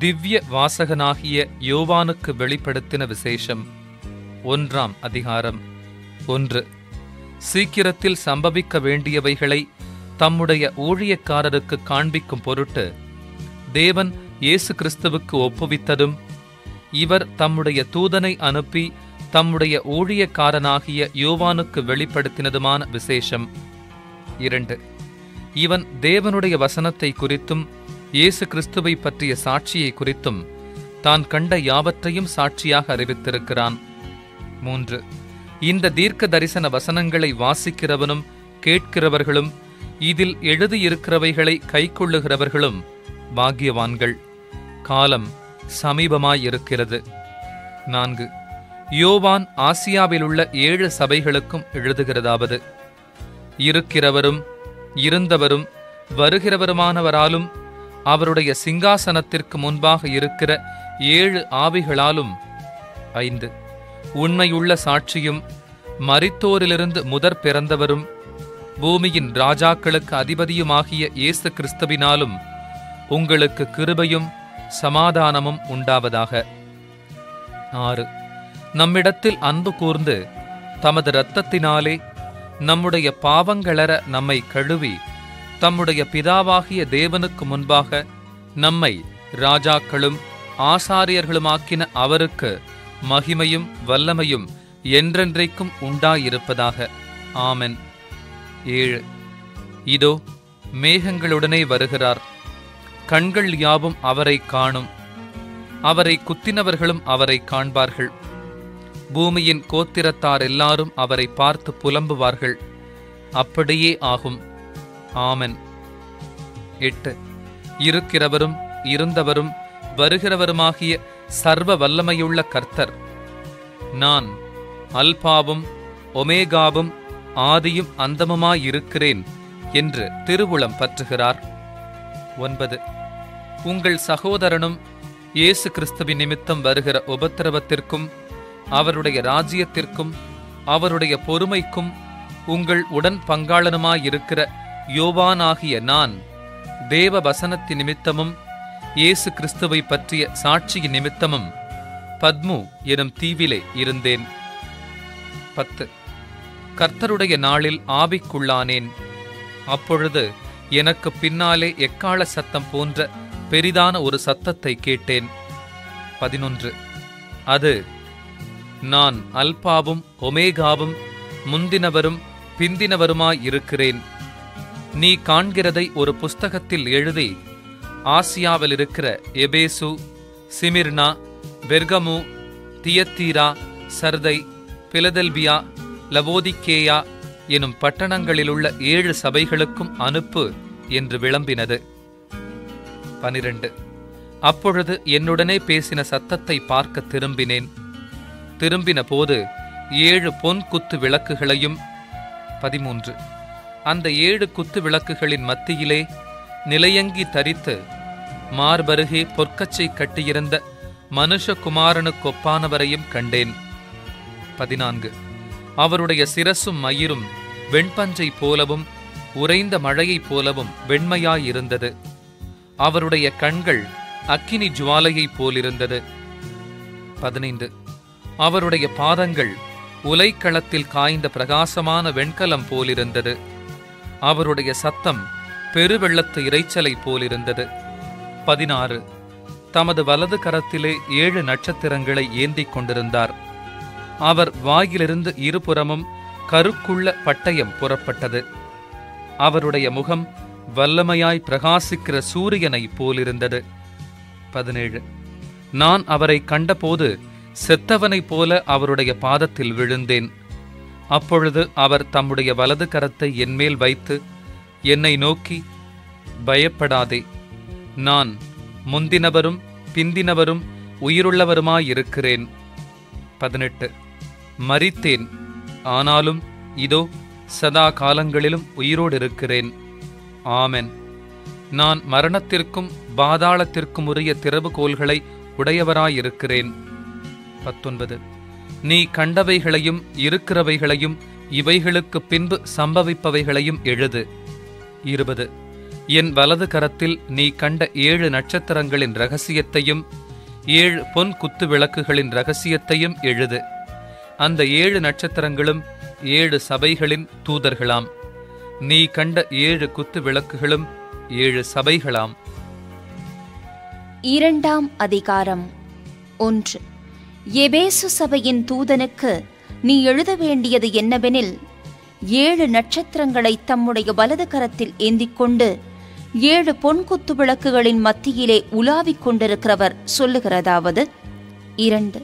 திவ்ய வாசகனாகிய யோவானுக்கு வெளிப்படுத்தின விசேஷம். 1ஆம் அதிகாரம். 1. சீக்கிரத்தில் சம்பவிக்க வேண்டியவைகளை தம்முடைய ஊழியக்காரருக்கு காண்பிக்கும் பொருட்டு தேவன் இயேசு கிறிஸ்துவுக்கு ஒப்புவித்ததும், இவர் தம்முடைய தூதனை அனுப்பி தம்முடைய ஊழியக்காரனாகிய யோவானுக்கு வெளிப்படுத்தினதுமான விசேஷம். 2. இவன் தேவனுடைய வசனத்தை குறித்தும் இயேசு கிறிஸ்துவை பற்றிய சாட்சியை குறித்தும் தான் கண்ட யாவற்றையும் சாட்சியாக அறிவித்திருக்கிறான். 3. இந்த தீர்க்க தரிசன வசனங்களை வாசிக்கிறவனும் கேட்கிறவர்களும் இதில் எழுதியிருக்கிறவைகளை கைக்கொள்ளுகிறவர்களும் பாக்கியவான்கள். காலம் சமீபமாயிருக்கிறது. 4. யோவான் ஆசியாவிலுள்ள 7 சபைகளுக்கும் எழுதுகிறதாவது: இருக்கிறவரும் இருந்தவரும் வருகிறவருமானவராலும் அவருடைய சிங்காசனத்திற்கு முன்பாக இருக்கிற 7 ஆவிகளாலும் 5. உண்மையுள்ள சாட்சியும் மரித்தோரிலிருந்து முதற் பிறந்தவரும் பூமியின் ராஜாக்களுக்கு அதிபதியுமாகிய இயேசு கிறிஸ்துவினாலும் உங்களுக்கு கிருபையும் சமாதானமும் உண்டாவதாக. 6. நம்மிடத்தில் அன்பு கூர்ந்து தமது இரத்தத்தினாலே நம்முடைய பாவங்களற நம்மை கழுவி தம்முடைய பிதாவாகிய தேவனுக்கு முன்பாக நம்மை ராஜாக்களும் ஆசாரியர்களுமாக்கின அவருக்கு மகிமையும் வல்லமையும் என்றென்றைக்கும் உண்டாயிருப்பதாக. ஆமென். 7. இதோ மேகங்களுடனே வருகிறார். கண்கள் யாவும் அவரை காணும். அவரை குத்தினவர்களும் அவரை காண்பார்கள். பூமியின் கோத்திரத்தார் எல்லாரும் அவரை பார்த்து புலம்புவார்கள். அப்படியே ஆகும். ஆமென். 8. இருக்கிறவரும் இருந்தவரும் வருகிறவருமாகிய சர்வ வல்லமையுள்ள கர்த்தர், நான் அல்பாவும் ஒமேகாவும் ஆதியும் அந்தமுமாயிருக்கிறேன் என்று திருவுளம் பற்றுகிறார். 9. உங்கள் சகோதரனும் இயேசு கிறிஸ்துவின் நிமித்தம் வருகிற உபத்திரவத்திற்கும் அவருடைய ராஜ்யத்திற்கும் அவருடைய பொறுமைக்கும் உங்கள் உடன் பங்காளனுமாயிருக்கிற யோவானாகிய நான் தேவ வசனத்தின் நிமித்தமும் இயேசு கிறிஸ்துவை பற்றிய சாட்சியின் நிமித்தமும் பத்மு எனும் தீவிலே இருந்தேன். 10. கர்த்தருடைய நாளில் ஆவிக்குள்ளானேன். அப்பொழுது எனக்கு பின்னாலே எக்காள சத்தம் போன்ற பெரிதான ஒரு சத்தத்தை கேட்டேன். 11. அது, நான் அல்பாவும் ஒமேகாவும் முந்தினவரும் பிந்தினவருமாயிருக்கிறேன். நீ காண்கிறதை ஒரு புஸ்தகத்தில் எழுதி ஆசியாவில் இருக்கிற எபேசு, சிமிர்னா, பெர்கமு, தியத்தீரா, சர்தை, பிலதெல்பியா, லவோதிக்கேயா எனும் பட்டணங்களிலுள்ள 7 சபைகளுக்கும் அனுப்பு என்று விளம்பினது. 12. அப்பொழுது என்னுடனே பேசின சத்தத்தை பார்க்க திரும்பினேன். திரும்பின போது 7 பொன் குத்து விளக்குகளையும் 13. அந்த 7 குத்து விளக்குகளின் மத்தியிலே நிலையங்கி தரித்து மார்பருகே பொற்கச்சை கட்டியிருந்த மனுஷகுமாரனுக்கொப்பானவரையும் கண்டேன். 14. அவருடைய சிரசும் மயிரும் வெண்பஞ்சை போலவும் உறைந்த மழையைப் போலவும் வெண்மையாயிருந்தது. அவருடைய கண்கள் அக்கினி ஜுவாலையைப் போலிருந்தது. 15. அவருடைய பாதங்கள் உலைக்களத்தில் காய்ந்த பிரகாசமான வெண்கலம் போலிருந்தது. அவருடைய சத்தம் பெருவெள்ளத்து இரைச்சலை போலிருந்தது. 16. தமது வலது கரத்திலே 7 நட்சத்திரங்களை ஏந்திக் கொண்டிருந்தார். அவர் வாயிலிருந்து இருபுறமும் கருக்குள்ள பட்டயம் புறப்பட்டது. அவருடைய முகம் வல்லமையாய் பிரகாசிக்கிற சூரியனை போலிருந்தது. 17. நான் அவரை கண்டபோது செத்தவனைப் போல அவருடைய பாதத்தில் விழுந்தேன். அப்பொழுது அவர் தம்முடைய வலது கரத்தை என்மேல் வைத்து என்னை நோக்கி, பயப்படாதே, நான் முந்தினவரும் பிந்தினவரும் உயிருள்ளவருமாயிருக்கிறேன். 18. மரித்தேன், ஆனாலும் இதோ சதா காலங்களிலும் உயிரோடு இருக்கிறேன். ஆமென். நான் மரணத்திற்கும் பாதாளத்திற்கும் உரிய திறவுகோல்களை உடையவராயிருக்கிறேன். 19. நீ கண்டவைகளையும் இருக்கிறவைகளையும் இவைகளுக்கு பின்பு சம்பவிப்பவைகளையும் எழுது. 20. என் வலது கரத்தில் நீ கண்ட 7 நட்சத்திரங்களின் இரகசியத்தையும் 7 பொன் குத்து விளக்குகளின் இரகசியத்தையும் எழுது. அந்த 7 நட்சத்திரங்களும் 7 சபைகளின் தூதர்களாம். நீ கண்ட 7 குத்து விளக்குகளும் 7 சபைகளாம். 2ஆம் அதிகாரம். 1. எபேசு சபையின் தூதனுக்கு நீ எழுத வேண்டியது என்னவெனில், 7 நட்சத்திரங்களை தம்முடைய வலது கரத்தில் ஏந்திக் கொண்டு 7 பொன் குத்து விளக்குகளின் மத்தியிலே உலாவிக் கொண்டிருக்கிறவர் சொல்லுகிறதாவது: 2.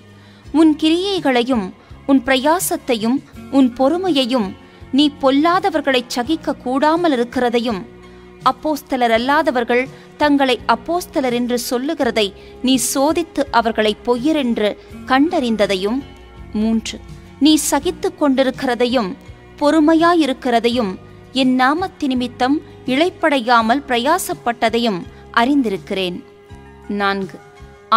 உன் கிரியைகளையும் உன் பிரயாசத்தையும் உன் பொறுமையையும் நீ பொல்லாதவர்களைச் சகிக்க கூடாமல் இருக்கிறதையும் அப்போஸ்தலர் அல்லாதவர்கள் தங்களை அப்போஸ்தலர் என்று சொல்லுகிறதை நீ சோதித்து அவர்களை பொய்யரென்று கண்டறிந்ததையும் 3. நீ சகித்துக் கொண்டிருக்கிறதையும் பொறுமையாயிருக்கிறதையும் என் நாமத்து நிமித்தம் இளைப்படையாமல் பிரயாசப்பட்டதையும் அறிந்திருக்கிறேன். 4.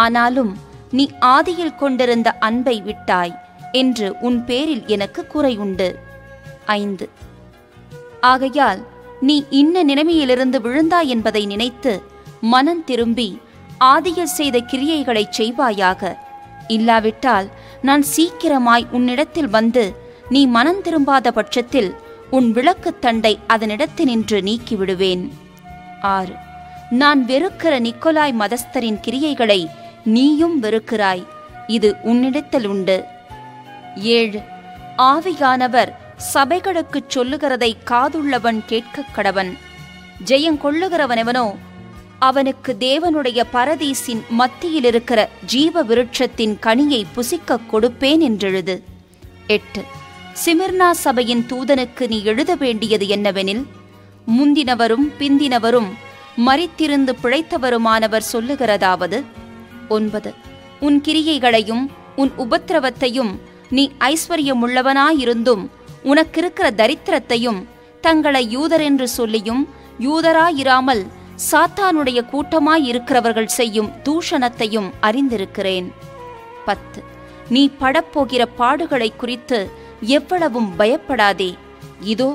ஆனாலும் நீ ஆதியில் கொண்டிருந்த அன்பை விட்டாய் என்று உன் பேரில் எனக்கு குறை உண்டு. 5. ஆகையால் நீ இன்ன நிலைமையிலிருந்து விழுந்தாய் என்பதை நினைத்து மனம் திரும்பி ஆதியில் செய்த கிரியைகளைச் செய்வாயாக. இல்லாவிட்டால் நான் சீக்கிரமாய் உன்னிடத்தில் வந்து நீ மனம் திரும்பாத பட்சத்தில் உன் விளக்குத் தண்டை அதனிடத்தினின்று நீக்கிவிடுவேன். 6. நான் வெறுக்கிற நிக்கோலாய் மதஸ்தரின் கிரியைகளை நீயும் வெறுக்கிறாய். இது உன்னிடத்தில் உண்டு. 7. ஆவியானவர் சபைகளுக்குச் சொல்லுகிறதை காதுள்ளவன் கேட்கக் கடவன். ஜெயங்கொள்ளுகிறவனெவனோ அவனுக்கு தேவனுடைய பரதீசின் மத்தியில் இருக்கிற ஜீவ விருட்சத்தின் கனியை புசிக்கக் கொடுப்பேன் என்றெழுது. 8. சிமிர்னா சபையின் தூதனுக்கு நீ எழுத வேண்டியது என்னவெனில், முந்தினவரும் பிந்தினவரும் மரித்திருந்து பிழைத்தவருமானவர் சொல்லுகிறதாவது: 9. உன் கிரியைகளையும் உன் உபத்திரவத்தையும் நீ ஐஸ்வர்யமுள்ளவனாயிருந்தும் உனக்கிருக்கிற தரித்திரத்தையும் தங்களை யூதரென்று சொல்லியும் யூதராயிராமல் சாத்தானுடைய கூட்டமாயிருக்கிறவர்கள் செய்யும் தூஷணத்தையும் அறிந்திருக்கிறேன். 10. நீ படப்போகிற பாடுகளை குறித்து எவ்வளவும் பயப்படாதே. இதோ,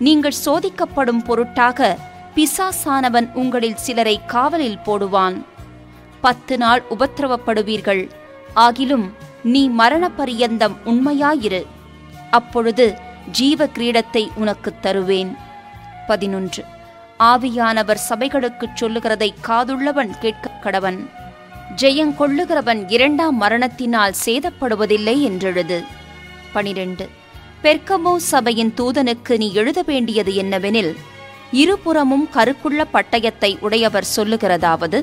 நீங்கள் சோதிக்கப்படும் பொருட்டாக பிசாசானவன் உங்களில் சிலரை காவலில் போடுவான். 10 நாள் உபத்திரவப்படுவீர்கள். ஆகிலும் நீ மரண பரியந்தம் உண்மையாயிரு. அப்பொழுது ஜீவ கிரீடத்தை உனக்குத் தருவேன். 11. ஆவியானவர் சபைகளுக்குச் சொல்லுகிறதை காதுள்ளவன் கேட்கக் கடவன். ஜெயங்கொள்ளுகிறவன் 2ஆம் மரணத்தினால் சேதப்படுவதில்லை என்றெழுது. 12. பெர்கமோ சபையின் தூதனுக்கு நீ எழுத வேண்டியது என்னவெனில், இருபுறமும் கருக்குள்ள பட்டயத்தை உடையவர் சொல்லுகிறதாவது: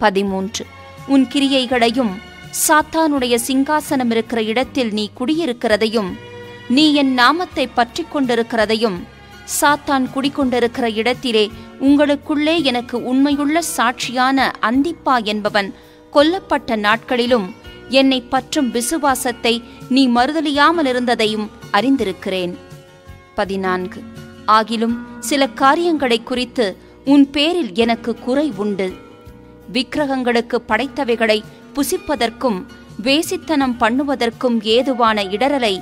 13. உன் கிரியைகளையும் சாத்தானுடைய சிங்காசனம் இருக்கிற இடத்தில் நீ குடியிருக்கிறதையும் நீ என் நாமத்தை பற்றி கொண்டிருக்கிறதையும் சாத்தான் குடிக்கொண்டிருக்கிற இடத்திலே உங்களுக்குள்ளே எனக்கு உண்மையுள்ள சாட்சியான அந்திப்பா என்பவன் கொல்லப்பட்ட நாட்களிலும் என்னை பற்றும் விசுவாசத்தை நீ மறுதலியாமல் இருந்ததையும் அறிந்திருக்கிறேன். 14. ஆகிலும் சில காரியங்களை குறித்து உன் பேரில் எனக்கு குறை உண்டு. விக்கிரகங்களுக்கு படைத்தவைகளை புசிப்பதற்கும் வேசித்தனம் பண்ணுவதற்கும் ஏதுவான இடரலை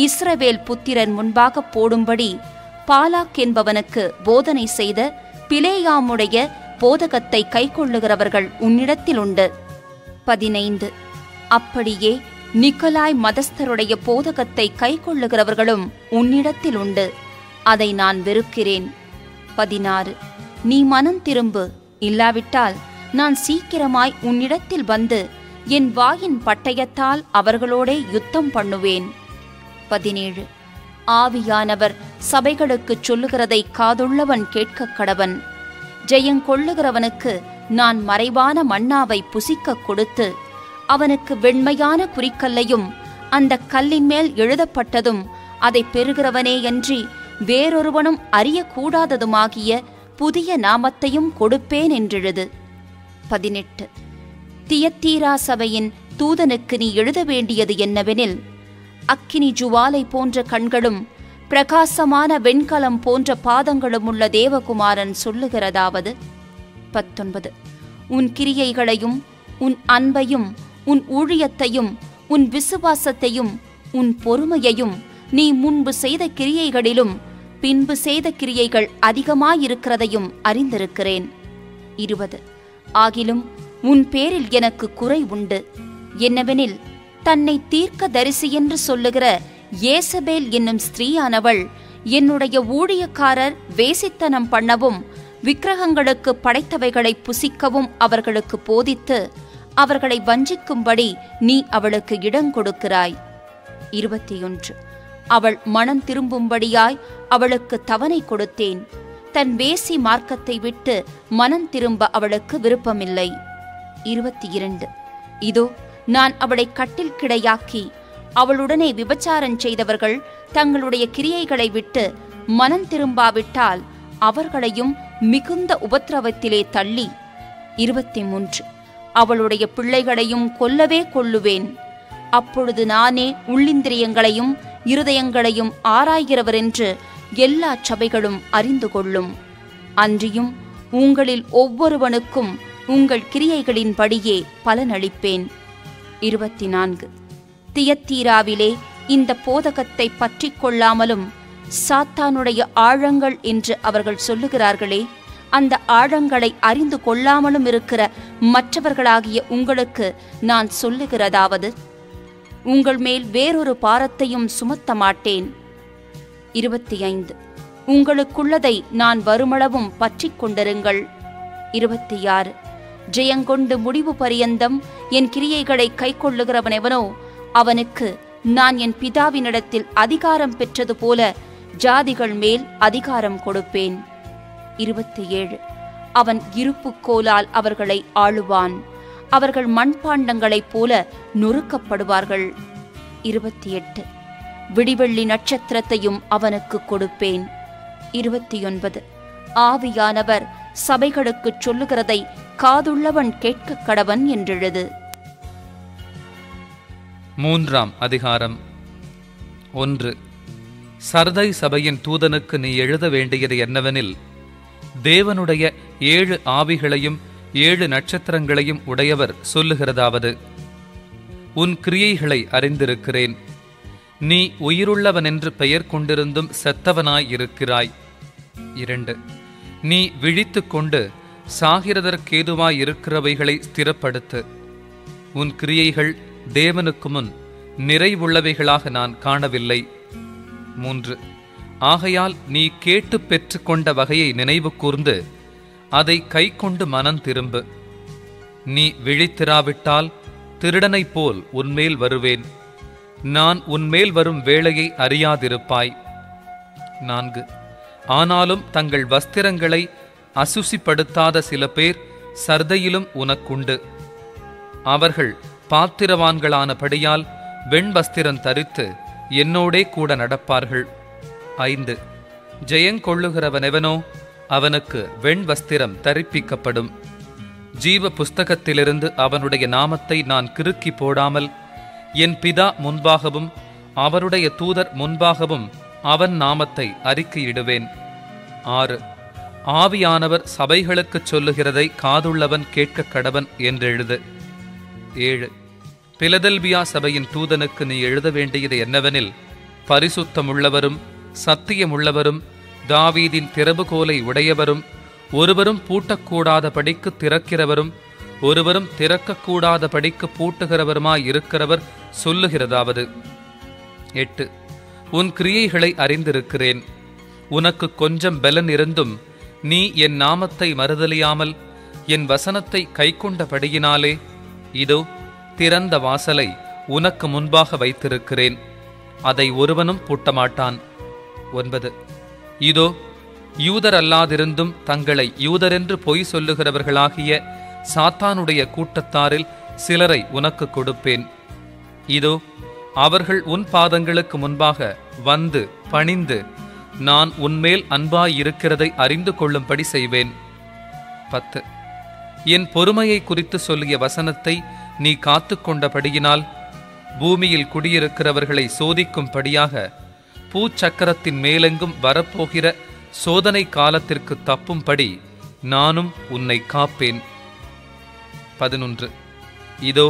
இஸ்ரவேல் புத்திரன் முன்பாக போடும்படி பாலாக் என்பவனுக்கு போதனை செய்த பிலேயாமுடைய போதகத்தை கைக்கொள்ளுகிறவர்கள் உன்னிடத்தில் உண்டு. 15. அப்படியே நிக்கோலாய் மதஸ்தருடைய போதகத்தை கைக்கொள்ளுகிறவர்களும் உன்னிடத்தில் உண்டு. அதை நான் வெறுக்கிறேன். 16. நீ மனம் திரும்பு. இல்லாவிட்டால் நான் சீக்கிரமாய் உன்னிடத்தில் வந்து என் வாயின் பட்டயத்தால் அவர்களோடே யுத்தம் பண்ணுவேன். 17. ஆவியானவர் சபைகளுக்குச் சொல்லுகிறதை காதுள்ளவன் கேட்கக் கடவன். ஜெயங்கொள்ளுகிறவனுக்கு நான் மறைவான மன்னாவை புசிக்கக் கொடுத்து அவனுக்கு வெண்மையான குறிக்கல்லையும் அந்த கல்லின் மேல் எழுதப்பட்டதும் அதை பெறுகிறவனேயன்றி வேறொருவனும் அறியக்கூடாததுமாகிய புதிய நாமத்தையும் கொடுப்பேன் என்றெழுது. 18. தியத்தீரா சபையின் தூதனுக்கு நீ எழுத வேண்டியது என்னவெனில், அக்கினி ஜுவாலை போன்ற கண்களும் பிரகாசமான வெண்கலம் போன்ற பாதங்களும் உள்ள தேவகுமாரன் சொல்லுகிறதாவது: 19. உன் கிரியைகளையும் உன் அன்பையும் உன் ஊழியத்தையும் உன் விசுவாசத்தையும் உன் பொறுமையையும் நீ முன்பு செய்த கிரியைகளிலும் பின்பு செய்த கிரியைகள் அதிகமாயிருக்கிறதையும் அறிந்திருக்கிறேன். 20. ஆகிலும் உன் பேரில் எனக்கு குறை உண்டு. என்னவெனில், தன்னை தீர்க்க தரிசியென்று சொல்லுகிற ஏசபேல் என்னும் ஸ்திரீயானவள் என்னுடைய ஊழியக்காரர் வேசித்தனம் பண்ணவும் விக்கிரகங்களுக்கு படைத்தவைகளை புசிக்கவும் அவர்களுக்கு போதித்து அவர்களை வஞ்சிக்கும்படி நீ அவளுக்கு இடங்கொடுக்கிறாய். 21. அவள் மனம் திரும்பும்படியாய் அவளுக்கு தவணை கொடுத்தேன். தன் வேசி மார்க்கத்தை விட்டு மனம் திரும்ப அவளுக்கு விருப்பமில்லை. 22. இதோ, நான் அவளை கட்டில் கிடையாக்கி அவளுடனே விபச்சாரம் செய்தவர்கள் தங்களுடைய கிரியைகளை விட்டு மனம் திரும்பாவிட்டால் அவர்களையும் மிகுந்த உபத்திரவத்திலே தள்ளி 23. அவளுடைய பிள்ளைகளையும் கொல்லவே கொல்லுவேன். அப்பொழுது நானே உள்ளிந்திரியங்களையும் இருதயங்களையும் ஆராய்கிறவரென்று எல்லா சபைகளும் அறிந்து கொள்ளும். அன்றியும் உங்களில் ஒவ்வொருவனுக்கும் உங்கள் கிரியைகளின்படியே பலனளிப்பேன். 24. தியத்தீராவிலே இந்த போதகத்தை பற்றி கொள்ளாமலும் சாத்தானுடைய ஆழங்கள் என்று அவர்கள் சொல்லுகிறார்களே, அந்த ஆழங்களை அறிந்து கொள்ளாமலும் இருக்கிற மற்றவர்களாகிய உங்களுக்கு நான் சொல்லுகிறதாவது, உங்கள் மேல் வேறொரு பாரத்தையும் சுமத்த மாட்டேன். 25. உங்களுக்குள்ளதை நான் வருமளவும் பற்றி கொண்டிருங்கள். 26. ஜெயங்கொண்டு முடிவு பரியந்தம் என் கிரியைகளை கைக்கொள்ளுகிறவனெவனோ அவனுக்கு நான் என் பிதாவினிடத்தில் அதிகாரம் பெற்றது போல ஜாதிகள் மேல் அதிகாரம் கொடுப்பேன். 27. அவன் இருப்புக்கோலால் அவர்களை ஆளுவான். அவர்கள் மண்பாண்டங்களைப் போல நொறுக்கப்படுவார்கள். 28. விடிவெள்ளி நட்சத்திரத்தையும் அவனுக்கு கொடுப்பேன். 29. ஆவியானவர் சபைகளுக்குச் சொல்லுகிறதை காதுள்ளவன் கேட்கக் கடவன் என்றெழுது. 3ஆம் அதிகாரம். 1. சர்தை சபையின் தூதனுக்கு நீ எழுத வேண்டியது என்னவெனில், தேவனுடைய 7 ஆவிகளையும் 7 நட்சத்திரங்களையும் உடையவர் சொல்லுகிறதாவது, உன் கிரியைகளை அறிந்திருக்கிறேன். நீ உயிருள்ளவனென்று பெயர் கொண்டிருந்தும் செத்தவனாயிருக்கிறாய். 2. நீ விழித்துக் கொண்டு சாகிறதற்கேதுவாயிருக்கிறவைகளை ஸ்திரப்படுத்து. உன் கிரியைகள் தேவனுக்கு முன் நிறைவுள்ளவைகளாக நான் காணவில்லை. 3. ஆகையால் நீ கேட்டு பெற்றுக்கொண்ட வகையை நினைவு கூர்ந்து அதை கை கொண்டு மனம் திரும்பு. நீ விழித்திராவிட்டால் திருடனைப் போல் உன்மேல் வருவேன். நான் உன்மேல் வரும் வேளையை அறியாதிருப்பாய். 4. ஆனாலும் தங்கள் வஸ்திரங்களை அசுசிப்படுத்தாத சில பேர் சர்தையிலும் உனக்குண்டு. அவர்கள் பாத்திரவான்களானபடியால் வெண்வஸ்திரம் தரித்து என்னோடே கூட நடப்பார்கள். 5. ஜெயங்கொள்ளுகிறவனெவனோ அவனுக்கு வெண்வஸ்திரம் தரிப்பிக்கப்படும். ஜீவ புஸ்தகத்திலிருந்து அவனுடைய நாமத்தை நான் கிறுக்கி போடாமல் என் பிதா முன்பாகவும் அவருடைய தூதர் முன்பாகவும் அவன் நாமத்தை அறிக்கையிடுவேன். 6. ஆவியானவர் சபைகளுக்குச் சொல்லுகிறதை காதுள்ளவன் கேட்க கடவன் என்றெழுது. 7. பிலதெல்பியா சபையின் தூதனுக்கு நீ எழுத வேண்டியது என்னவெனில், பரிசுத்தமுள்ளவரும் சத்தியமுள்ளவரும் தாவீதின் திறவுகோலை உடையவரும் ஒருவரும் பூட்டக்கூடாதபடிக்கு திறக்கிறவரும் ஒருவரும் திறக்கக்கூடாதபடிக்கு பூட்டுகிறவருமாயிருக்கிறவர் சொல்லுகிறதாவது, 8. உன் கிரியைகளை அறிந்திருக்கிறேன். உனக்கு கொஞ்சம் பலன் இருந்தும் நீ என் நாமத்தை மறுதலியாமல் என் வசனத்தை கைக்கொண்டபடியினாலே இதோ திறந்த வாசலை உனக்கு முன்பாக வைத்திருக்கிறேன். அதை ஒருவனும் பூட்டமாட்டான். 9. இதோ யூதரல்லாதிருந்தும் தங்களை யூதரென்று பொய் சொல்லுகிறவர்களாகிய சாத்தானுடைய கூட்டத்தாரில் சிலரை உனக்கு கொடுப்பேன். இதோ அவர்கள் உன் பாதங்களுக்கு முன்பாக வந்து பணிந்து நான் உன்மேல் அன்பாயிருக்கிறதை அறிந்து கொள்ளும்படி செய்வேன். 10. என் பொறுமையை குறித்து சொல்லிய வசனத்தை நீ காத்து கொண்டபடியினால் பூமியில் குடியிருக்கிறவர்களை சோதிக்கும்படியாக பூச்சக்கரத்தின் மேலெங்கும் வரப்போகிற சோதனை காலத்திற்கு தப்பும்படி நானும் உன்னை காப்பேன். 11. இதோ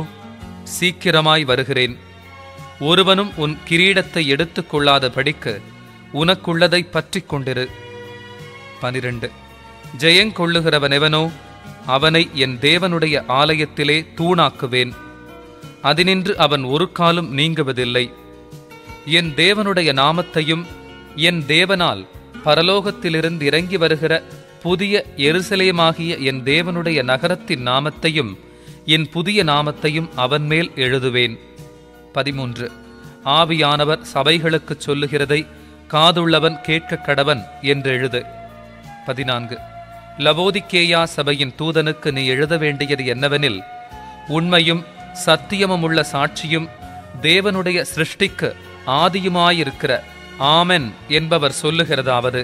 சீக்கிரமாய் வருகிறேன். ஒருவனும் உன் கிரீடத்தை எடுத்துக் கொள்ளாதபடிக்கு உனக்குள்ளதை பற்றிக் கொண்டிரு. 12. ஜெயங்கொள்ளுகிறவனெவனோ அவனை என் தேவனுடைய ஆலயத்திலே தூணாக்குவேன். அதினின்று அவன் ஒரு காலும் நீங்குவதில்லை. என் தேவனுடைய நாமத்தையும் என் தேவனால் பரலோகத்திலிருந்து இறங்கி வருகிற புதிய எருசலேமாகிய என் தேவனுடைய நகரத்தின் நாமத்தையும் என் புதிய நாமத்தையும் அவன் மேல் எழுதுவேன். 13. ஆவியானவர் சபைகளுக்குச் சொல்லுகிறதை காதுள்ளவன் கேட்க கடவன் என்று எழுது. 14. லவோதிக்கேயா சபையின் தூதனுக்கு நீ எழுத வேண்டியது என்னவெனில், உண்மையும் சத்தியமுமுள்ள சாட்சியும் தேவனுடைய சிருஷ்டிக்கு ஆதியுமாயிருக்கிற ஆமென் என்பவர் சொல்லுகிறதாவது.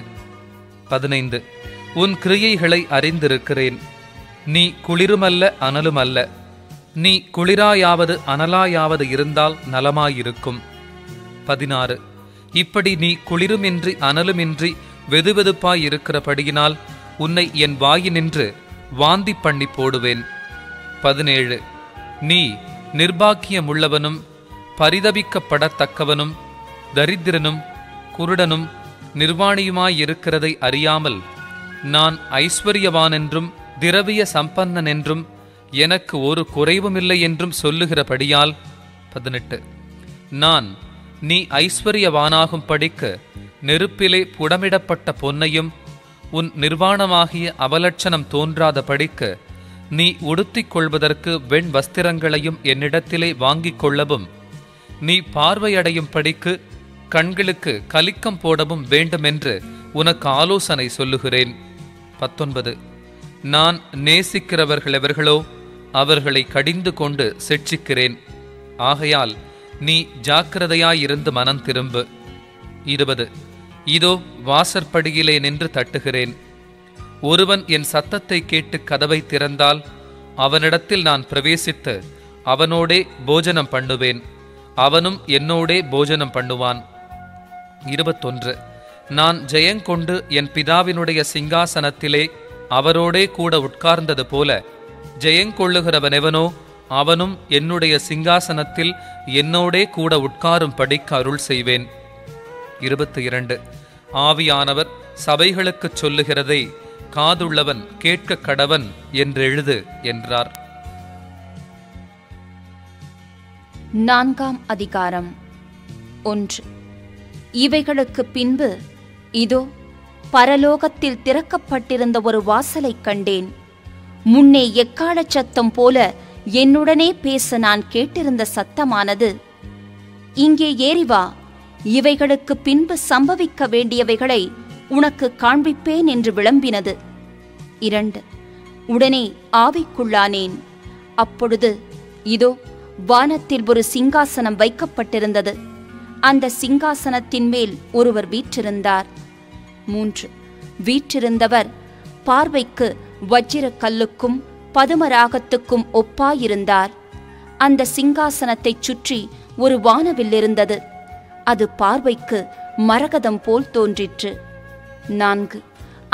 15. உன் கிரியைகளை அறிந்திருக்கிறேன். நீ குளிருமல்ல அனலுமல்ல. நீ குளிராயாவது அனலாயாவது இருந்தால் நலமாயிருக்கும். 16. இப்படி நீ குளிருமின்றி அனலுமின்றி வெதுவெதுப்பாயிருக்கிறபடியினால் உன்னை என் வாயினின்று வாந்தி பண்ணி போடுவேன். 17. நீ நிர்பாக்கியமுள்ளவனும் பரிதபிக்கப்படத்தக்கவனும் தரித்திரனும் குருடனும் நிர்வாணியுமாயிருக்கிறதை அறியாமல் நான் ஐஸ்வர்யவானென்றும் திரவிய சம்பன்னனென்றும் எனக்கு ஒரு குறைவுமில்லை என்றும் சொல்லுகிறபடியால். 18. நான் நீ ஐஸ்வர்யவானாகும் படிக்கு நெருப்பிலே புடமிடப்பட்ட பொன்னையும் உன் நிர்வாணமாகிய அவலட்சணம் தோன்றாத படிக்கு நீ உடுத்திக் கொள்வதற்கு வெண் வஸ்திரங்களையும் என்னிடத்திலே வாங்கிக் கொள்ளவும் நீ பார்வையடையும் படிக்கு கண்களுக்கு கலிக்கம் போடவும் வேண்டுமென்று உனக்கு ஆலோசனை சொல்லுகிறேன். 19. நான் நேசிக்கிறவர்களெவர்களோ அவர்களை கடிந்து கொண்டு சிட்சிக்கிறேன். ஆகையால் நீ ஜாக்கிரதையாயிருந்து மனம் திரும்பு. 20. இதோ வாசற்படியிலே நின்று தட்டுகிறேன். ஒருவன் என் சத்தத்தை கேட்டு கதவை திறந்தால் அவனிடத்தில் நான் பிரவேசித்து அவனோடே போஜனம் பண்ணுவேன், அவனும் என்னோடே போஜனம் பண்ணுவான். 21. நான் ஜெயங்கொண்டு என் பிதாவினுடைய சிங்காசனத்திலே அவரோடே கூட உட்கார்ந்தது போல ஜெயங்கொள்ளுகிறவனெவனோ அவனும் என்னுடைய சிங்காசனத்தில் என்னோடே கூட உட்காரும் படிக்க அருள் செய்வேன். 22. ஆவியானவர் சபைகளுக்குச் சொல்லுகிறதை காதுள்ளவன் கேட்க கடவன் என்றெழுது என்றார். 4ஆம் அதிகாரம். 1. இவைகளுக்கு பின்பு இதோ பரலோகத்தில் திறக்கப்பட்டிருந்த ஒரு வாசலைக் கண்டேன். முன்னே எக்காளச் சத்தம் போல என்னுடனே பேச நான் கேட்டிருந்த சத்தமானது, இங்கே ஏறி வா, இவைகளுக்கு பின்பு சம்பவிக்க வேண்டியவைகளை உனக்கு காண்பிப்பேன் என்று விளம்பினது. 2. உடனே ஆவிக்குள்ளானேன். அப்பொழுது இதோ வானத்தில் ஒரு சிங்காசனம் வைக்கப்பட்டிருந்தது. அந்த சிங்காசனத்தின் மேல் ஒருவர் வீற்றிருந்தார். 3. வீற்றிருந்தவர் பார்வைக்கு வஜ்ரக் கல்லுக்கும் பதுமராகத்துக்கும் ஒப்பாயிருந்தார். அந்த சிங்காசனத்தைச் சுற்றி ஒரு வானவில் இருந்தது. அது பார்வைக்கு மரகதம் போல் தோன்றிற்று. 4.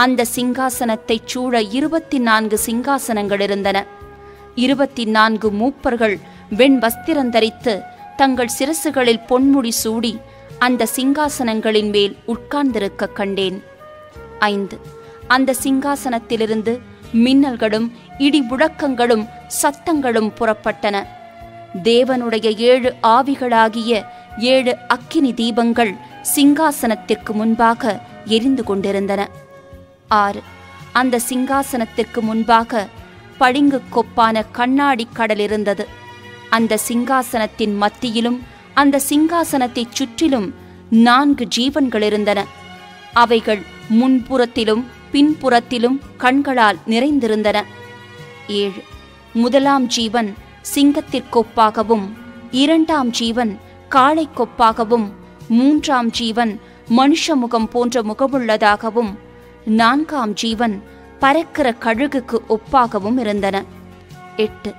அந்த சிங்காசனத்தைச் சூழ 24 சிங்காசனங்கள் இருந்தன. 24 மூப்பர்கள் வெண் வஸ்திரந்தரித்து தங்கள் சிரசுகளில் பொன்முடி சூடி அந்த சிங்காசனங்களின் மேல் உட்கார்ந்திருக்க கண்டேன். 5. அந்த சிங்காசனத்திலிருந்து மின்னல்களும் இடி முழக்கங்களும் சத்தங்களும் புறப்பட்டன. தேவனுடைய 7 ஆவிகளாகிய 7 அக்கினி தீபங்கள் சிங்காசனத்திற்கு முன்பாக எரிந்து கொண்டிருந்தன. 6. அந்த சிங்காசனத்திற்கு முன்பாக பளிங்கு கொப்பான கண்ணாடி கடல் இருந்தது. அந்த சிங்காசனத்தின் மத்தியிலும் அந்த சிங்காசனத்தைச் சுற்றிலும் 4 ஜீவன்கள் இருந்தன. அவைகள் முன்புறத்திலும் பின்புறத்திலும் கண்களால் நிறைந்திருந்தன. 7. முதலாம் ஜீவன் சிங்கத்திற்கொப்பாகவும், 2ஆம் ஜீவன் காளைக்கொப்பாகவும், 3ஆம் ஜீவன் மனுஷ முகம் போன்ற முகமுள்ளதாகவும், 4ஆம் ஜீவன் பறக்கிற கழுகுக்கு ஒப்பாகவும் இருந்தன. 8.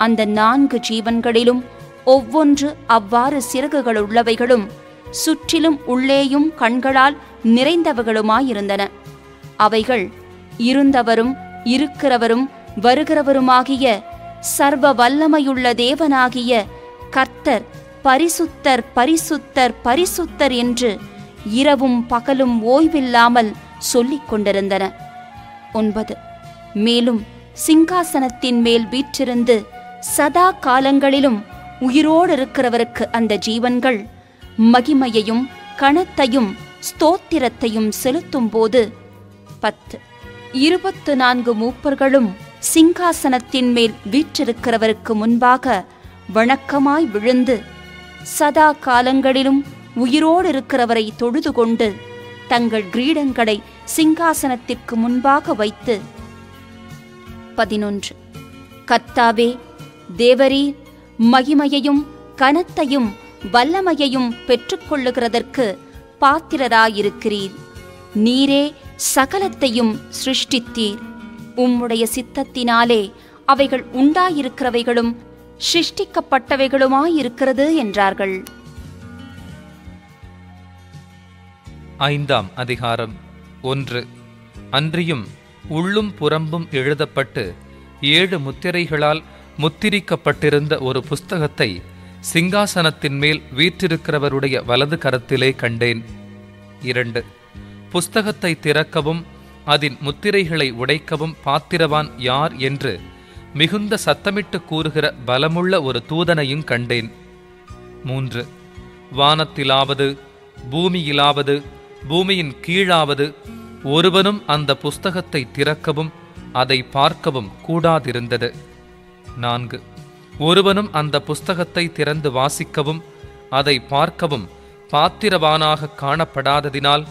அந்த 4 ஜீவன்களிலும் ஒவ்வொன்று அவ்வாறு சிறகுகள் உள்ளவைகளும் சுற்றிலும் உள்ளேயும் கண்களால் நிறைந்தவைகளுமாயிருந்தன. அவைகள் இருந்தவரும் இருக்கிறவரும் வருகிறவருமாகிய சர்வ வல்லமையுள்ள தேவனாகிய கர்த்தர் பரிசுத்தர் பரிசுத்தர் பரிசுத்தர் என்று இரவும் பகலும் ஓய்வில்லாமல் சொல்லிக் கொண்டிருந்தன. 9. மேலும் சிங்காசனத்தின் மேல் வீற்றிருந்து சதா காலங்களிலும் உயிரோடு இருக்கிறவருக்கு அந்த ஜீவன்கள் மகிமையையும் கனத்தையும் ஸ்தோத்திரத்தையும் செலுத்தும் போது 10. 24 மூப்பர்களும் சிங்காசனத்தின் மேல் வீற்றிருக்கிறவருக்கு முன்பாக வணக்கமாய் விழுந்து சதா காலங்களிலும் உயிரோடு இருக்கிறவரை தொழுது கொண்டு தங்கள் கிரீடங்களை சிங்காசனத்திற்கு முன்பாக வைத்து 11. கர்த்தாவே, தேவரீர் மகிமையையும் கனத்தையும் வல்லமையையும் பெற்றுக்கொள்ளுகிறதற்கு பாத்திரராயிருக்கிறீர். நீரே சகலத்தையும் சிருஷ்டித்தீர். உம்முடைய சித்தத்தினாலே அவைகள் உண்டாயிருக்கிறவைகளும் சிருஷ்டிக்கப்பட்டவைகளுமாயிருக்கிறது என்றார்கள். 5ஆம் அதிகாரம். 1. அன்றியும் உள்ளும் புறம்பும் எழுதப்பட்டு 7 முத்திரைகளால் முத்திரிக்கப்பட்டிருந்த ஒரு புஸ்தகத்தை சிங்காசனத்தின் மேல் வீற்றிருக்கிறவருடைய வலது கரத்திலே கண்டேன். 2. புஸ்தகத்தை திறக்கவும் அதன் முத்திரைகளை உடைக்கவும் பாத்திரவான் யார் என்று மிகுந்த சத்தமிட்டு கூறுகிற பலமுள்ள ஒரு தூதனையும் கண்டேன். 3. வானத்திலாவது பூமியிலாவது பூமியின் கீழாவது ஒருவனும் அந்த புஸ்தகத்தை திறக்கவும் அதை பார்க்கவும் கூடாதிருந்தது. 4. ஒருவனும் அந்த புஸ்தகத்தை திறந்து வாசிக்கவும் அதை பார்க்கவும் பாத்திரவானாக காணப்படாததினால்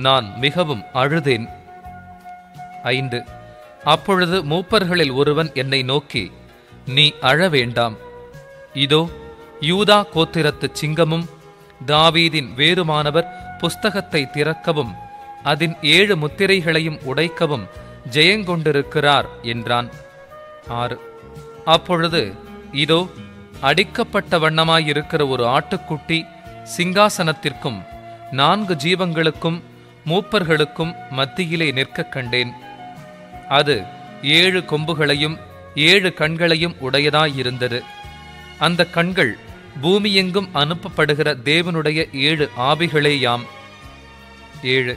நான் மிகவும் அழுதேன். 5. அப்பொழுது மூப்பர்களில் ஒருவன் என்னை நோக்கி, நீ அழ வேண்டாம். இதோ, யூதா கோத்திரத்து சிங்கமும் தாவீதின் வேறுமானவர் புஸ்தகத்தை திறக்கவும் அதன் 7 முத்திரைகளையும் உடைக்கவும் ஜெயங்கொண்டிருக்கிறார் என்றான். 6. அப்பொழுது இதோ, அடிக்கப்பட்ட வண்ணமாயிருக்கிற ஒரு ஆட்டுக்குட்டி சிங்காசனத்திற்கும் 4 ஜீவங்களுக்கும் மூப்பர்களுக்கும் மத்தியிலே நிற்கக் கண்டேன். அது 7 கொம்புகளையும் 7 கண்களையும் உடையதாயிருந்தது. அந்த கண்கள் பூமியெங்கும் அனுப்பப்படுகிற தேவனுடைய 7 ஆவிகளேயாம். 7.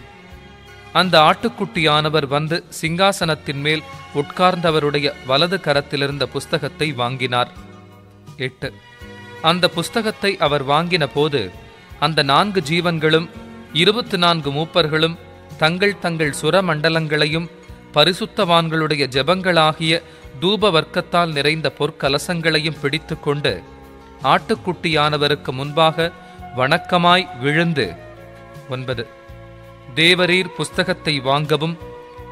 அந்த ஆட்டுக்குட்டியானவர் வந்து சிங்காசனத்தின் மேல் உட்கார்ந்தவருடைய வலது கரத்திலிருந்த புஸ்தகத்தை வாங்கினார். 8. அந்த புஸ்தகத்தை அவர் வாங்கின போது அந்த 4 ஜீவன்களும் 24 மூப்பர்களும் தங்கள் தங்கள் சுரமண்டலங்களையும் பரிசுத்தவான்களுடைய ஜெபங்களாகிய தூப வர்க்கத்தால் நிறைந்த பொற்கலசங்களையும் பிடித்து கொண்டு ஆட்டுக்குட்டியானவருக்கு முன்பாக வணக்கமாய் விழுந்து 9. தேவரீர் புஸ்தகத்தை வாங்கவும்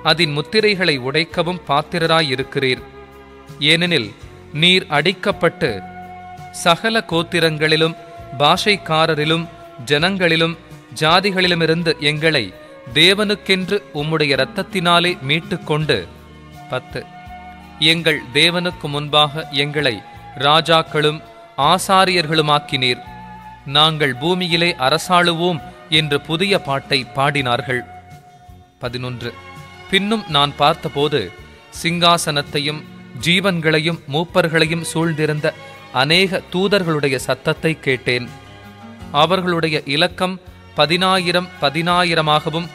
அதன் முத்திரைகளை உடைக்கவும் பாத்திரராயிருக்கிறீர். ஏனெனில் நீர் அடிக்கப்பட்டு சகல கோத்திரங்களிலும் பாஷைக்காரரிலும் ஜனங்களிலும் ஜாதிகளிலுமிருந்து எங்களை தேவனுக்கென்று உம்முடைய இரத்தத்தினாலே மீட்டுக்கொண்டு 10. எங்கள் தேவனுக்கு முன்பாக எங்களை ராஜாக்களும் ஆசாரியர்களுமாக்கினீர். நாங்கள் பூமியிலே அரசாளுவோம் என்று புதிய பாட்டை பாடினார்கள். 11. பின்னும் நான் பார்த்தபோது சிங்காசனத்தையும் ஜீவன்களையும் மூப்பர்களையும் சூழ்ந்திருந்த அநேக தூதர்களுடைய சத்தத்தை கேட்டேன். அவர்களுடைய இலக்கம் 10,000 10,000ஆகவும்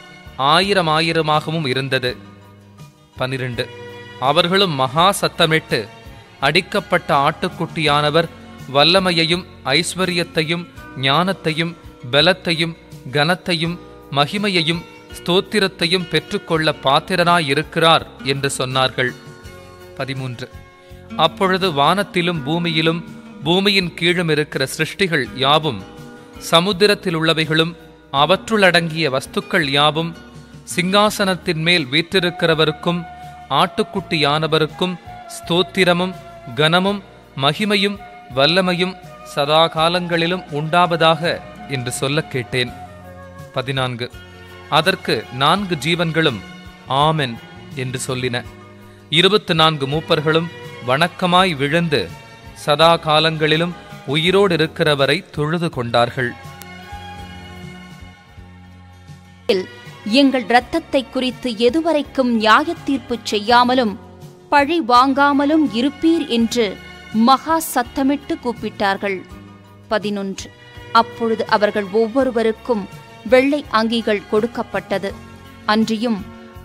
1000 இருந்தது. 12. அவர்களும் மகா சத்தமிட்டு, அடிக்கப்பட்ட ஆட்டுக்குட்டியானவர் வல்லமையையும் ஐஸ்வரியத்தையும் ஞானத்தையும் பலத்தையும் கனத்தையும் மகிமையையும் ஸ்தோத்திரத்தையும் பெற்றுக்கொள்ள பாத்திரனாயிருக்கிறார் என்று சொன்னார்கள். 13. அப்பொழுது வானத்திலும் பூமியிலும் பூமியின் கீழும் இருக்கிற சிருஷ்டிகள் யாவும், சமுத்திரத்தில் உள்ளவைகளும் அவற்றுளடங்கிய வஸ்துக்கள் யாவும் சிங்காசனத்தின் மேல் வீற்றிருக்கிறவருக்கும் ஆட்டுக்குட்டியானவருக்கும் ஸ்தோத்திரமும் கனமும் மகிமையும் வல்லமையும் சதா காலங்களிலும் உண்டாவதாக என்று சொல்ல கேட்டேன். 14. அதற்கு 4 ஜீவன்களும் ஆமென் என்று சொல்லின. 24 மூப்பர்களும் வணக்கமாய் விழுந்து சதா காலங்களிலும் உயிரோடு இருக்கிறவரை தொழுது கொண்டார்கள். எங்கள் இரத்தத்தை குறித்து எதுவரைக்கும் நியாய தீர்ப்பு செய்யாமலும் பழி வாங்காமலும் இருப்பீர் என்று மகா சத்தமிட்டு கூப்பிட்டார்கள். 11. அப்பொழுது அவர்கள் ஒவ்வொருவருக்கும் வெள்ளை அங்கிகள் கொடுக்கப்பட்டது. அன்றியும்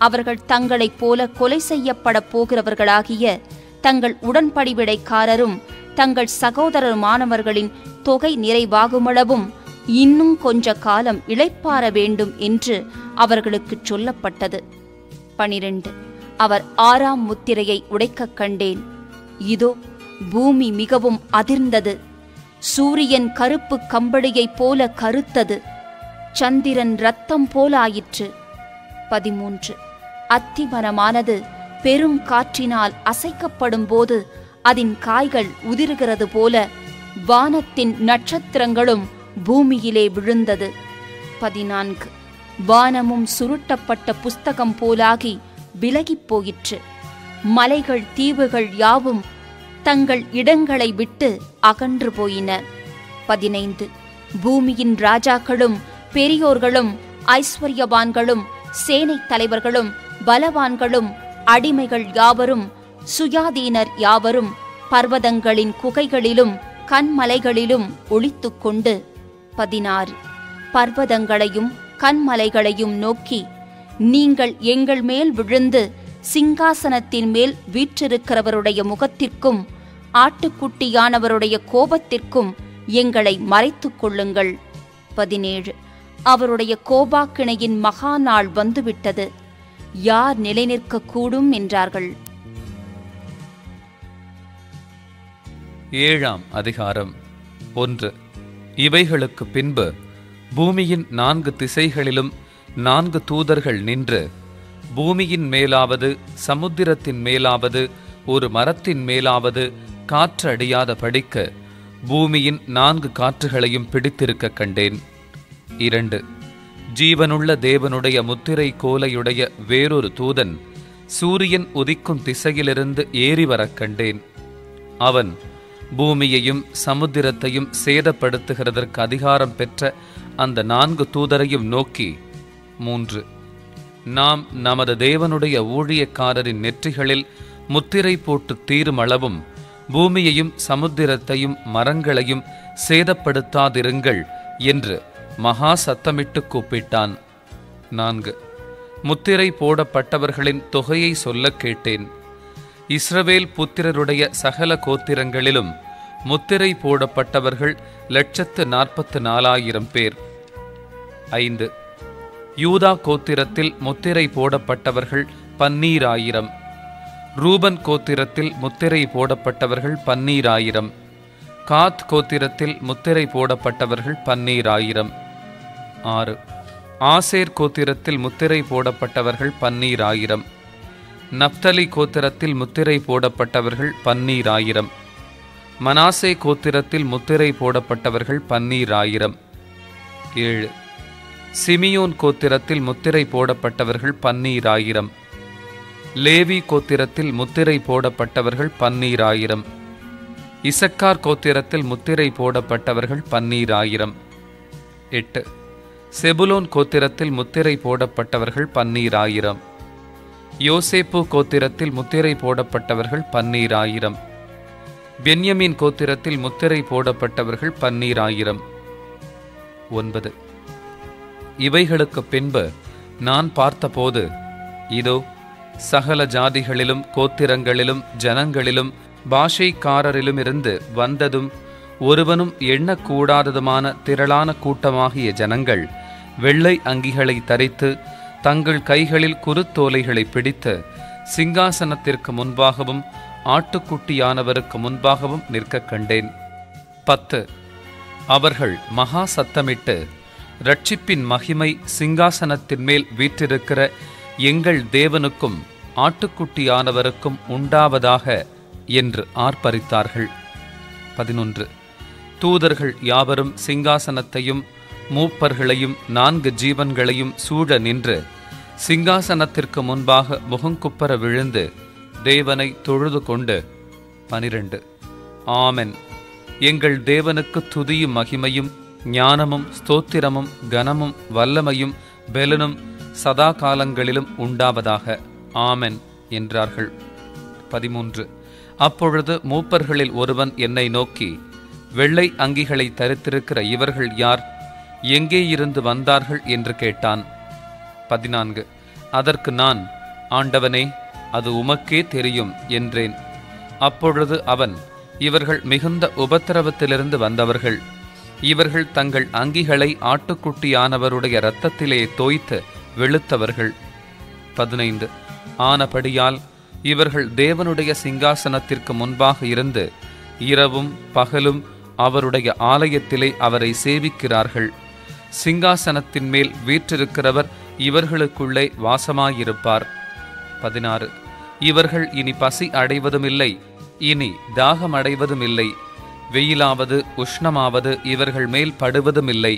அவர்கள் தங்களைப் போல கொலை செய்யப்படப் போகிறவர்களாகிய தங்கள் உடன்படிவிடைக்காரரும் தங்கள் சகோதரருமானவர்களின் தொகை நிறைவாகுமளவும் இன்னும் கொஞ்ச காலம் இளைப்பாற வேண்டும் என்று அவர்களுக்குச் சொல்லப்பட்டது. 12. அவர் 6ஆம் முத்திரையை உடைக்கக் கண்டேன். இதோ பூமி மிகவும் அதிர்ந்தது. சூரியன் கருப்பு கம்பளியைப் போல கருத்தது. சந்திரன் இரத்தம் போலாயிற்று. 13. அத்திமரமானது பெரும் காற்றினால் அசைக்கப்படும் போது அதன் காய்கள் உதிர்கிறது போல வானத்தின் நட்சத்திரங்களும் பூமியிலே விழுந்தது. 14. வானமும் சுருட்டப்பட்ட புஸ்தகம் போலாகி விலகிப் போயிற்று. மலைகள் தீவுகள் யாவும் தங்கள் இடங்களை விட்டு அகன்று போயின. 15. பூமியின் ராஜாக்களும் பெரியோர்களும் ஐஸ்வர்யவான்களும் சேனைத் தலைவர்களும் பலவான்களும் அடிமைகள் யாவரும் சுயாதீனர் யாவரும் பர்வதங்களின் குகைகளிலும் கண்மலைகளிலும் ஒளித்துக் கொண்டு 16. பர்வதங்களையும் கண்மலைகளையும் நோக்கி, நீங்கள் எங்கள் மேல் விழுந்து சிங்காசனத்தின் மேல் வீற்றிருக்கிறவருடைய முகத்திற்கும் ஆட்டுக்குட்டியானவருடைய கோபத்திற்கும் எங்களை மறைத்துக் கொள்ளுங்கள். 17. அவருடைய கோபாக்கினையின் மகா நாள் வந்துவிட்டது. யார் நிலைநிற்கக் கூடும் என்றார்கள். 7ஆம் அதிகாரம். 1. இவைகளுக்கு பின்பு பூமியின் 4 திசைகளிலும் 4 தூதர்கள் நின்று, பூமியின் மேலாவது சமுத்திரத்தின் மேலாவது ஒரு மரத்தின் மேலாவது காற்று அடியாத படிக்க பூமியின் 4 காற்றுகளையும் பிடித்திருக்க கண்டேன். 2. ஜீவனுள்ள தேவனுடைய முத்திரை கோலையுடைய வேறொரு தூதன் சூரியன் உதிக்கும் திசையிலிருந்து ஏறி வரக் கண்டேன். அவன் பூமியையும் சமுத்திரத்தையும் சேதப்படுத்துகிறதற்கு அதிகாரம் பெற்ற அந்த 4 தூதரையும் நோக்கி, 3. நாம் நமது தேவனுடைய ஊழியக்காரரின் நெற்றிகளில் முத்திரை போட்டு தீருமளவும் பூமியையும் சமுத்திரத்தையும் மரங்களையும் சேதப்படுத்தாதிருங்கள் என்று மகா சத்தமிட்டு கூப்பிட்டான். 4. முத்திரை போடப்பட்டவர்களின் தொகையை சொல்லக் கேட்டேன். இஸ்ரவேல் புத்திரருடைய சகல கோத்திரங்களிலும் முத்திரை போடப்பட்டவர்கள் 144,000 பேர். 5. யூதா கோத்திரத்தில் முத்திரை போடப்பட்டவர்கள் 12,000. ரூபன் கோத்திரத்தில் முத்திரை போடப்பட்டவர்கள் 12,000. காத் கோத்திரத்தில் முத்திரை போடப்பட்டவர்கள் 12,000. 6. ஆசேர் கோத்திரத்தில் முத்திரை போடப்பட்டவர்கள் 12,000. நப்தலி கோத்திரத்தில் முத்திரை போடப்பட்டவர்கள் 12,000. மனாசே கோத்திரத்தில் முத்திரை போடப்பட்டவர்கள் 12,000. 7. சிமியோன் கோத்திரத்தில் முத்திரை போடப்பட்டவர்கள் 12,000. லேவி கோத்திரத்தில் முத்திரை போடப்பட்டவர்கள் 12,000. இசக்கார் கோத்திரத்தில் முத்திரை போடப்பட்டவர்கள் 12,000. 8. செபுலோன் கோத்திரத்தில் முத்திரை போடப்பட்டவர்கள் 12,000. யோசேப்பு கோத்திரத்தில் முத்திரை போடப்பட்டவர்கள் 12,000. பென்யமீன் கோத்திரத்தில் முத்திரை போடப்பட்டவர்கள் 12,000. 9. இவைகளுக்கு பின்பு நான் பார்த்தபோது, இதோ சகல ஜாதிகளிலும் கோத்திரங்களிலும் ஜனங்களிலும் பாஷைக்காரரிலுமிருந்து வந்ததும் ஒருவனும் எண்ணக்கூடாததுமான திரளான கூட்டமாகிய ஜனங்கள் வெள்ளை அங்கிகளை தரித்து தங்கள் கைகளில் குருத்தோலைகளை பிடித்து சிங்காசனத்திற்கு முன்பாகவும் ஆட்டுக்குட்டியானவருக்கு முன்பாகவும் நிற்கக் கண்டேன். 10. அவர்கள் மகா சத்தமிட்டு, இரட்சிப்பின் மகிமை சிங்காசனத்தின் மேல் வீற்றிருக்கிற எங்கள் தேவனுக்கும் ஆட்டுக்குட்டியானவருக்கும் உண்டாவதாக என்று ஆர்ப்பரித்தார்கள். 11. தூதர்கள் யாவரும் சிங்காசனத்தையும் மூப்பர்களையும் 4 ஜீவன்களையும் சூழ நின்று சிங்காசனத்திற்கு முன்பாக முகங்குப்புற விழுந்து தேவனை தொழுது கொண்டு 12. ஆமென், எங்கள் தேவனுக்கு துதியும் மகிமையும் ஞானமும் ஸ்தோத்திரமும் கனமும் வல்லமையும் பெலனும் சதா காலங்களிலும் உண்டாவதாக, ஆமென் என்றார்கள். 13. அப்பொழுது மூப்பர்களில் ஒருவன் என்னை நோக்கி, வெள்ளை அங்கிகளை தரித்திருக்கிற இவர்கள் யார்? எங்கே இருந்து வந்தார்கள் என்று கேட்டான். 14. அதற்கு நான், ஆண்டவனே, அது உமக்கே தெரியும் என்றேன். அப்பொழுது அவன், இவர்கள் மிகுந்த உபத்திரவத்திலிருந்து வந்தவர்கள். இவர்கள் தங்கள் அங்கிகளை ஆட்டுக்குட்டியானவருடைய இரத்தத்திலே தோய்த்து வெளுத்தவர்கள். 15. ஆனபடியால் இவர்கள் தேவனுடைய சிங்காசனத்திற்கு முன்பாக இருந்து இரவும் பகலும் அவருடைய ஆலயத்திலே அவரை சேவிக்கிறார்கள். சிங்காசனத்தின் மேல் வீற்றிருக்கிறவர் இவர்களுக்குள்ளே வாசமாயிருப்பார். 16. இவர்கள் இனி பசி அடைவதுமில்லை, இனி தாகம் அடைவதுமில்லை, வெயிலாவது உஷ்ணமாவது இவர்கள் மேல் படுவதுமில்லை.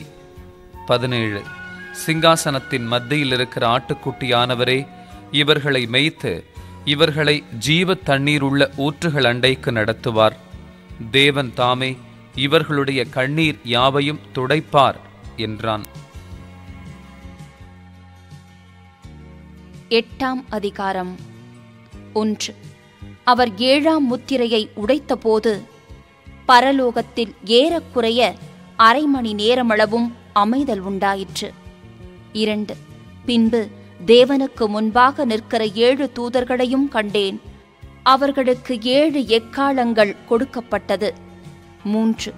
17. சிங்காசனத்தின் மத்தியில் இருக்கிற ஆட்டுக்குட்டியானவரே இவர்களை மேய்த்து இவர்களை ஜீவ தண்ணீருள்ள ஊற்றுகள் அண்டைக்கு நடத்துவார். தேவன் தாமே இவர்களுடைய கண்ணீர் யாவையும் துடைப்பார் என்றான். 8ஆம் அதிகாரம். 1. அவர் 7ஆம் முத்திரையை உடைத்தபோது பரலோகத்தில் ஏறக்குறைய அரை மணி நேரமளவும் அமைதல் உண்டாயிற்று. 2. பின்பு தேவனுக்கு முன்பாக நிற்கிற 7 தூதர்களையும் கண்டேன். அவர்களுக்கு 7 எக்காளங்கள் கொடுக்கப்பட்டது. 3.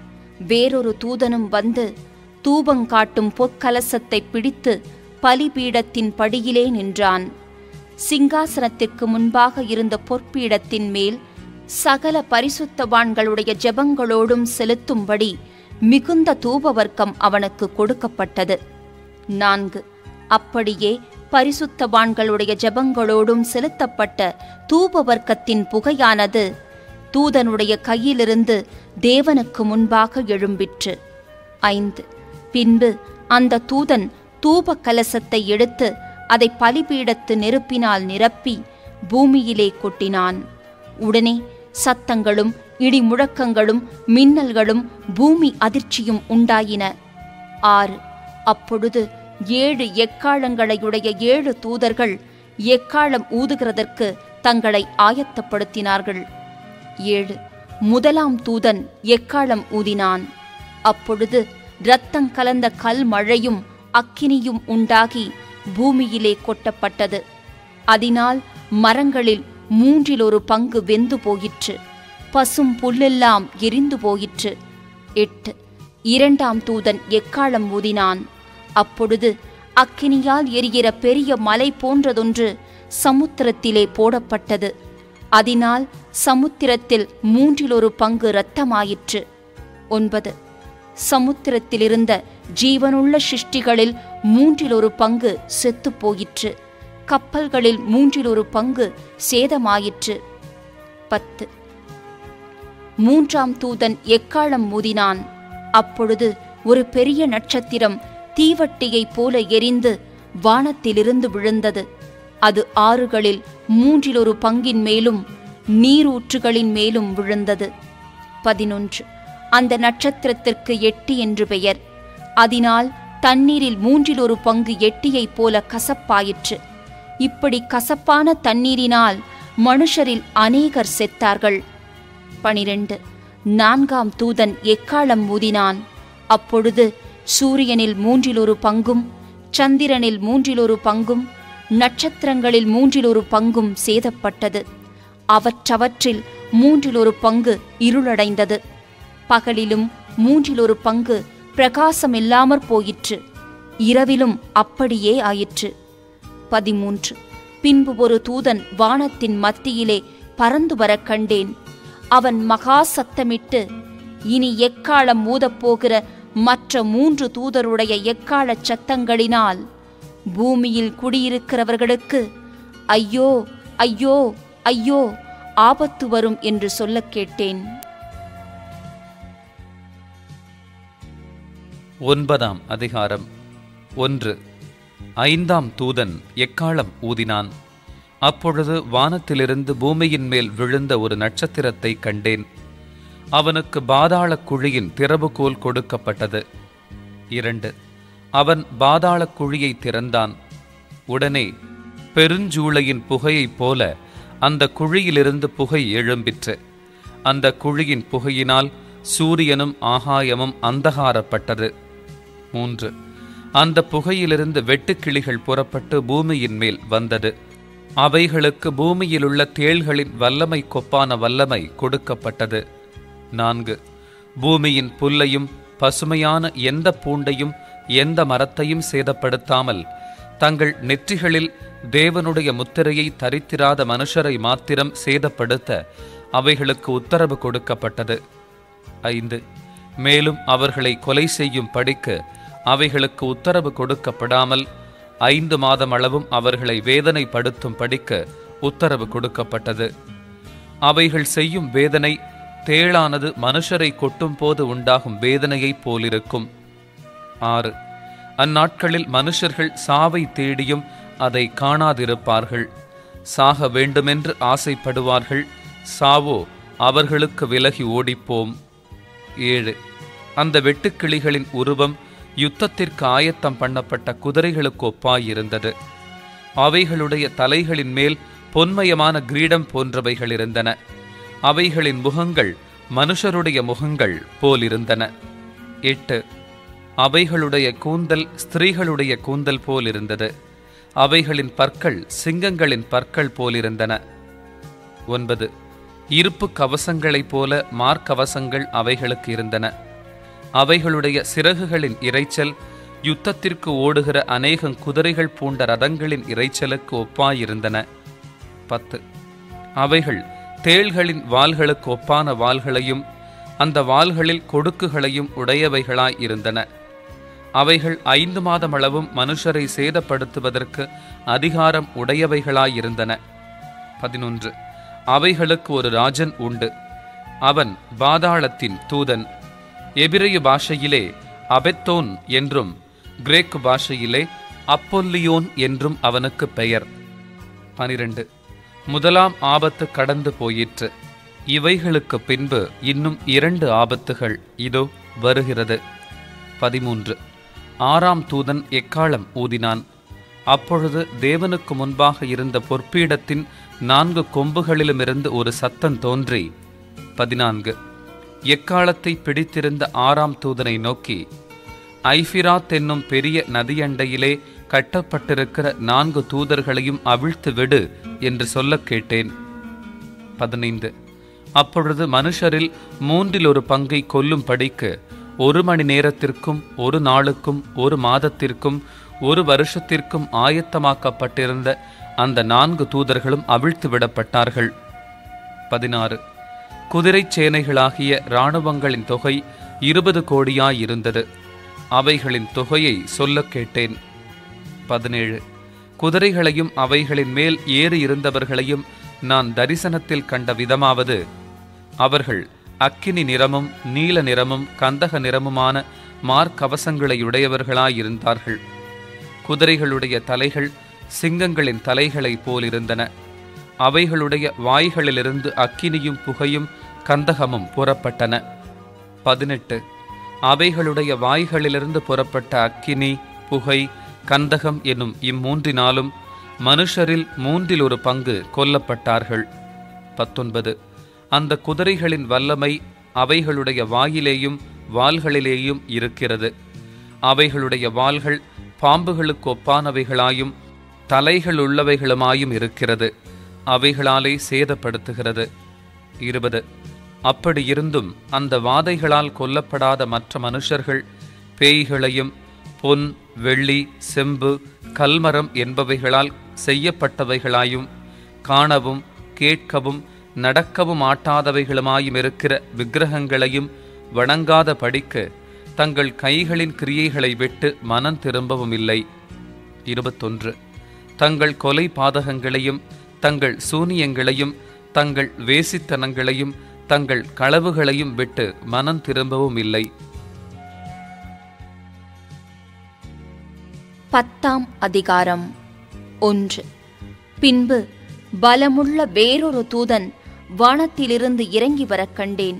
வேறொரு தூதனும் வந்து தூபங்காட்டும் பொற்கலசத்தை பிடித்து பலிபீடத்தின் படியிலே நின்றான். சிங்காசனத்திற்கு முன்பாக இருந்த பொற்பீடத்தின் மேல் சகல பரிசுத்தவான்களுடைய ஜெபங்களோடும் செலுத்தும்படி மிகுந்த தூபவர்க்கம் அவனுக்கு கொடுக்கப்பட்டது. 4. அப்படியே பரிசுத்தவான்களுடைய ஜெபங்களோடும் செலுத்தப்பட்ட தூபவர்க்கத்தின் புகையானது தூதனுடைய கையிலிருந்து தேவனுக்கு முன்பாக எழும்பிற்று. 5. பின்பு அந்த தூதன் தூப கலசத்தை எடுத்து அதை பலிபீடத்து நெருப்பினால் நிரப்பி பூமியிலே கொட்டினான். உடனே சத்தங்களும் இடி முழக்கங்களும் மின்னல்களும் பூமி அதிர்ச்சியும் உண்டாயின. 6. அப்பொழுது 7 எக்காளங்களையுடைய 7 தூதர்கள் எக்காளம் ஊதுகிறதற்கு தங்களை ஆயத்தப்படுத்தினார்கள். 7. முதலாம் தூதன் எக்காளம் ஊதினான். அப்பொழுது இரத்தம் கலந்த கல் மழையும் அக்கினியும் உண்டாகி பூமியிலே கொட்டப்பட்டது. அதனால் மரங்களில் 1/3 பங்கு வெந்து போயிற்று. பசும் புல்லெல்லாம் எரிந்து போயிற்று. 8. இரண்டாம் தூதன் எக்காளம் ஊதினான். அப்பொழுது அக்கினியால் எரிகிற பெரிய மலை போன்றதொன்று சமுத்திரத்திலே போடப்பட்டது. அதனால் சமுத்திரத்தில் 1/3 பங்கு இரத்தமாயிற்று. 9. சமுத்திரத்திலிருந்த ஜீவனுள்ள சிருஷ்டிகளில் 1/3 பங்கு செத்து போயிற்று. கப்பல்களில் 1/3 பங்கு சேதமாயிற்று. 10. மூன்றாம் தூதன் எக்காளம் ஊதினான். அப்பொழுது ஒரு பெரிய நட்சத்திரம் தீவட்டியைப் போல எரிந்து வானத்திலிருந்து விழுந்தது. அது ஆறுகளில் 1/3 பங்கின் மேலும் நீரூற்றுகளின் மேலும் விழுந்தது. 11. அந்த நட்சத்திரத்திற்கு எட்டி என்று பெயர். அதனால் தண்ணீரில் 1/3 பங்கு எட்டியைப் போல கசப்பாயிற்று. இப்படி கசப்பான தண்ணீரினால் மனுஷரில் அநேகர் செத்தார்கள். 12. நான்காம் தூதன் எக்காளம் ஊதினான். அப்பொழுது சூரியனில் 1/3 பங்கும் சந்திரனில் 1/3 பங்கும் நட்சத்திரங்களில் 1/3 பங்கும் சேதப்பட்டது. அவற்றவற்றில் 1/3 பங்கு இருளடைந்தது. பகலிலும் 1/3 பங்கு பிரகாசமில்லாமற் போயிற்று. இரவிலும் அப்படியே ஆயிற்று. 13. பின்பு ஒரு தூதன் வானத்தின் மத்தியிலே பறந்து வரக் கண்டேன். அவன் மகா சத்தமிட்டு, இனி எக்காளம் ஊதப்போகிற மற்ற 3 தூதருடைய எக்காளச் சத்தங்களினால் பூமியில் குடியிருக்கிறவர்களுக்கு ஐயோ ஐயோ ஐயோ ஆபத்து வரும் என்று சொல்லக் கேட்டேன். 9ஆம் அதிகாரம். 1. 5ஆம் தூதன் எக்காளம் ஊதினான். அப்பொழுது வானத்திலிருந்து பூமியின் மேல் விழுந்த ஒரு நட்சத்திரத்தை கண்டேன். அவனுக்கு பாதாள குழியின் திறவுகோல் கொடுக்கப்பட்டது. 2. அவன் பாதாள குழியை திறந்தான். உடனே பெருஞ்சூளையின் புகையைப் போல அந்த குழியிலிருந்து புகை எழும்பிற்று. அந்த குழியின் புகையினால் சூரியனும் ஆகாயமும் அந்தகாரப்பட்டது. 3. அந்த புகையிலிருந்து வெட்டுக்கிளிகள் புறப்பட்டு பூமியின் மேல் வந்தது. அவைகளுக்கு பூமியிலுள்ள தேள்களின் வல்லமை கொப்பான வல்லமை கொடுக்கப்பட்டது. 4. பூமியின் புல்லையும் பசுமையான எந்த பூண்டையும் எந்த மரத்தையும் சேதப்படுத்தாமல் தங்கள் நெற்றிகளில் தேவனுடைய முத்திரையை தரித்திராத மனுஷரை மாத்திரம் சேதப்படுத்த அவைகளுக்கு உத்தரவு கொடுக்கப்பட்டது. 5. மேலும் அவர்களை கொலை செய்யும் படிக்கு அவைகளுக்கு உத்தரவு கொடுக்கப்படாமல் 5 மாதம் அளவும் அவர்களை வேதனைப்படுத்தும் படிக்கு உத்தரவு கொடுக்கப்பட்டது. அவைகள் செய்யும் வேதனை தேளானது மனுஷரை கொட்டும் போது உண்டாகும் வேதனையைப் போலிருக்கும். 6. அந்நாட்களில் மனுஷர்கள் சாவை தேடியும் அதை காணாதிருப்பார்கள். சாக வேண்டுமென்று ஆசைப்படுவார்கள், சாவோ அவர்களுக்கு விலகி ஓடிப்போம். 7. அந்த வெட்டுக்கிளிகளின் உருவம் யுத்தத்திற்கு ஆயத்தம் பண்ணப்பட்ட குதிரைகளுக்கு ஒப்பாயிருந்தது. அவைகளுடைய தலைகளின் மேல் பொன்மயமான கிரீடம் போன்றவைகள் இருந்தன. அவைகளின் முகங்கள் மனுஷருடைய முகங்கள் போலிருந்தன. 8. அவைகளுடைய கூந்தல் ஸ்திரீகளுடைய கூந்தல் போலிருந்தது. அவைகளின் பற்கள் சிங்கங்களின் பற்கள் போலிருந்தன. 9. இருப்பு கவசங்களைப் போல மார்க்கவசங்கள் அவைகளுக்கு இருந்தன. அவைகளுடைய சிறகுகளின் இரைச்சல் யுத்தத்திற்கு ஓடுகிற அநேகம் குதிரைகள் பூண்ட ரதங்களின் இரைச்சலுக்கு ஒப்பாயிருந்தன. 10. அவைகள் தேள்களின் வாள்களுக்கு ஒப்பான வாள்களையும் அந்த வாள்களில் கொடுக்குகளையும் உடையவைகளாய் இருந்தன. அவைகள் 5 மாதம் அளவும் மனுஷரை சேதப்படுத்துவதற்கு அதிகாரம் உடையவைகளாயிருந்தன. 11. அவைகளுக்கு ஒரு ராஜன் உண்டு. அவன் பாதாளத்தின் தூதன். எபிரேய பாஷையிலே அபெத்தோன் என்றும் கிரேக்கு பாஷையிலே அப்பொல்லியோன் என்றும் அவனுக்கு பெயர். 12. முதலாம் ஆபத்து கடந்து போயிற்று. இவைகளுக்கு பின்பு இன்னும் 2 ஆபத்துகள் இதோ வருகிறது. 13. 6ஆம் தூதன் எக்காளம் ஊதினான். அப்பொழுது தேவனுக்கு முன்பாக இருந்த பொற்பீடத்தின் 4 கொம்புகளிலுமிருந்து ஒரு சத்தம் தோன்றி 14. எக்காலத்தை பிடித்திருந்த 6ஆம் தூதனை நோக்கி, ஐபிராத் என்னும் பெரிய நதியண்டையிலே கட்டப்பட்டிருக்கிற 4 தூதர்களையும் அவிழ்த்து விடு என்று சொல்ல கேட்டேன். 15. அப்பொழுது மனுஷரில் 1/3 பங்கை கொல்லும் படிக்கு 1 மணி நேரத்திற்கும் 1 நாளுக்கும் 1 மாதத்திற்கும் 1 வருஷத்திற்கும் ஆயத்தமாக்கப்பட்டிருந்த அந்த 4 தூதர்களும் அவிழ்த்து விடப்பட்டார்கள். 16. குதிரை சேனைகளாகிய இராணுவங்களின் தொகை 20 கோடியாயிருந்தது. அவைகளின் தொகையை சொல்ல கேட்டேன். 17. குதிரைகளையும் அவைகளின் மேல் ஏறி இருந்தவர்களையும் நான் தரிசனத்தில் கண்ட விதமாவது, அவர்கள் அக்கினி நிறமும் நீல நிறமும் கந்தக நிறமுமான மார்க்கவசங்களையுடையவர்களாயிருந்தார்கள். குதிரைகளுடைய தலைகள் சிங்கங்களின் தலைகளைப் போலிருந்தன. அவைகளுடைய வாய்களிலிருந்து அக்கினியும் புகையும் கந்தகமும் புறப்பட்டன. 18. அவைகளுடைய வாய்களிலிருந்து புறப்பட்ட அக்கினி, புகை, கந்தகம் என்னும் இம்மூன்றினாலும் மனுஷரில் 1/3 பங்கு கொல்லப்பட்டார்கள். 19. அந்த குதிரைகளின் வல்லமை அவைகளுடைய வாயிலேயும் வாள்களிலேயும் இருக்கிறது. அவைகளுடைய வாள்கள் பாம்புகளுக்கு ஒப்பானவைகளாயும் தலைகள் உள்ளவைகளுமாயும் இருக்கிறது. அவைகளாலே சேதப்படுத்துகிறது. 20. அப்படியிருந்தும் அந்த வாதைகளால் கொல்லப்படாத மற்ற மனுஷர்கள் பேய்களையும் பொன், வெள்ளி, செம்பு, கல்மரம் என்பவைகளால் செய்யப்பட்டவைகளாயும் காணவும் கேட்கவும் நடக்கவும் ஆட்டாதவைகளுமாயும் இருக்கிற விக்கிரகங்களையும் வணங்காத படிக்கு தங்கள் கைகளின் கிரியைகளை விட்டு மனம் திரும்பவும் இல்லை. 21. தங்கள் கொலை பாதகங்களையும் தங்கள் சூனியங்களையும் தங்கள் வேசித்தனங்களையும் தங்கள் களவுகளையும் விட்டு மனம் திரும்பவும் இல்லை. 10ஆம் அதிகாரம். 1. பின்பு பலமுள்ள வேறொரு தூதன் வானத்திலிருந்து இறங்கி வரக் கண்டேன்.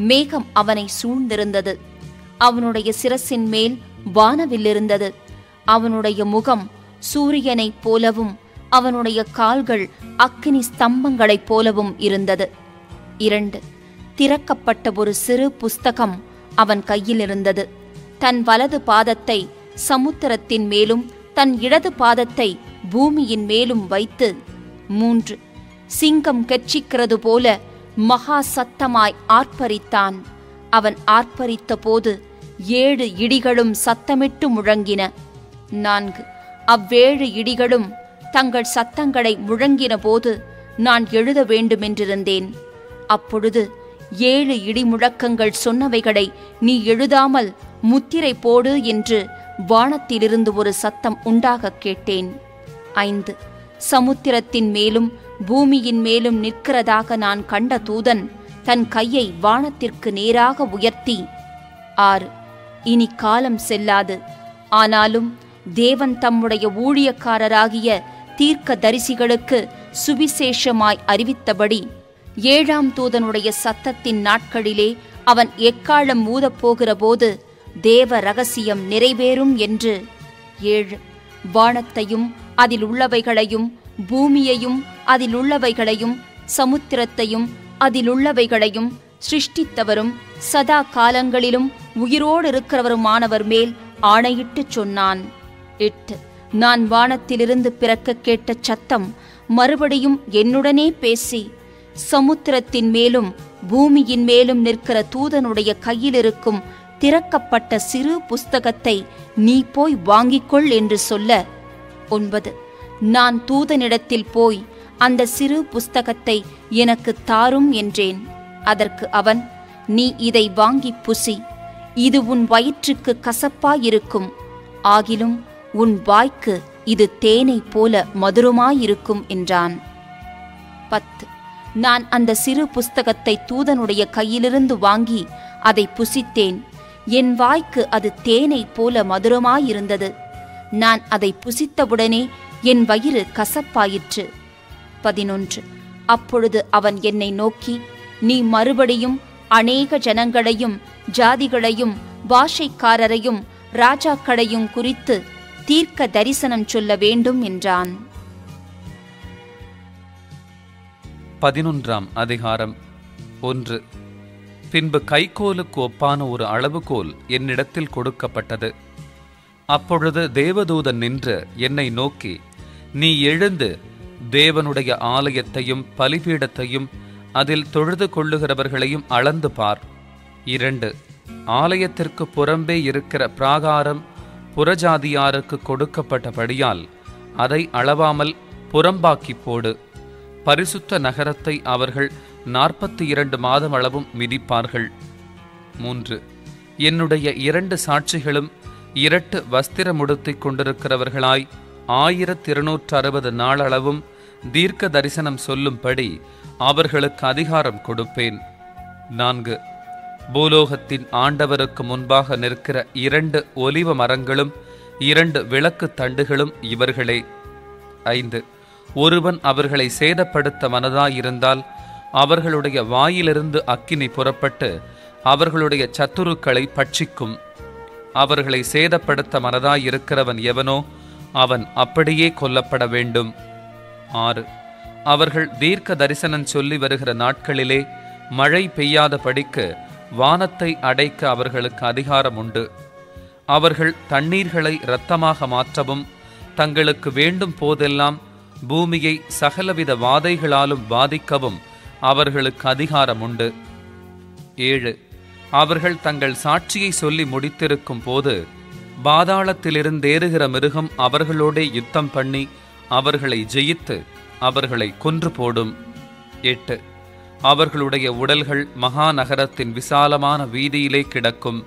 மேகம் அவனை சூழ்ந்திருந்தது. அவனுடைய சிரசின் மேல் வானவில்லிருந்தது. அவனுடைய முகம் சூரியனைப் போலவும் அவனுடைய கால்கள் அக்கினி ஸ்தம்பங்களைப் போலவும் இருந்தது. 2. திறக்கப்பட்ட ஒரு சிறு புஸ்தகம் அவன் கையில் இருந்தது. தன் வலது பாதத்தை சமுத்திரத்தின் மேலும் தன் இடது பாதத்தை பூமியின் மேலும் வைத்து 3 சிங்கம் கெர்ச்சிக்கிறது போல மகா சத்தமாய் ஆர்ப்பரித்தான். அவன் ஆர்ப்பரித்த போது 7 இடிகளும் சத்தமிட்டு முழங்கின. 4 அவ்வேழு இடிகளும் தங்கள் சத்தங்களை முழங்கின போது நான் எழுத வேண்டுமென்றிருந்தேன். அப்பொழுது 7 இடி முழக்கங்கள் சொன்னவைகளை நீ எழுதாமல் முத்திரை போடு என்று வானத்திலிருந்து ஒரு சத்தம் உண்டாகக் கேட்டேன். 5 சமுத்திரத்தின் மேலும் பூமியின் மேலும் நிற்கிறதாக நான் கண்ட தூதன் தன் கையை வானத்திற்கு நேராக உயர்த்தி 6 இனி காலம் செல்லாது, ஆனாலும் தேவன் தம்முடைய ஊழியக்காரராகிய தீர்க்க தரிசிகளுக்கு சுவிசேஷமாய் அறிவித்தபடி 7ஆம் தூதனுடைய சத்தத்தின் நாட்களிலே அவன் எக்காலம் ஊதப்போகிற போது தேவ ரகசியம் நிறைவேறும் என்று 7 வானத்தையும் அதில் உள்ளவைகளையும் பூமியையும் அதில் உள்ளவைகளையும் சமுத்திரத்தையும் அதில் உள்ளவைகளையும் சிருஷ்டித்தவரும் சதா காலங்களிலும் உயிரோடு இருக்கிறவருமானவர் மேல் ஆணையிட்டுச் சொன்னான். 8 நான் வானத்திலிருந்து பிறக்க கேட்ட சத்தம் மறுபடியும் என்னுடனே பேசி, சமுத்திரத்தின் மேலும் பூமியின் மேலும் நிற்கிற தூதனுடைய கையிலிருக்கும் திறக்கப்பட்ட சிறு புஸ்தகத்தை நீ போய் வாங்கிக்கொள் என்று சொல்ல. 9 நான் தூதனிடத்தில் போய் அந்த சிறு புஸ்தகத்தை எனக்கு தாரும் என்றேன். அதற்கு அவன், நீ இதை வாங்கி புசி, இது உன் வயிற்றுக்கு கசப்பாயிருக்கும், ஆகிலும் உன் வாய்க்கு இது தேனை போல மதுரமாயிருக்கும் என்றான். 10 நான் அந்த சிறு புஸ்தகத்தை தூதனுடைய கையிலிருந்து வாங்கி அதை புசித்தேன். என் வாய்க்கு அது தேனை போல மதுரமாயிருந்தது. நான் அதை புசித்தவுடனே என் வயிறு கசப்பாயிற்று. 11 அப்பொழுது அவன் என்னை நோக்கி, நீ மறுபடியும் அநேக ஜனங்களையும் ஜாதிகளையும் பாஷைக்காரரையும் ராஜாக்களையும் குறித்து தீர்க்க தரிசனம் சொல்ல வேண்டும் என்றான். 11ஆம் அதிகாரம். 1 பின்பு கைக்கோலுக்கு ஒப்பான ஒரு அளவுகோல் என்னிடத்தில் கொடுக்கப்பட்டது. அப்பொழுது தேவதூதன் நின்று என்னை நோக்கி, நீ எழுந்து தேவனுடைய ஆலயத்தையும் பலிபீடத்தையும் அதில் தொழுது கொள்ளுகிறவர்களையும் அளந்து பார். 2 ஆலயத்திற்கு புறம்பே இருக்கிற பிராகாரம் புறஜாதியாருக்கு கொடுக்கப்பட்டபடியால் அதை அளவாமல் புறம்பாக்கி போடு. பரிசுத்த நகரத்தை அவர்கள் 42 மாதம் அளவும் மிதிப்பார்கள். 3 என்னுடைய 2 சாட்சிகளும் இரட்டு வஸ்திரமுடுத்திக் கொண்டிருக்கிறவர்களாய் 1260 நாளளவும் தீர்க்க தரிசனம் சொல்லும்படி அவர்களுக்கு அதிகாரம் கொடுப்பேன். 4 பூலோகத்தின் ஆண்டவருக்கு முன்பாக நிற்கிற 2 ஒலிவ மரங்களும் 2 விளக்கு தண்டுகளும் இவர்களே. 5 ஒருவன் அவர்களை சேதப்படுத்த மனதாயிருந்தால் அவர்களுடைய வாயிலிருந்து அக்கினி புறப்பட்டு அவர்களுடைய சத்துருக்களை பட்சிக்கும். அவர்களை சேதப்படுத்த மனதாயிருக்கிறவன் எவனோ அவன் அப்படியே கொல்லப்பட வேண்டும். 6 அவர்கள் தீர்க்க தரிசனம் சொல்லி வருகிற நாட்களிலே மழை பெய்யாத படிக்கு வானத்தை அடைக்க அவர்களுக்கு அதிகாரம் உண்டு. அவர்கள் தண்ணீர்களை இரத்தமாக மாற்றவும் தங்களுக்கு வேண்டும் போதெல்லாம் பூமியை சகலவித வாதைகளாலும் பாதிக்கவும் அவர்களுக்கு அதிகாரம் உண்டு. 7 அவர்கள் தங்கள் சாட்சியை சொல்லி முடித்திருக்கும் போது பாதாளத்திலிருந்தேறுகிற மிருகம் அவர்களோடே யுத்தம் பண்ணி அவர்களை ஜெயித்து அவர்களை கொன்று போடும். 8 அவர்களுடைய உடல்கள் மகா நகரத்தின் விசாலமான வீதியிலே கிடக்கும்.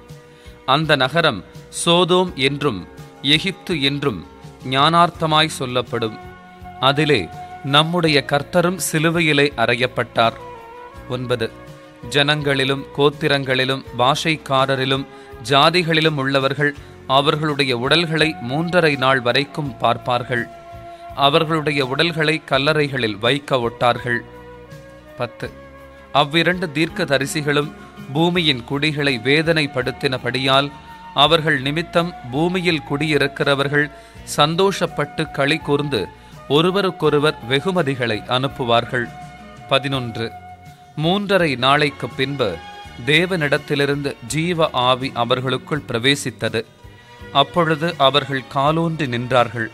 அந்த நகரம் சோதோம் என்றும் எகிப்து என்றும் ஞானார்த்தமாய் சொல்லப்படும். அதிலே நம்முடைய கர்த்தரும் சிலுவையிலே அறையப்பட்டார். 9 ஜனங்களிலும் கோத்திரங்களிலும் பாஷைக்காரரிலும் ஜாதிகளிலும் உள்ளவர்கள் அவர்களுடைய உடல்களை 3½ நாள் வரைக்கும் பார்ப்பார்கள். அவர்களுடைய உடல்களை கல்லறைகளில் வைக்க ஒட்டார்கள். 10 அவ்விரண்டு தீர்க்க தரிசிகளும் பூமியின் குடிகளை வேதனைப்படுத்தினபடியால் அவர்கள் நிமித்தம் பூமியில் குடியிருக்கிறவர்கள் சந்தோஷப்பட்டு களி கூர்ந்து ஒருவருக்கொருவர் வெகுமதிகளை அனுப்புவார்கள். 11 3½ நாளைக்கு பின்பு தேவனிடத்திலிருந்து ஜீவ ஆவி அவர்களுக்குள் பிரவேசித்தது. அப்பொழுது அவர்கள் காலூன்றி நின்றார்கள்.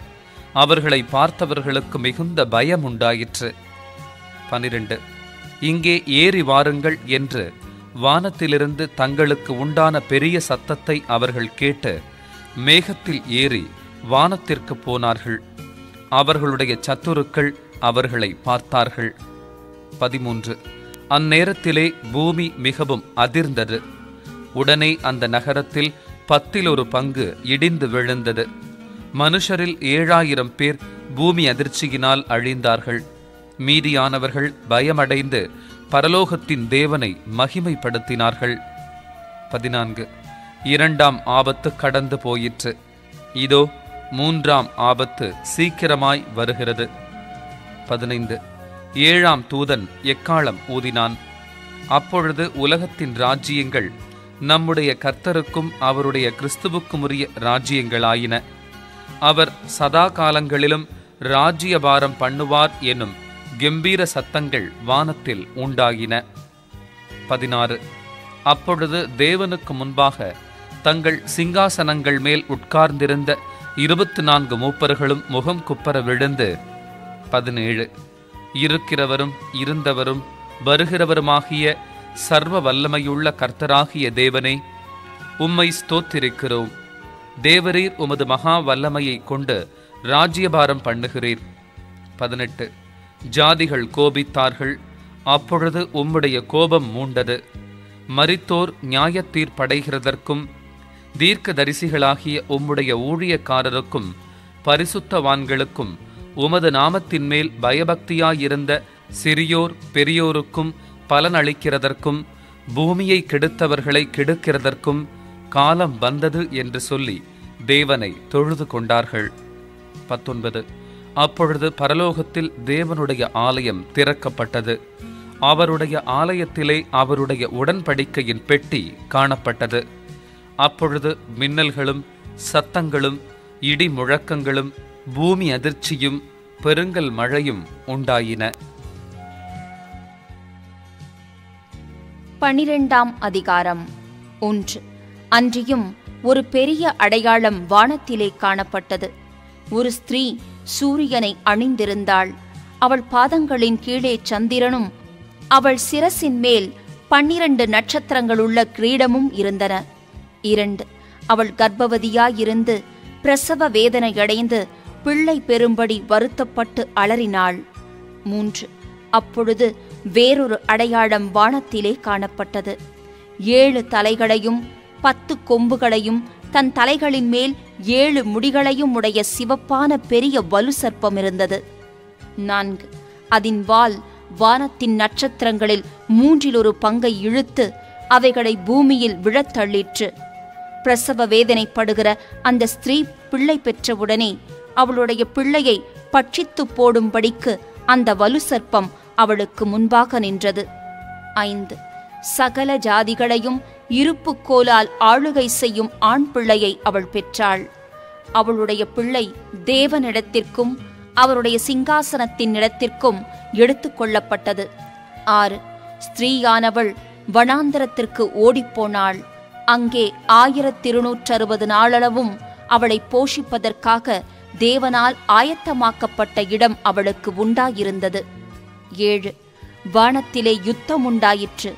அவர்களை பார்த்தவர்களுக்கு மிகுந்த பயம் உண்டாயிற்று. 12. இங்கே ஏறி வாருங்கள் என்று வானத்திலிருந்து தங்களுக்கு உண்டான பெரிய சத்தத்தை அவர்கள் கேட்டு மேகத்தில் ஏறி வானத்திற்கு போனார்கள். அவர்களுடைய சத்துருக்கள் அவர்களை பார்த்தார்கள். 13. அந்நேரத்திலே பூமி மிகவும் அதிர்ந்தது. உடனே அந்த நகரத்தில் 10 இடிந்து விழுந்தது. மனுஷரில் 7000 பேர் பூமி அதிர்ச்சியினால் அழிந்தார்கள். மீதியானவர்கள் பயமடைந்து பரலோகத்தின் தேவனை மகிமைப்படுத்தினார்கள். 14. 2ஆம் ஆபத்து கடந்து போயிற்று. இதோ 3ஆம் ஆபத்து சீக்கிரமாய் வருகிறது. 15. 7ஆம் தூதன் எக்காளம் ஊதினான். அப்பொழுது உலகத்தின் ராஜ்யங்கள் நம்முடைய கர்த்தருக்கும் அவருடைய கிறிஸ்துவுக்குமுரிய ராஜ்யங்களாயின. அவர் சதா காலங்களிலும் ராஜ்யபாரம் பண்ணுவார் என்னும் கெம்பீர சத்தங்கள் வானத்தில் உண்டாகின. 16. அப்பொழுது தேவனுக்கு முன்பாக தங்கள் சிங்காசனங்கள் மேல் உட்கார்ந்திருந்த 24 மூப்பர்களும் முகம் குப்பர விழுந்து 17. இருக்கிறவரும் இருந்தவரும் வருகிறவருமாகிய சர்வ வல்லமையுள்ள கர்த்தராகிய தேவனே, உம்மை ஸ்தோத்திரிக்கிறோம். தேவரீர் உமது மகா வல்லமையை கொண்டு ராஜ்யபாரம் பண்ணுகிறீர். 18. ஜாதிகள் கோபித்தார்கள். அப்பொழுது உம்முடைய கோபம் மூண்டது. மரித்தோர் நியாயத்தீர்ப்படைகிறதற்கும் தீர்க்கதரிசிகளாகிய உம்முடைய ஊழியக்காரருக்கும் பரிசுத்தவான்களுக்கும் உமது நாமத்தின் மேல் பயபக்தியாயிருந்த சிறியோர் பெரியோருக்கும் பலனளிக்கிறதற்கும் பூமியை கெடுத்தவர்களை கெடுக்கிறதற்கும் காலம் வந்தது என்று சொல்லி தேவனை தொழுது கொண்டார்கள். 19. அப்பொழுது பரலோகத்தில் தேவனுடைய ஆலயம் திறக்கப்பட்டது. அவருடைய ஆலயத்திலே அவருடைய உடன்படிக்கையின் பெட்டி காணப்பட்டது. அப்பொழுது மின்னல்களும் சத்தங்களும் இடி முழக்கங்களும் பூமி அதிர்ச்சியும் பெருங்கல் மழையும் உண்டாயின. 12ஆம் அதிகாரம். 1. அன்றியும் ஒரு பெரிய அடையாளம் வானத்திலே காணப்பட்டது. ஒரு ஸ்திரீ சூரியனை அணிந்திருந்தாள். அவள் பாதங்களின் கீழே சந்திரனும் அவள் சிரசின் மேல் 12 நட்சத்திரங்களுள்ள கிரீடமும் இருந்தன. 2. அவள் கர்ப்பவதியாயிருந்து பிரசவ வேதனையடைந்து பிள்ளை பெறும்படி வருத்தப்பட்டு அலறினாள். 3. அப்பொழுது வேறொரு அடையாளம் வானத்திலே காணப்பட்டது. 7 தலைகளையும் 10 கொம்புகளையும் தன் தலைகளின் மேல் 7 முடிகளையும் உடைய சிவப்பான பெரிய வலு சர்ப்பம் இருந்தது. 4. அதன் வால் வானத்தின் நட்சத்திரங்களில் 1/3 இழுத்து அவைகளை பூமியில் விழத்தள்ளிற்று. பிரசவ வேதனைப்படுகிற அந்த ஸ்திரீ பிள்ளை பெற்றவுடனே அவளுடைய பிள்ளையை பட்சித்து போடும்படிக்கு அந்த வலு சர்ப்பம் அவளுக்கு முன்பாக நின்றது. 5. சகல ஜாதிகளையும் இருப்புக்கோலால் ஆளுகை செய்யும் ஆண் பிள்ளையை அவள் பெற்றாள். அவளுடைய பிள்ளை தேவனிடத்திற்கும் அவருடைய சிங்காசனத்தின் இடத்திற்கும் எடுத்துக் கொள்ளப்பட்டது. 6. ஸ்திரீயானவள் வனாந்தரத்திற்கு ஓடிப்போனாள். அங்கே 1260 நாளளவும் அவளை போஷிப்பதற்காக தேவனால் ஆயத்தமாக்கப்பட்ட இடம் அவளுக்கு உண்டாயிருந்தது. 7. வானத்திலே யுத்தம் உண்டாயிற்று.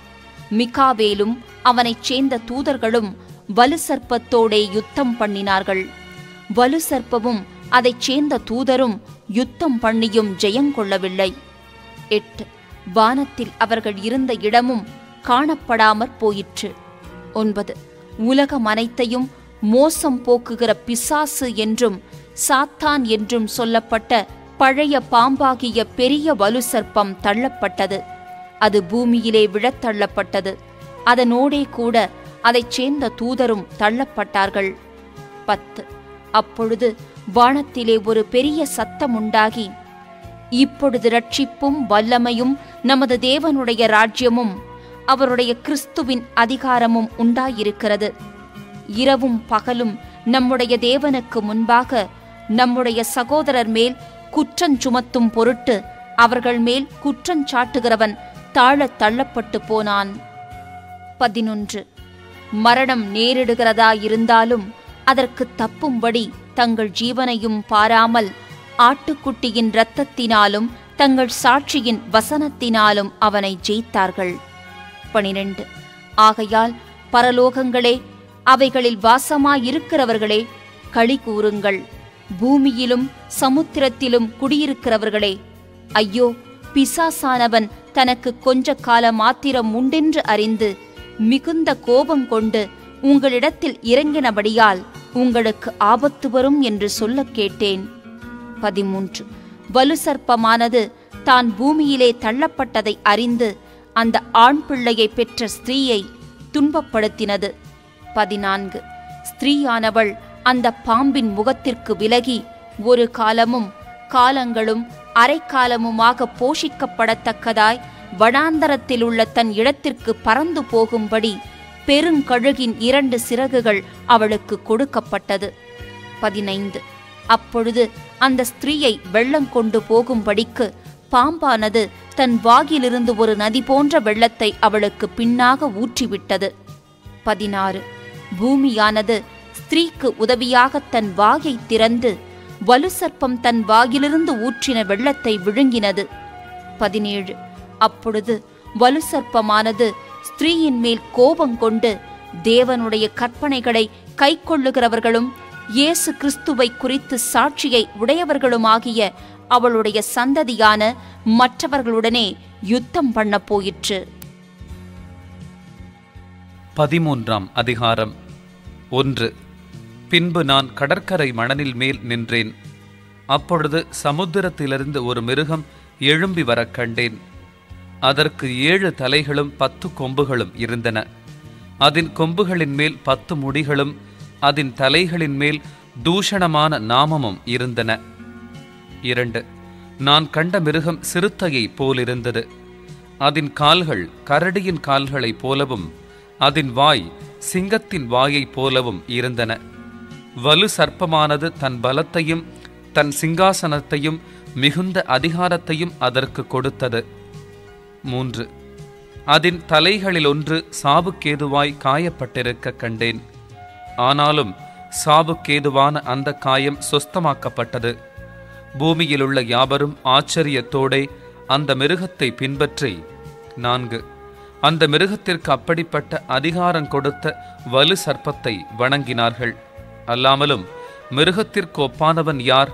மிகாவேலும் அவனைச் சேர்ந்த தூதர்களும் வலு சர்ப்பத்தோடே யுத்தம் பண்ணினார்கள். வலு சர்ப்பமும் அதைச் சேர்ந்த தூதரும் யுத்தம் பண்ணியும் ஜெயங்கொள்ளவில்லை. 8. வானத்தில் அவர்கள் இருந்த இடமும் காணப்படாமற் போயிற்று. 9. உலகம் அனைத்தையும் மோசம் போக்குகிற பிசாசு என்றும் சாத்தான் என்றும் சொல்லப்பட்ட பழைய பாம்பாகிய பெரிய வலு சர்ப்பம் தள்ளப்பட்டது. அது பூமியிலே விழத்தள்ளப்பட்டது. அதனோடே கூட அதைச் சேர்ந்த தூதரும் தள்ளப்பட்டார்கள். 10. அப்பொழுது வானத்திலே ஒரு பெரிய சத்தம் உண்டாகி, இப்பொழுது இரட்சிப்பும் வல்லமையும் நமது தேவனுடைய ராஜ்யமும் அவருடைய கிறிஸ்துவின் அதிகாரமும் உண்டாயிருக்கிறது. இரவும் பகலும் நம்முடைய தேவனுக்கு முன்பாக நம்முடைய சகோதரர் மேல் குற்றஞ்சுமத்தும் பொருட்டு அவர்கள் மேல் குற்றஞ்சாட்டுகிறவன் தாழத் தள்ளப்பட்டு போனான். 11. மரணம் நேரிடுகிறதா இருந்தாலும் அதற்கு தப்பும்படி தங்கள் ஜீவனையும் பாராமல் ஆட்டுக்குட்டியின் இரத்தத்தினாலும் தங்கள் சாட்சியின் வசனத்தினாலும் அவனை ஜெயித்தார்கள். 12. ஆகையால் பரலோகங்களே, அவைகளில் வாசமாயிருக்கிறவர்களே, களி கூறுங்கள். பூமியிலும் சமுத்திரத்திலும் குடியிருக்கிறவர்களே, ஐயோ, பிசாசானவன் தனக்கு கொஞ்ச கால மாத்திரம் உண்டென்று அறிந்து மிகுந்த கோபம் கொண்டு உங்களிடத்தில் இறங்கினபடியால் உங்களுக்கு ஆபத்து வரும் என்று சொல்லக் கேட்டேன். 13. வலுசர்ப்பமானது தான் பூமியிலே தள்ளப்பட்டதை அறிந்து அந்த ஆண் பிள்ளையை பெற்ற ஸ்திரீயை துன்பப்படுத்தினது. 14. ஸ்திரீயானவள் அந்த பாம்பின் முகத்திற்கு விலகி ஒரு காலமும் காலங்களும் அரைக்காலமுமாக போஷிக்கப்படத்தக்கதாய் வனாந்தரத்தில் உள்ள தன் இடத்திற்கு பறந்து போகும்படி பெருங்கழுகின் 2 சிறகுகள் அவளுக்கு கொடுக்கப்பட்டது. 15. அப்பொழுது அந்த ஸ்திரீயை வெள்ளம் கொண்டு போகும்படிக்கு பாம்பானது தன் வாயிலிருந்து ஒரு நதி போன்ற வெள்ளத்தை அவளுக்கு பின்னாக ஊற்றிவிட்டது. 16. பூமியானது ஸ்திரீக்கு உதவியாக தன் வாயை திறந்து வலுசர்ப்பம் தன் வாயிலிருந்து ஊற்றின வெள்ளத்தை விழுங்கினது. 17. அப்பொழுது வலுசர்ப்பமானது ஸ்திரீயின் மேல் கோபம் கொண்டு தேவனுடைய கற்பனைகளை கைக்கொள்ளுகிறவர்களும் இயேசு கிறிஸ்துவை குறித்து சாட்சியை உடையவர்களுமாகிய அவளுடைய சந்ததியான மற்றவர்களுடனே யுத்தம் பண்ண போயிற்று. 13ஆம் அதிகாரம். 1. பின்பு நான் கடற்கரை மணலில் மேல் நின்றேன். அப்பொழுது சமுத்திரத்திலிருந்து ஒரு மிருகம் எழும்பி வரக் கண்டேன். அதற்கு 7 தலைகளும் 10 கொம்புகளும் இருந்தன. அதன் கொம்புகளின் மேல் 10 முடிகளும் அதன் தலைகளின் மேல் தூஷணமான நாமமும் இருந்தன. 2. நான் கண்ட மிருகம் சிறுத்தையைப் போலிருந்தது. அதன் கால்கள் கரடியின் கால்களைப் போலவும் அதன் வாய் சிங்கத்தின் வாயைப் போலவும் இருந்தன. வலு சர்ப்பமானது தன் பலத்தையும் தன் சிங்காசனத்தையும் மிகுந்த அதிகாரத்தையும் அதற்கு கொடுத்தது. 3. அதன் தலைகளில் ஒன்று சாவுக்கேதுவாய் காயப்பட்டிருக்க கண்டேன். ஆனாலும் சாவுக்கேதுவான அந்த காயம் சொஸ்தமாக்கப்பட்டது. பூமியிலுள்ள யாவரும் ஆச்சரியத்தோடே அந்த மிருகத்தை பின்பற்றி 4. அந்த மிருகத்திற்கு அப்படிப்பட்ட அதிகாரம் கொடுத்த வலு சர்ப்பத்தை வணங்கினார்கள். அல்லாமலும் மிருகத்திற்கு ஒப்பானவன் யார்,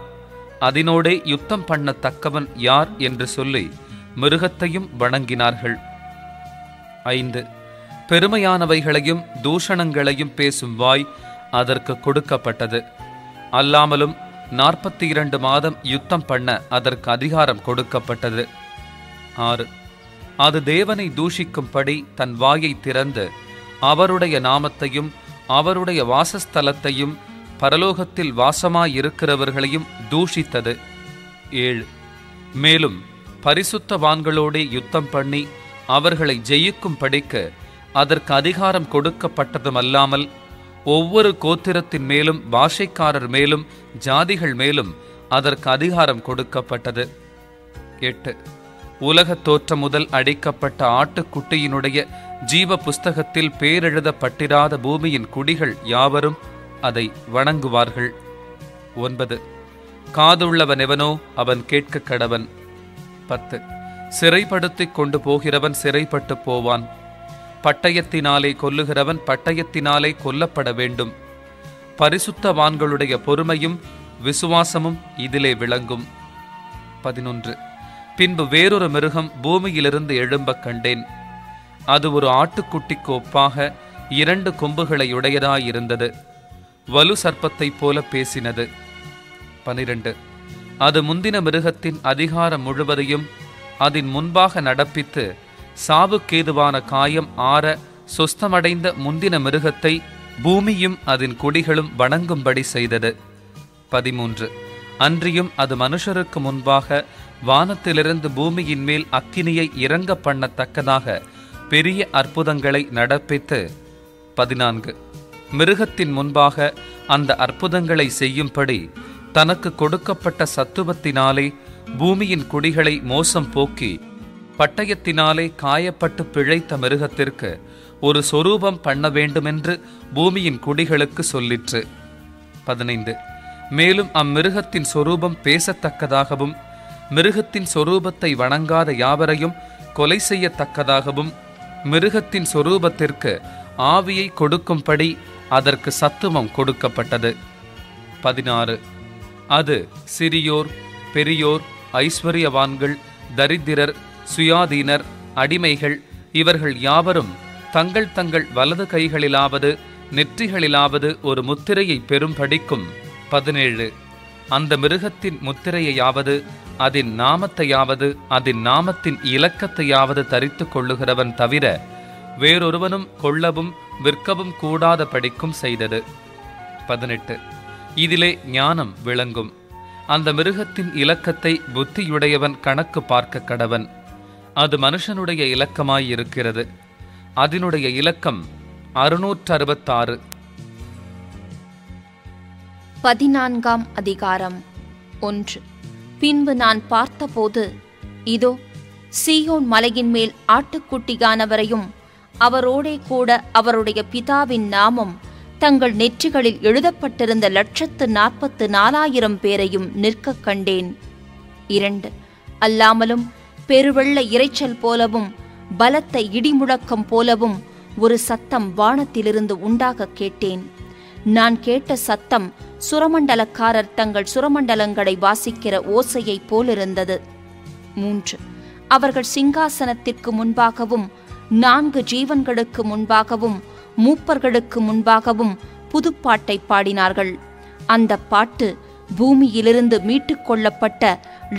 அதனோடே யுத்தம் பண்ணத்தக்கவன் யார் என்று சொல்லி மிருகத்தையும் வணங்கினார்கள். 5. பெருமையானவைகளையும் தூஷணங்களையும் பேசும் வாய் அதற்கு கொடுக்கப்பட்டது. அல்லாமலும் 42 மாதம் யுத்தம் பண்ண அதற்கு அதிகாரம் கொடுக்கப்பட்டது. 6. அது தேவனை தூஷிக்கும்படி தன் வாயை திறந்து அவருடைய நாமத்தையும் அவருடைய வாசஸ்தலத்தையும் பரலோகத்தில் வாசமாயிருக்கிறவர்களையும் தூஷித்தது. 7. மேலும் பரிசுத்தவான்களோடே யுத்தம் பண்ணி அவர்களை ஜெயிக்கும் படிக்க அதற்கு அதிகாரம் கொடுக்கப்பட்டதுமல்லாமல் ஒவ்வொரு கோத்திரத்தின் மேலும் பாஷைக்காரர் மேலும் ஜாதிகள் மேலும் அதற்கு அதிகாரம் கொடுக்கப்பட்டது. 8. உலகத் தோற்றம் முதல் அடிக்கப்பட்ட ஆட்டுக்குட்டியினுடைய ஜீவ புஸ்தகத்தில் பேரெழுதப்பட்டிராத பூமியின் குடிகள் யாவரும் அதை வணங்குவார்கள். 9. காதுள்ளவன் எவனோ அவன் கேட்க கடவன். 10. சிறைப்படுத்திக் கொண்டு போகிறவன் சிறைப்பட்டு போவான். பட்டயத்தினாலே கொல்லுகிறவன் பட்டயத்தினாலே கொல்லப்பட வேண்டும். பரிசுத்தவான்களுடைய பொறுமையும் விசுவாசமும் இதிலே விளங்கும். 11. பின்பு வேறொரு மிருகம் பூமியிலிருந்து எழும்பக் கண்டேன். அது ஒரு ஆட்டுக்குட்டிக்கு ஒப்பாக 2 கொம்புகளையுடையதாயிருந்தது. வலு சர்ப்பத்தைப் போல பேசினது. 12. அது முந்தின மிருகத்தின் அதிகாரம் முழுவதையும் அதன் முன்பாக நடப்பித்து சாவுக்கேதுவான காயம் ஆற சொஸ்தமடைந்த முந்தின மிருகத்தை பூமியும் அதன் குடிகளும் வணங்கும்படி செய்தது. 13. அன்றியும் அது மனுஷருக்கு முன்பாக வானத்திலிருந்து பூமியின் மேல் அக்கினியை இறங்க பண்ணத்தக்கதாக பெரிய அற்புதங்களை நடப்பித்து 14. மிருகத்தின் முன்பாக அந்த அற்புதங்களை செய்யும்படி தனக்கு கொடுக்கப்பட்ட சத்துவத்தினாலே பூமியின் குடிகளை மோசம் போக்கி பட்டயத்தினாலே காயப்பட்டு பிழைத்த மிருகத்திற்கு ஒரு சொரூபம் பண்ண வேண்டுமென்று பூமியின் குடிகளுக்கு சொல்லிற்று. 15. மேலும் அம்மிருகத்தின் சொரூபம் பேசத்தக்கதாகவும் மிருகத்தின் சொரூபத்தை வணங்காத யாவரையும் கொலை செய்யத்தக்கதாகவும் மிருகத்தின் சொரூபத்திற்கு ஆவியை கொடுக்கும்படி அதற்கு சத்துவம் கொடுக்கப்பட்டது. 16. அது சிறியோர், பெரியோர், ஐஸ்வர்யவான்கள், தரித்திரர், சுயாதீனர், அடிமைகள் இவர்கள் யாவரும் தங்கள் தங்கள் வலது கைகளிலாவது நெற்றிகளிலாவது ஒரு முத்திரையை பெறும்படிக்கும். 17. அந்த மிருகத்தின் முத்திரையாவது அதன் நாமத்தையாவது அதன் நாமத்தின் இலக்கத்தையாவது தரித்து கொள்ளுகிறவன் தவிர வேறொருவனும் கொள்ளவும் விற்கவும் கூடாத படிக்கும் செய்தது. 18. இதிலே ஞானம் விளங்கும். அந்த மிருகத்தின் இலக்கத்தை புத்தியுடையவன் கணக்கு பார்க்க கடவன். அது மனுஷனுடைய இலக்கமாயிருக்கிறது. அதனுடைய இலக்கம் 666. 14ஆம் அதிகாரம். 1. பின்பு நான் பார்த்தபோது, இதோ, சீயோன் மலையின் மேல் ஆட்டுக்குட்டியானவரையும் அவரோடே கூட அவருடைய பிதாவின் நாமம் தங்கள் நெற்றிகளில் எழுதப்பட்டிருந்த 144,000 பேரையும் நிற்க கண்டேன். 2. அல்லாமலும் பெருவெள்ள இரைச்சல் போலவும் பலத்த இடிமுழக்கம் போலவும் ஒரு சத்தம் வானத்திலிருந்து உண்டாக கேட்டேன். நான் கேட்ட சத்தம் சுரமண்டலக்காரர் தங்கள் சுரமண்டலங்களை வாசிக்கிற ஓசையைப் போலிருந்தது. 3. அவர்கள் சிங்காசனத்திற்கு முன்பாகவும் 4 ஜீவன்களுக்கு முன்பாகவும் மூப்பர்களுக்கு முன்பாகவும் புதுப்பாட்டை பாடினார்கள். அந்த பாட்டு பூமியிலிருந்து மீட்டுக் கொள்ளப்பட்ட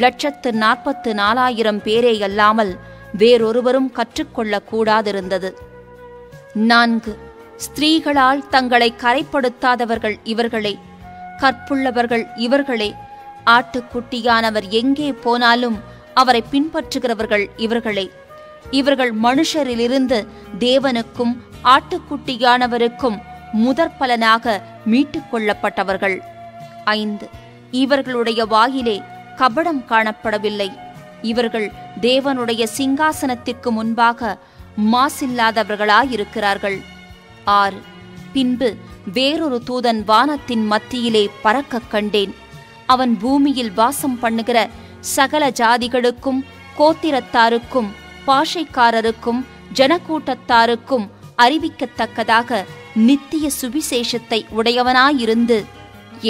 144,000 பேரே அல்லாமல் வேறொருவரும் கற்றுக்கொள்ளக்கூடாதிருந்தது. 4. ஸ்திரீகளால் தங்களை கரைப்படுத்தாதவர்கள் இவர்களே, கற்புள்ளவர்கள் இவர்களே, ஆட்டுக்குட்டியானவர் எங்கே போனாலும் அவரை பின்பற்றுகிறவர்கள் இவர்களே. இவர்கள் மனுஷரிலிருந்து தேவனுக்கும் ஆட்டுக்குட்டியானவருக்கும் முதற்பலனாக மீட்டுக் கொள்ளப்பட்டவர்கள். 5. இவர்களுடைய வாயிலே கபடம் காணப்படவில்லை. இவர்கள் தேவனுடைய சிங்காசனத்திற்கு முன்பாக மாசில்லாதவர்களாயிருக்கிறார்கள். 6. பின்பு வேறொரு தூதன் வானத்தின் மத்தியிலே பறக்க கண்டேன். அவன் பூமியில் வாசம் பண்ணுகிற சகல ஜாதிகளுக்கும், கோத்திரத்தாருக்கும், பாஷைக்காரருக்கும், ஜனக்கூட்டத்தாருக்கும் அறிவிக்கத்தக்கதாக நித்திய சுவிசேஷத்தை உடையவனாயிருந்து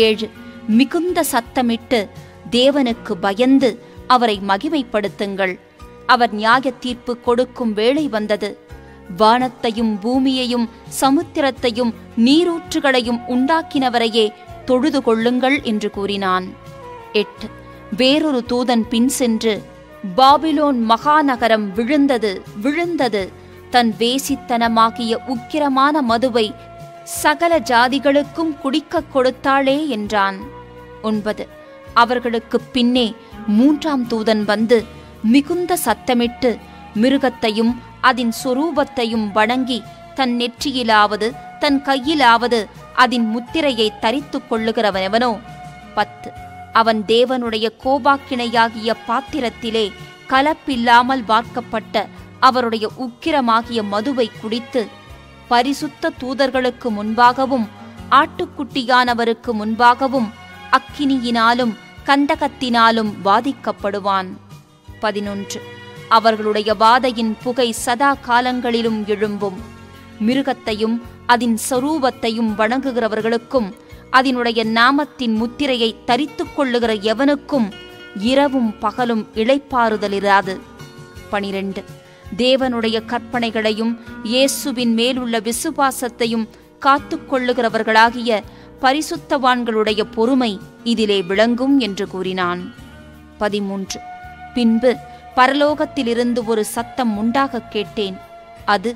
7. மிகுந்த சத்தமிட்டு தேவனுக்கு பயந்து அவரை மகிமைப்படுத்துங்கள். அவர் நியாய தீர்ப்பு கொடுக்கும் வேளை வந்தது. வானத்தையும் பூமியையும் சமுத்திரத்தையும் நீரூற்றுகளையும் உண்டாக்கினவரையே தொழுது கொள்ளுங்கள் என்று கூறினான். 8. வேறொரு தூதன் பின் சென்று, பாபிலோன் மகாநகரம் விழுந்தது, விழுந்தது, தன் வேசித்தனமாகிய உக்கிரமான மதுவை சகல ஜாதிகளுக்கும் குடிக்கக் கொடுத்தாளே என்றான். 9. அவர்களுக்கு பின்னே 3ஆம் தூதன் வந்து மிகுந்த சத்தமிட்டு மிருகத்தையும் அதன் சொரூபத்தையும் வணங்கி தன் நெற்றியிலாவது தன் கையிலாவது அதன் முத்திரையை தரித்துக் கொள்ளுகிறவனெவனோ 10. அவன் தேவனுடைய கோபாக்கினையாகிய பாத்திரத்திலே கலப்பில்லாமல் வார்க்கப்பட்ட அவருடைய உக்கிரமாகிய மதுவை குடித்து பரிசுத்த தூதர்களுக்கு முன்பாகவும் ஆட்டுக்குட்டியானவருக்கு முன்பாகவும் அக்கினியினாலும் கந்தகத்தினாலும் வாதிக்கப்படுவான். 11. அவர்களுடைய வாதையின் புகை சதா காலங்களிலும் எழும்பும். மிருகத்தையும் அதன் சொரூபத்தையும் வணங்குகிறவர்களுக்கும் அதனுடைய நாமத்தின் முத்திரையை தரித்துக் கொள்ளுகிற எவனுக்கும் இரவும் பகலும் இளைப்பாறுதலிராது. 12. தேவனுடைய கற்பனைகளையும் இயேசுவின் மேலுள்ள விசுவாசத்தையும் காத்துக் கொள்ளுகிறவர்களாகிய பரிசுத்தவான்களுடைய பொறுமை இதிலே விளங்கும் என்று கூறினான். 13. பின்பு பரலோகத்திலிருந்து ஒரு சத்தம் உண்டாக கேட்டேன். அது,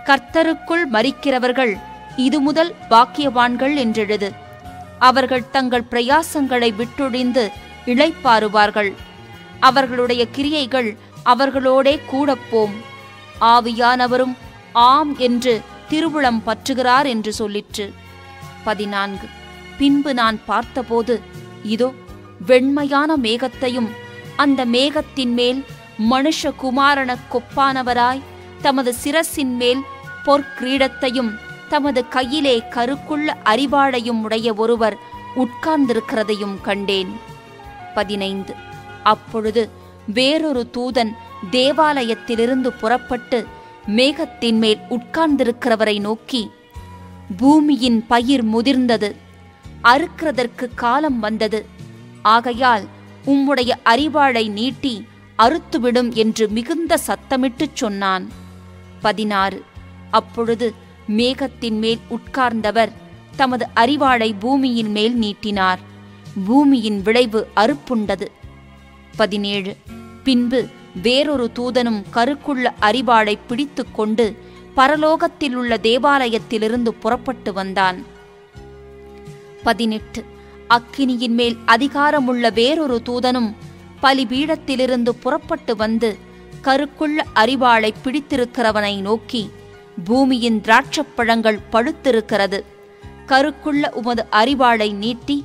கர்த்தருக்குள் மரிக்கிறவர்கள் இது முதல் பாக்கியவான்கள் என்றெழுது. அவர்கள் தங்கள் பிரயாசங்களை விட்டொழிந்து இளைப்பாறுவார்கள். அவர்களுடைய கிரியைகள் அவர்களோடே கூடப்போம். ஆவியானவரும் ஆம் என்று திருவுளம் பற்றுகிறார் என்று சொல்லிற்று. 14. பின்பு நான் பார்த்தபோது, இதோ, வெண்மையான மேகத்தையும் அந்த மேகத்தின் மேல் மனுஷகுமாரன கொப்பானவராய் தமது சிரசின் மேல் பொற்கிரீடத்தையும் தமது கையிலே கருக்குள்ள அரிவாளையும் உடைய ஒருவர் உட்கார்ந்திருக்கிறதையும் கண்டேன். 15. அப்பொழுது வேறொரு தூதன் தேவாலயத்திலிருந்து புறப்பட்டு மேகத்தின் மேல் உட்கார்ந்திருக்கிறவரை நோக்கி, பூமியின் பயிர் முதிர்ந்தது, அறுக்கிறதற்கு காலம் வந்தது, ஆகையால் உம்முடைய அரிவாளை நீட்டி அறுத்துவிடும் என்று மிகுந்த சத்தமிட்டுச் சொன்னான். 16. அப்பொழுது மேகத்தின் மேல் உட்கார்ந்தவர் தமது அரிவாளை பூமியின் மேல் நீட்டினார். பூமியின் விளைவு அறுப்புண்டது. 17. பின்பு வேறொரு தூதனும் கருக்குள்ள அரிவாளை பிடித்து கொண்டு பரலோகத்தில் உள்ள தேவாலயத்திலிருந்து புறப்பட்டு வந்தான். 18. அக்கினியின் மேல் அதிகாரமுள்ள வேறொரு தூதனும் பலிபீடத்திலிருந்து புறப்பட்டு வந்து கருக்குள்ள அரிவாளை பிடித்திருக்கிறவனை நோக்கி, பூமியின் திராட்சப்பழங்கள் பழுத்திருக்கிறது, கருக்குள்ள உமது அரிவாளை நீட்டி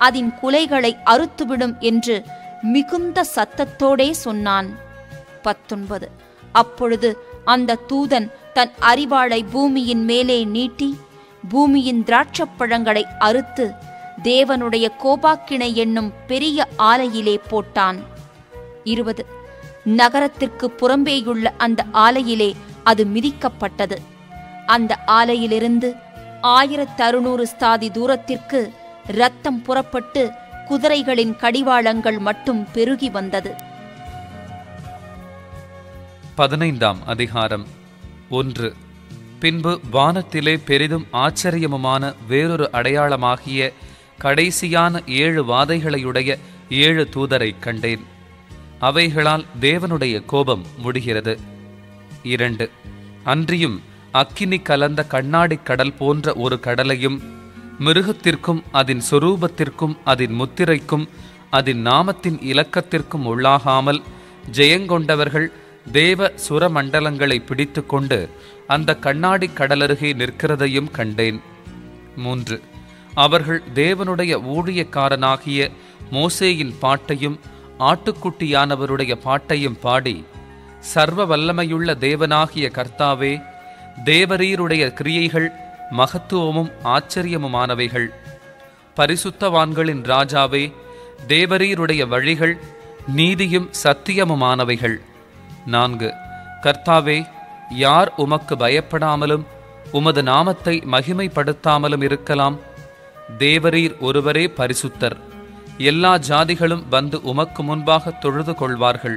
அதன் குலைகளை அறுத்துவிடும் என்று மிகுந்த சத்தத்தோடே சொன்னான். 19. அப்பொழுது அந்த தூதன் தன் அரிவாளை பூமியின் மேலே நீட்டி பூமியின் திராட்சப்பழங்களை அறுத்து தேவனுடைய கோபாக்கினை என்னும் பெரிய ஆலையிலே போட்டான். 20. நகரத்திற்கு புறம்பேயுள்ள அந்த ஆலையிலே அது மிதிக்கப்பட்டது. அந்த ஆலையிலிருந்து 1600 ஸ்தாதி தூரத்திற்கு இரத்தம் புறப்பட்டு குதிரைகளின் கடிவாளங்கள் மட்டும் பெருகி வந்தது. 15ஆம் அதிகாரம். 1. பின்பு வானத்திலே பெரிதும் ஆச்சரியமுமான வேறொரு அடையாளமாகிய கடைசியான 7 வாதைகளையுடைய 7 தூதரை கண்டேன். அவைகளால் தேவனுடைய கோபம் முடிகிறது. 2. அன்றியும் அக்கினி கலந்த கண்ணாடி கடல் போன்ற ஒரு கடலையும் மிருகத்திற்கும் அதன் சொரூபத்திற்கும் அதன் முத்திரைக்கும் அதன் நாமத்தின் இலக்கத்திற்கும் உள்ளாகாமல் ஜெயங்கொண்டவர்கள் தேவ சுரமண்டலங்களை பிடித்து கொண்டு அந்த கண்ணாடி கடலருகே நிற்கிறதையும் கண்டேன். 3. அவர்கள் தேவனுடைய ஊழியக்காரனாகிய மோசேயின் பாட்டையும் ஆட்டுக்குட்டியானவருடைய பாட்டையும் பாடி, சர்வ வல்லமையுள்ள தேவனாகிய கர்த்தாவே, தேவரீருடைய கிரியைகள் மகத்துவமும் ஆச்சரியமுமானவைகள். பரிசுத்தவான்களின் ராஜாவே, தேவரீருடைய வழிகள் நீதியும் சத்தியமுமானவைகள். 4. கர்த்தாவே, யார் உமக்கு பயப்படாமலும் உமது நாமத்தை மகிமைப்படுத்தாமலும் இருக்கலாம்? தேவரீர் ஒருவரே பரிசுத்தர். எல்லா ஜாதிகளும் வந்து உமக்கு முன்பாக தொழுது கொள்வார்கள்.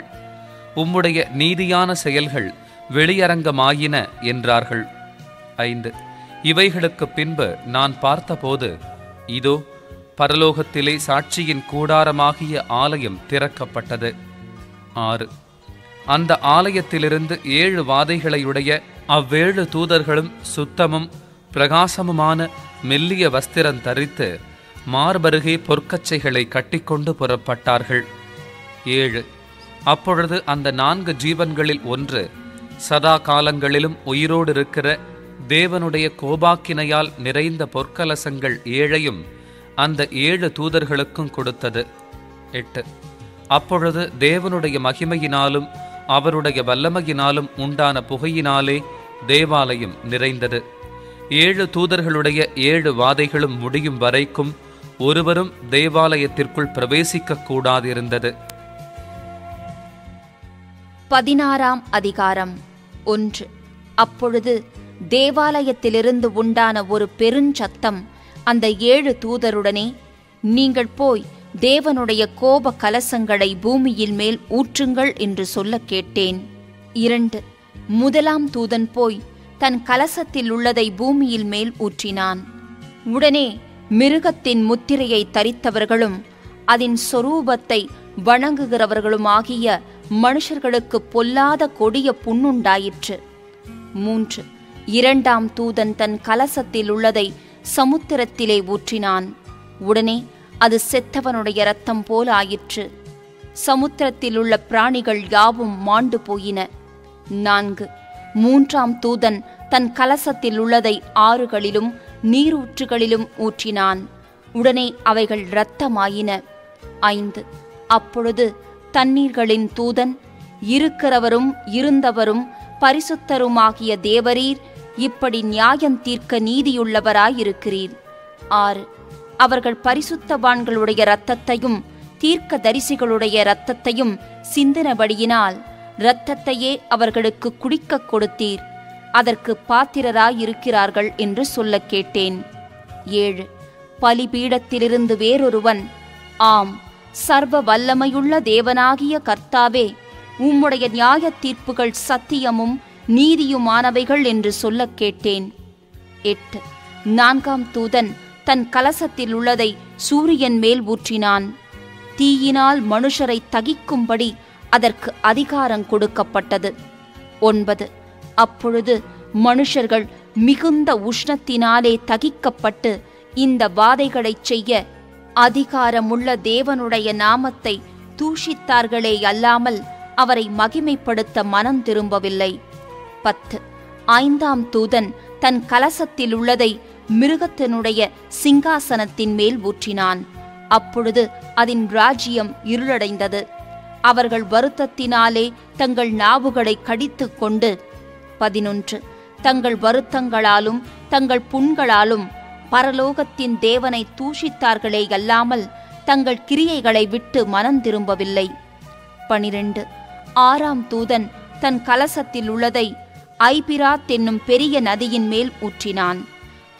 உம்முடைய நீதியான செயல்கள் வெளியரங்கமாயின என்றார்கள். 5. இவைகளுக்கு பின்பு நான் பார்த்தபோது, இதோ பரலோகத்திலே சாட்சியின் கூடாரமாகிய ஆலயம் திறக்கப்பட்டது. 6. அந்த ஆலயத்திலிருந்து 7 வாதைகளையுடைய 7 தூதர்களும் சுத்தமும் பிரகாசமுமான மெல்லிய வஸ்திரம் தரித்து மார்பருகே பொற்கச்சைகளை கட்டிக்கொண்டு புறப்பட்டார்கள். 7. அப்பொழுது அந்த 4 ஜீவன்களில் ஒன்று சதா காலங்களிலும் உயிரோடு இருக்கிற தேவனுடைய கோபாக்கினையால் நிறைந்த பொற்கலசங்கள் 7ஐயும் அந்த 7 தூதர்களுக்கும் கொடுத்தது. 8. அப்பொழுது தேவனுடைய மகிமையினாலும் அவருடைய வல்லமையினாலும் உண்டான புகையினாலே தேவாலயம் நிறைந்தது. 7 தூதர்களுடைய 7 வாதைகளும் முடியும் வரைக்கும் ஒருவரும் தேவாலயத்திற்குள் பிரவேசிக்க கூடாதிருந்தது. 16ஆம் அதிகாரம். 1. அப்பொழுது தேவாலயத்திலிருந்து உண்டான ஒரு பெருஞ்சத்தம் அந்த 7 தூதருடனே, நீங்கள் போய் தேவனுடைய கோப கலசங்களை பூமியின் மேல் ஊற்றுங்கள் என்று சொல்ல கேட்டேன். 2. முதலாம் தூதன் போய் தன் கலசத்தில் உள்ளதை பூமியில் மேல் ஊற்றினான். உடனே மிருகத்தின் முத்திரையை தரித்தவர்களும் அதன் சொரூபத்தை வணங்குகிறவர்களுமாகிய மனுஷர்களுக்கு பொல்லாத கொடிய புண்ணுண்டாயிற்று. 3. இரண்டாம் தூதன் தன் கலசத்தில் உள்ளதை சமுத்திரத்திலே ஊற்றினான். உடனே அது செத்தவனுடைய இரத்தம் போல ஆயிற்று. சமுத்திரத்தில் உள்ள பிராணிகள் யாவும் மாண்டு போயின. 4. மூன்றாம் தூதன் தன் கலசத்தில் உள்ளதை ஆறுகளிலும் நீரூற்றுகளிலும் ஊற்றினான். உடனே அவைகள் இரத்தமாயின. 5. அப்பொழுது தண்ணீர்களின் தூதன், இருக்கிறவரும் இருந்தவரும் பரிசுத்தருமாகிய தேவரீர் இப்படி நியாயம் தீர்க்க நீதியுள்ளவராயிருக்கிறீர். 6. அவர்கள் பரிசுத்தவான்களுடைய இரத்தத்தையும் தீர்க்க தரிசிகளுடைய இரத்தத்தையும் சிந்தினபடியினால் இரத்தத்தையே அவர்களுக்கு குடிக்கக் கொடுத்தீர். அதற்கு பாத்திரராயிருக்கிறார்கள் என்று சொல்ல கேட்டேன். 7. பலிபீடத்திலிருந்து வேறொருவன், ஆம், சர்வ வல்லமையுள்ள தேவனாகிய கர்த்தாவே, உம்முடைய நியாய தீர்ப்புகள் சத்தியமும் நீதியுமானவைகள் என்று சொல்ல கேட்டேன். 8. 4ஆம் தூதன் தன் கலசத்தில் உள்ளதை சூரியன் மேல் ஊற்றினான். தீயினால் மனுஷரை தகிக்கும்படி அதற்கு அதிகாரம் கொடுக்கப்பட்டது. 9. அப்பொழுது மனுஷர்கள் மிகுந்த உஷ்ணத்தினாலே தகிக்கப்பட்டு இந்த வாதைகளைச் செய்ய அதிகாரமுள்ள தேவனுடைய நாமத்தை தூஷித்தார்களே அல்லாமல் அவரை மகிமைப்படுத்த மனம் திரும்பவில்லை. 10. 5ஆம் தூதன் தன் கலசத்தில் உள்ளதை மிருகத்தினுடைய சிங்காசனத்தின் மேல் ஊற்றினான். அப்பொழுது அதன் ராஜ்யம் இருளடைந்தது. அவர்கள் வருத்தத்தினாலே தங்கள் நாவுகளை கடித்துக் கொண்டு 11. தங்கள் வருத்தங்களாலும் தங்கள் புண்களாலும் பரலோகத்தின் தேவனை தூஷித்தார்களே அல்லாமல் தங்கள் கிரியைகளை விட்டு மனம் திரும்பவில்லை. 12. 6ஆம் தூதன் தன் கலசத்தில் உள்ளதை ஐபிராத் என்னும் பெரிய நதியின் மேல் ஊற்றினான்.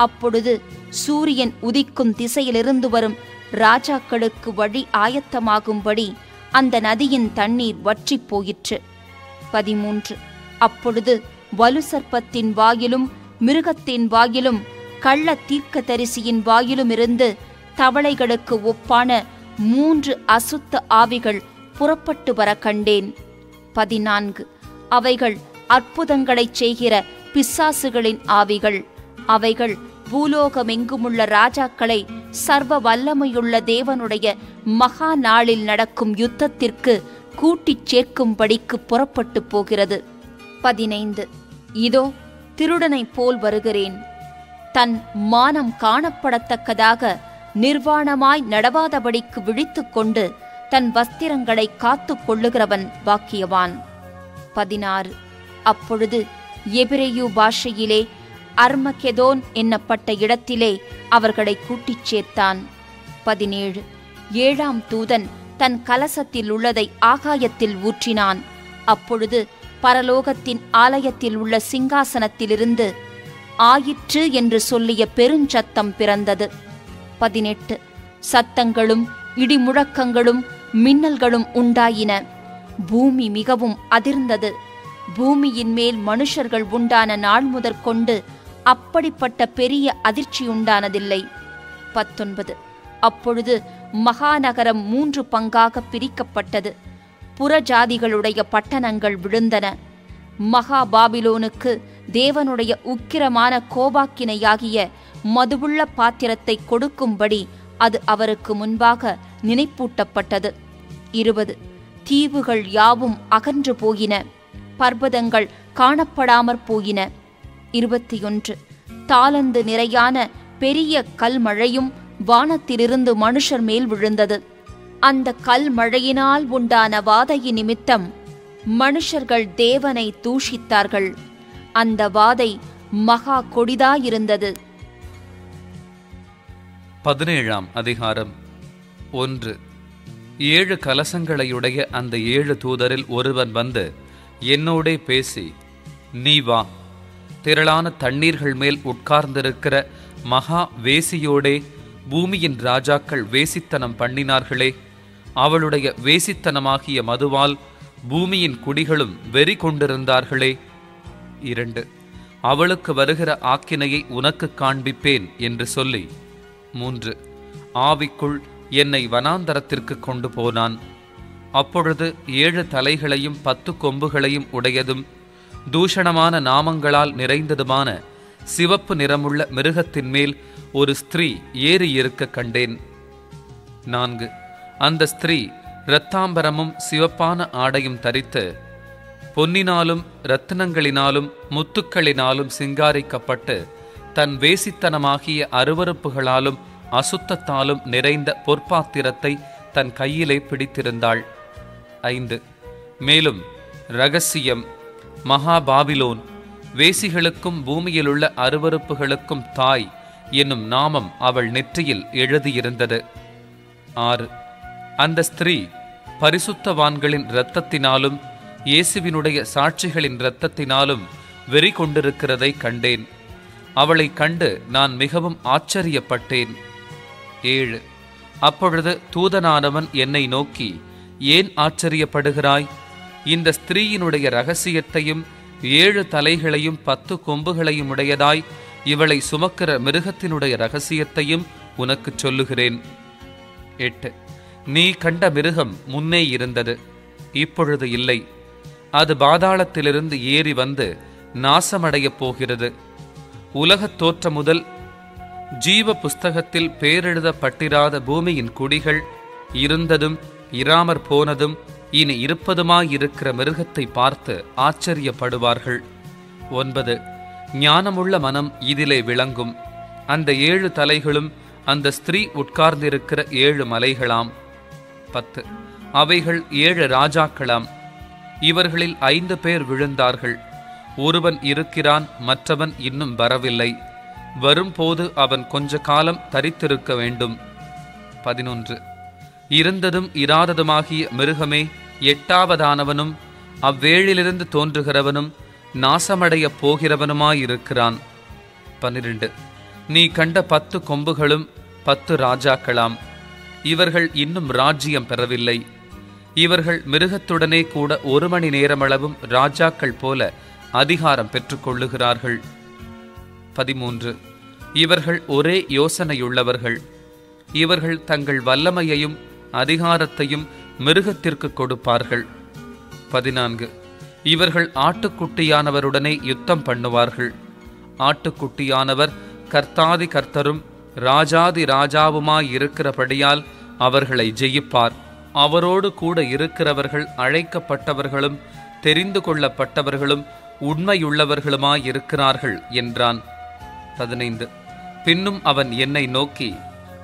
அப்பொழுது சூரியன் உதிக்கும் திசையிலிருந்து வரும் ராஜாக்களுக்கு வழி ஆயத்தமாகும்படி அந்த நதியின் தண்ணீர் வற்றிப் போயிற்று. 13. அப்பொழுது வலுசர்ப்பத்தின் வாயிலும் மிருகத்தின் வாயிலும் கள்ள தீர்க்கதரிசியின் வாயிலுமிருந்து தவளைகளுக்கு ஒப்பான 3 அசுத்த ஆவிகள் புறப்பட்டு வர கண்டேன். 14. அவைகள் அற்புதங்களைச் செய்கிற பிசாசுகளின் ஆவிகள். அவைகள் பூலோகமெங்குமுள்ள ராஜாக்களை சர்வ வல்லமையுள்ள தேவனுடைய மகா நாளில் நடக்கும் யுத்தத்திற்கு கூட்டிச் சேர்க்கும்படிக்கு புறப்பட்டு போகிறது. 15. இதோ திருடனைப் போல் வருகிறேன். தன் மானம் காணப்படத்தக்கதாக நிர்வாணமாய் நடவாதபடிக்கு விழித்துக் கொண்டு தன் வஸ்திரங்களை காத்து கொள்ளுகிறவன் பாக்கியவான். 16. அப்பொழுது எபிரேயு பாஷையிலே அர்மகெதோன் என்னப்பட்ட இடத்திலே அவர்களை கூட்டிச் சேர்த்தான். 17. 7ஆம் தூதன் தன் கலசத்தில் உள்ளதை ஆகாயத்தில் ஊற்றினான். அப்பொழுது பரலோகத்தின் ஆலயத்தில் உள்ள சிங்காசனத்திலிருந்து ஆயிற்று என்று சொல்லிய பெருஞ்சத்தம் பிறந்தது. 18. சத்தங்களும் இடிமுழக்கங்களும் மின்னல்களும் உண்டாயின. பூமி மிகவும் அதிர்ந்தது. பூமியின் மேல் மனுஷர்கள் உண்டான நாள் முதற்கொண்டு அப்படிப்பட்ட பெரிய அதிர்ச்சி உண்டானதில்லை. 19. அப்பொழுது மகாநகரம் 3 பங்காக பிரிக்கப்பட்டது. புறஜாதிகளுடைய பட்டணங்கள் விழுந்தன. மகா பாபிலோனுக்கு தேவனுடைய உக்கிரமான கோபாக்கினையாகிய மதுவுள்ள பாத்திரத்தை கொடுக்கும்படி அது அவருக்கு முன்பாக நினைப்பூட்டப்பட்டது. 20. தீவுகள் யாவும் அகன்று போயின. பர்வதங்கள் காணப்படாமற் போயின. 21. தாலந்து நிறையான பெரிய கல்மழையும் வானத்திலிருந்து மனுஷர் மேல் விழுந்தது. அந்த கல்மழையினால் உண்டான வாதை நிமித்தம் மனுஷர்கள் தேவனை தூஷித்தார்கள். அந்த வாதை மகா கொடிதாயிருந்தது. 17ஆம் அதிகாரம். 1. 7 கலசங்களையுடைய அந்த 7 தூதரில் ஒருவன் வந்து என்னோடே பேசி, நீ வா, திரளான தண்ணீர்கள் மேல் உட்கார்ந்திருக்கிற மகா வேசியோடே பூமியின் ராஜாக்கள் வேசித்தனம் பண்ணினார்களே, அவளுடைய வேசித்தனமாகிய மதுவால் பூமியின் குடிகளும் வெறி கொண்டிருந்தார்களே. 2. அவளுக்கு வருகிற ஆக்கினையை உனக்கு காண்பிப்பேன் என்று சொல்லி 3. ஆவிக்குள் என்னை வனாந்தரத்திற்கு கொண்டு போனான். அப்பொழுது 7 தலைகளையும் 10 கொம்புகளையும் உடையதும் தூஷணமான நாமங்களால் நிறைந்ததுமான சிவப்பு நிறமுள்ள மிருகத்தின் மேல் ஒரு ஸ்திரீ ஏறி இருக்க கண்டேன். 4. அந்த ஸ்திரீ இரத்தாம்பரமும் சிவப்பான ஆடையும் தரித்து பொன்னினாலும் இரத்தினங்களினாலும் முத்துக்களினாலும் சிங்காரிக்கப்பட்டு தன் வேசித்தனமாகிய அருவருப்புகளாலும் அசுத்தத்தாலும் நிறைந்த பொற்பாத்திரத்தை தன் கையிலே பிடித்திருந்தாள். 5. மேலும் இரகசியம், மகா பாபிலோன், வேசிகளுக்கும் பூமியிலுள்ள அருவருப்புகளுக்கும் தாய் என்னும் நாமம் அவள் நெற்றியில் எழுதியிருந்தது. 6. அந்த ஸ்திரீ பரிசுத்தவான்களின் இரத்தத்தினாலும் இயேசுவினுடைய சாட்சிகளின் இரத்தத்தினாலும் வெறி கொண்டிருக்கிறதை கண்டேன். அவளை கண்டு நான் மிகவும் ஆச்சரியப்பட்டேன். 7. அப்பொழுது தூதனானவன் என்னை நோக்கி, ஏன் ஆச்சரியப்படுகிறாய்? இந்த ஸ்திரீயினுடைய இரகசியத்தையும் 7 தலைகளையும் 10 கொம்புகளையும் உடையதாய் இவளை சுமக்கிற மிருகத்தினுடைய இரகசியத்தையும் உனக்கு சொல்லுகிறேன். 8. நீ கண்ட மிருகம் முன்னே இருந்தது, இப்பொழுது இல்லை. அது பாதாளத்திலிருந்து ஏறி வந்து நாசமடையப் போகிறது. உலகத் தோற்றம் முதல் ஜீவ புஸ்தகத்தில் பேரெழுதப்பட்டிராத பூமியின் குடிகள் இருந்ததும் இராமற் போனதும் இனி இருப்பதுமாயிருக்கிற மிருகத்தை பார்த்து ஆச்சரியப்படுவார்கள். 9. ஞானமுள்ள மனம் இதிலே விளங்கும். அந்த 7 தலைகளும் அந்த ஸ்திரீ உட்கார்ந்திருக்கிற 7 மலைகளாம். 10. அவைகள் 7 ராஜாக்களாம். இவர்களில் 5 பேர் விழுந்தார்கள். ஒருவன் இருக்கிறான், மற்றவன் இன்னும் வரவில்லை. வரும்போது அவன் கொஞ்ச காலம் தரித்திருக்க வேண்டும். 11. இருந்ததும் இராததுமாகிய மிருகமே 8வதானவனும் அவ்வேளிலிருந்து தோன்றுகிறவனும் நாசமடையப் போகிறவனுமாயிருக்கிறான். 12. நீ கண்ட 10 கொம்புகளும் 10 ராஜாக்களாம். இவர்கள் இன்னும் ராஜ்யம் பெறவில்லை. இவர்கள் மிருகத்துடனே கூட 1 மணி நேரமளவும் ராஜாக்கள் போல அதிகாரம் பெற்றுக்கொள்ளுகிறார்கள். 13. இவர்கள் ஒரே யோசனையுள்ளவர்கள். இவர்கள் தங்கள் வல்லமையையும் அதிகாரத்தையும் மிருகத்திற்கு கொடுப்பார்கள். 14. இவர்கள் ஆட்டுக்குட்டியானவருடனே யுத்தம் பண்ணுவார்கள். ஆட்டுக்குட்டியானவர் கர்த்தாதி கர்த்தரும் ராஜாதி ராஜாவுமாயிருக்கிறபடியால் அவர்களை ஜெயிப்பார். அவரோடு கூட இருக்கிறவர்கள் அழைக்கப்பட்டவர்களும் தெரிந்து கொள்ளப்பட்டவர்களும் உண்மையுள்ளவர்களுமாயிருக்கிறார்கள் என்றான். 15. பின்னும் அவன் என்னை நோக்கி,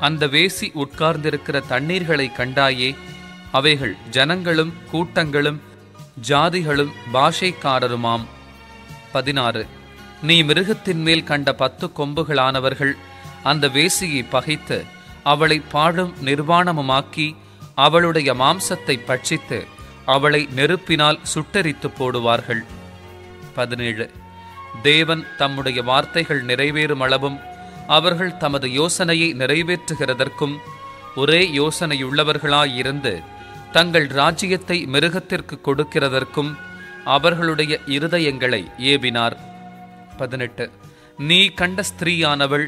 அந்த வேசி உட்கார்ந்திருக்கிற தண்ணீர்களை கண்டாயே? அவைகள் ஜனங்களும் கூட்டங்களும் ஜாதிகளும் பாஷைக்காரருமாம். 16. நீ மிருகத்தின் மேல் கண்ட 10 கொம்புகளானவர்கள் அந்த வேசியை பகைத்து அவளை பாழும் நிர்வாணமுமாக்கி அவளுடைய மாம்சத்தை பட்சித்து அவளை நெருப்பினால் சுட்டெரித்து போடுவார்கள். 17. தேவன் தம்முடைய வார்த்தைகள் நிறைவேறும் அளவும் அவர்கள் தமது யோசனையை நிறைவேற்றுகிறதற்கும் ஒரே யோசனையுள்ளவர்களாயிருந்து தங்கள் ராஜ்யத்தை மிருகத்திற்கு கொடுக்கிறதற்கும் அவர்களுடைய இருதயங்களை ஏவினார். 18. நீ கண்ட ஸ்திரீயானவள்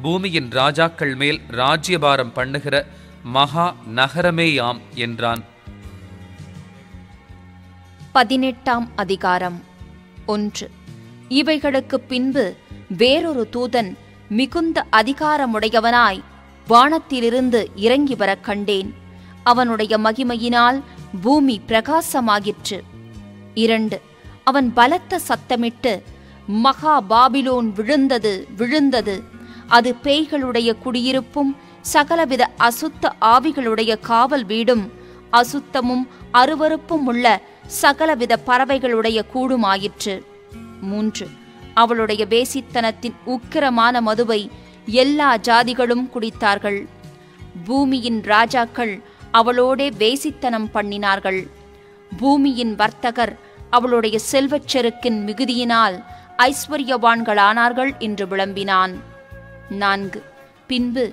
பூமியின் ராஜாக்கள் மேல் ராஜ்யபாரம் பண்ணுகிற மகா நகரமேயாம் என்றான். 18ஆம் அதிகாரம். 1. இவைகளுக்கு பின்பு வேறொரு தூதன் மிகுந்த அதிகாரமுடையவனாய் வானத்திலிருந்து இறங்கி வர கண்டேன். அவனுடைய மகிமையினால் பூமி பிரகாசமாகிற்று. 2. அவன் பலத்த சத்தமிட்டு, மகா பாபிலோன் விழுந்தது, விழுந்தது! அது பேய்களுடைய குடியிருப்பும் சகலவித அசுத்த ஆவிகளுடைய காவல் வீடும் அசுத்தமும் அருவருப்பும் உள்ள சகலவித பறவைகளுடைய கூடுமாயிற்று. 3. அவளுடைய வேசித்தனத்தின் உக்கிரமான மதுவை எல்லா ஜாதிகளும் குடித்தார்கள். பூமியின் ராஜாக்கள் அவளோடே வேசித்தனம் பண்ணினார்கள். பூமியின் வர்த்தகர் அவளுடைய செல்வச் செருக்கின் மிகுதியினால் ஐஸ்வர்யவான்களானார்கள் என்று விளம்பினான். 4. பின்பு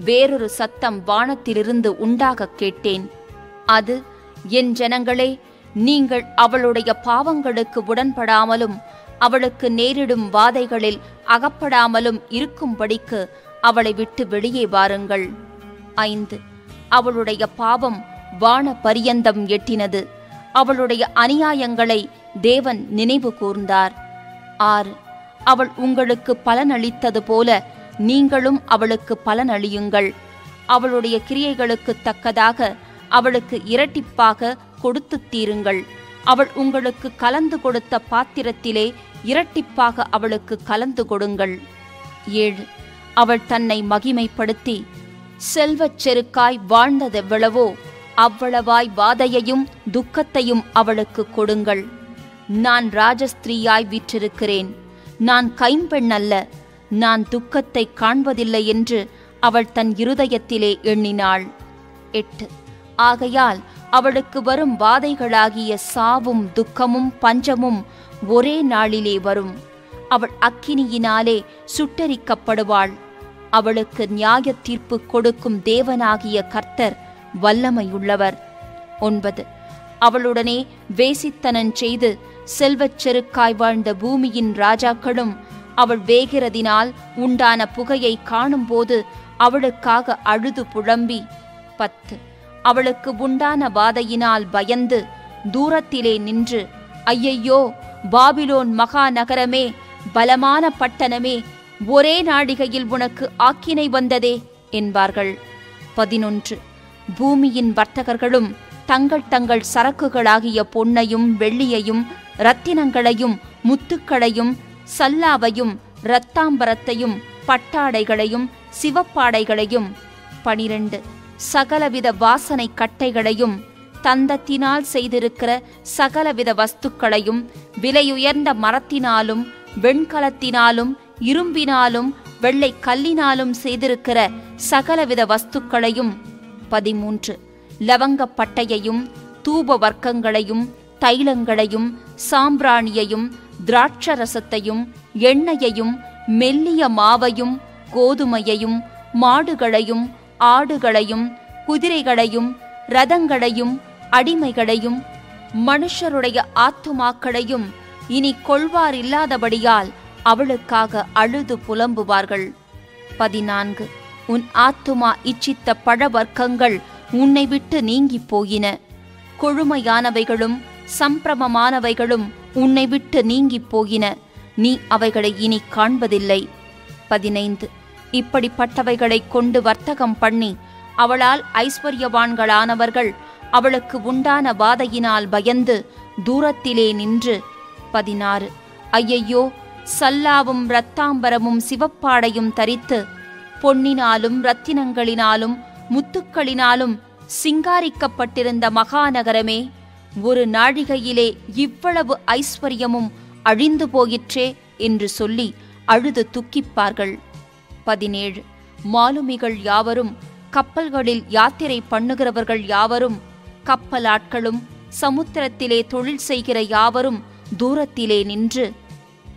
வேறொரு சத்தம் வானத்திலிருந்து உண்டாகக் கேட்டேன். அது, என் ஜனங்களே, நீங்கள் அவளுடைய பாவங்களுக்கு உடன்படாமலும் அவளுக்கு நேரிடும் வாதைகளில் அகப்படாமலும் இருக்கும்படிக்கு அவளை விட்டு வெளியே வாருங்கள். 5. அவளுடைய பாவம் வான பரியந்தம் எட்டினது. அவளுடைய அநியாயங்களை தேவன் நினைவு கூர்ந்தார். 6. அவள் உங்களுக்கு பலனளித்தது போல நீங்களும் அவளுக்கு பலனளியுங்கள். அவளுடைய கிரியைகளுக்கு தக்கதாக அவளுக்கு இரட்டிப்பாக கொடுத்து தீருங்கள். அவள் உங்களுக்கு கலந்து கொடுத்த பாத்திரத்திலே இரட்டிப்பாக அவளுக்கு கலந்து கொடுங்கள். 7. அவள் தன்னை மகிமைப்படுத்தி செல்வச் செருக்காய் வாழ்ந்ததெவ்வளவோ அவ்வளவாய் வாதையையும் துக்கத்தையும் அவளுக்கு கொடுங்கள். நான் ராஜஸ்திரீயாய் வீற்றிருக்கிறேன். நான் கைம்பெண் அல்ல, நான் துக்கத்தை காண்பதில்லை என்று அவள் தன் இருதயத்திலே எண்ணினாள். 8. ஆகையால் அவளுக்கு வரும் வாதைகளாகிய சாவும் துக்கமும் பஞ்சமும் ஒரே நாளிலே வரும். அவள் அக்கினியினாலே சுட்டெரிக்கப்படுவாள். அவளுக்கு நியாய தீர்ப்பு கொடுக்கும் தேவனாகிய கர்த்தர் வல்லமையுள்ளவர். 9. அவளுடனே வேசித்தனம் செய்து செல்வச் செருக்காய் வாழ்ந்த பூமியின் ராஜாக்களும் அவள் வேகிறதினால் உண்டான புகையை காணும்போது அவளுக்காக அழுது புலம்பி 10. அவளுக்கு உண்டான வாதையினால் பயந்து தூரத்திலே நின்று, ஐயையோ, பாபிலோன் மகா நகரமே, பலமான பட்டணமே, ஒரே நாழிகையில் உனக்கு ஆக்கினை வந்ததே என்பார்கள். 11. பூமியின் வர்த்தகர்களும் தங்கள் தங்கள் சரக்குகளாகிய பொன்னையும் வெள்ளியையும் இரத்தினங்களையும் முத்துக்களையும் சல்லாவையும் இரத்தாம்பரத்தையும் பட்டாடைகளையும் சிவப்பாடைகளையும் 12. சகலவித வாசனை கட்டைகளையும் தந்தத்தினால் செய்திருக்கிற சகலவித வஸ்துக்களையும் விலையுயர்ந்த மரத்தினாலும் வெண்கலத்தினாலும் இரும்பினாலும் வெள்ளை கல்லினாலும் செய்திருக்கிற சகலவித வஸ்துக்களையும் 13. லவங்கப்பட்டையையும் தூப வர்க்கங்களையும் தைலங்களையும் சாம்பிராணியையும் திராட்சரசத்தையும் எண்ணெயையும் மெல்லிய மாவையும் கோதுமையையும் மாடுகளையும் ஆடுகளையும் குதிரைகளையும் இரதங்களையும் அடிமைகளையும் மனுஷருடைய ஆத்துமாக்களையும் இனி கொள்வார் இல்லாதபடியால் அவளுக்காக அழுது புலம்புவார்கள். 14. உன் ஆத்துமா இச்சித்த பழவர்க்கங்கள் உன்னை விட்டு நீங்கிப் போயின. கொழுமையானவைகளும் சம்பிரமமானவைகளும் உன்னை விட்டு நீங்கிப் போயின. நீ அவைகளை இனி காண்பதில்லை. 15. இப்படிப்பட்டவைகளைக் கொண்டு வர்த்தகம் பண்ணி அவளால் ஐஸ்வர்யவான்களானவர்கள் அவளுக்கு உண்டான வாதையினால் பயந்து தூரத்திலே நின்று 16. ஐயையோ, சல்லாவும் இரத்தாம்பரமும் சிவப்பாடையும் தரித்து பொன்னினாலும் இரத்தினங்களினாலும் முத்துக்களினாலும் சிங்காரிக்கப்பட்டிருந்த மகாநகரமே, ஒரு நாழிகையிலே இவ்வளவு ஐஸ்வர்யமும் அழிந்து போயிற்றே என்று சொல்லி அழுது துக்கிப்பார்கள். 17. மாலுமிகள் யாவரும், கப்பல்களில் யாத்திரை பண்ணுகிறவர்கள் யாவரும், கப்பலாட்களும் சமுத்திரத்திலே தொழில் செய்கிற யாவரும் தூரத்திலே நின்று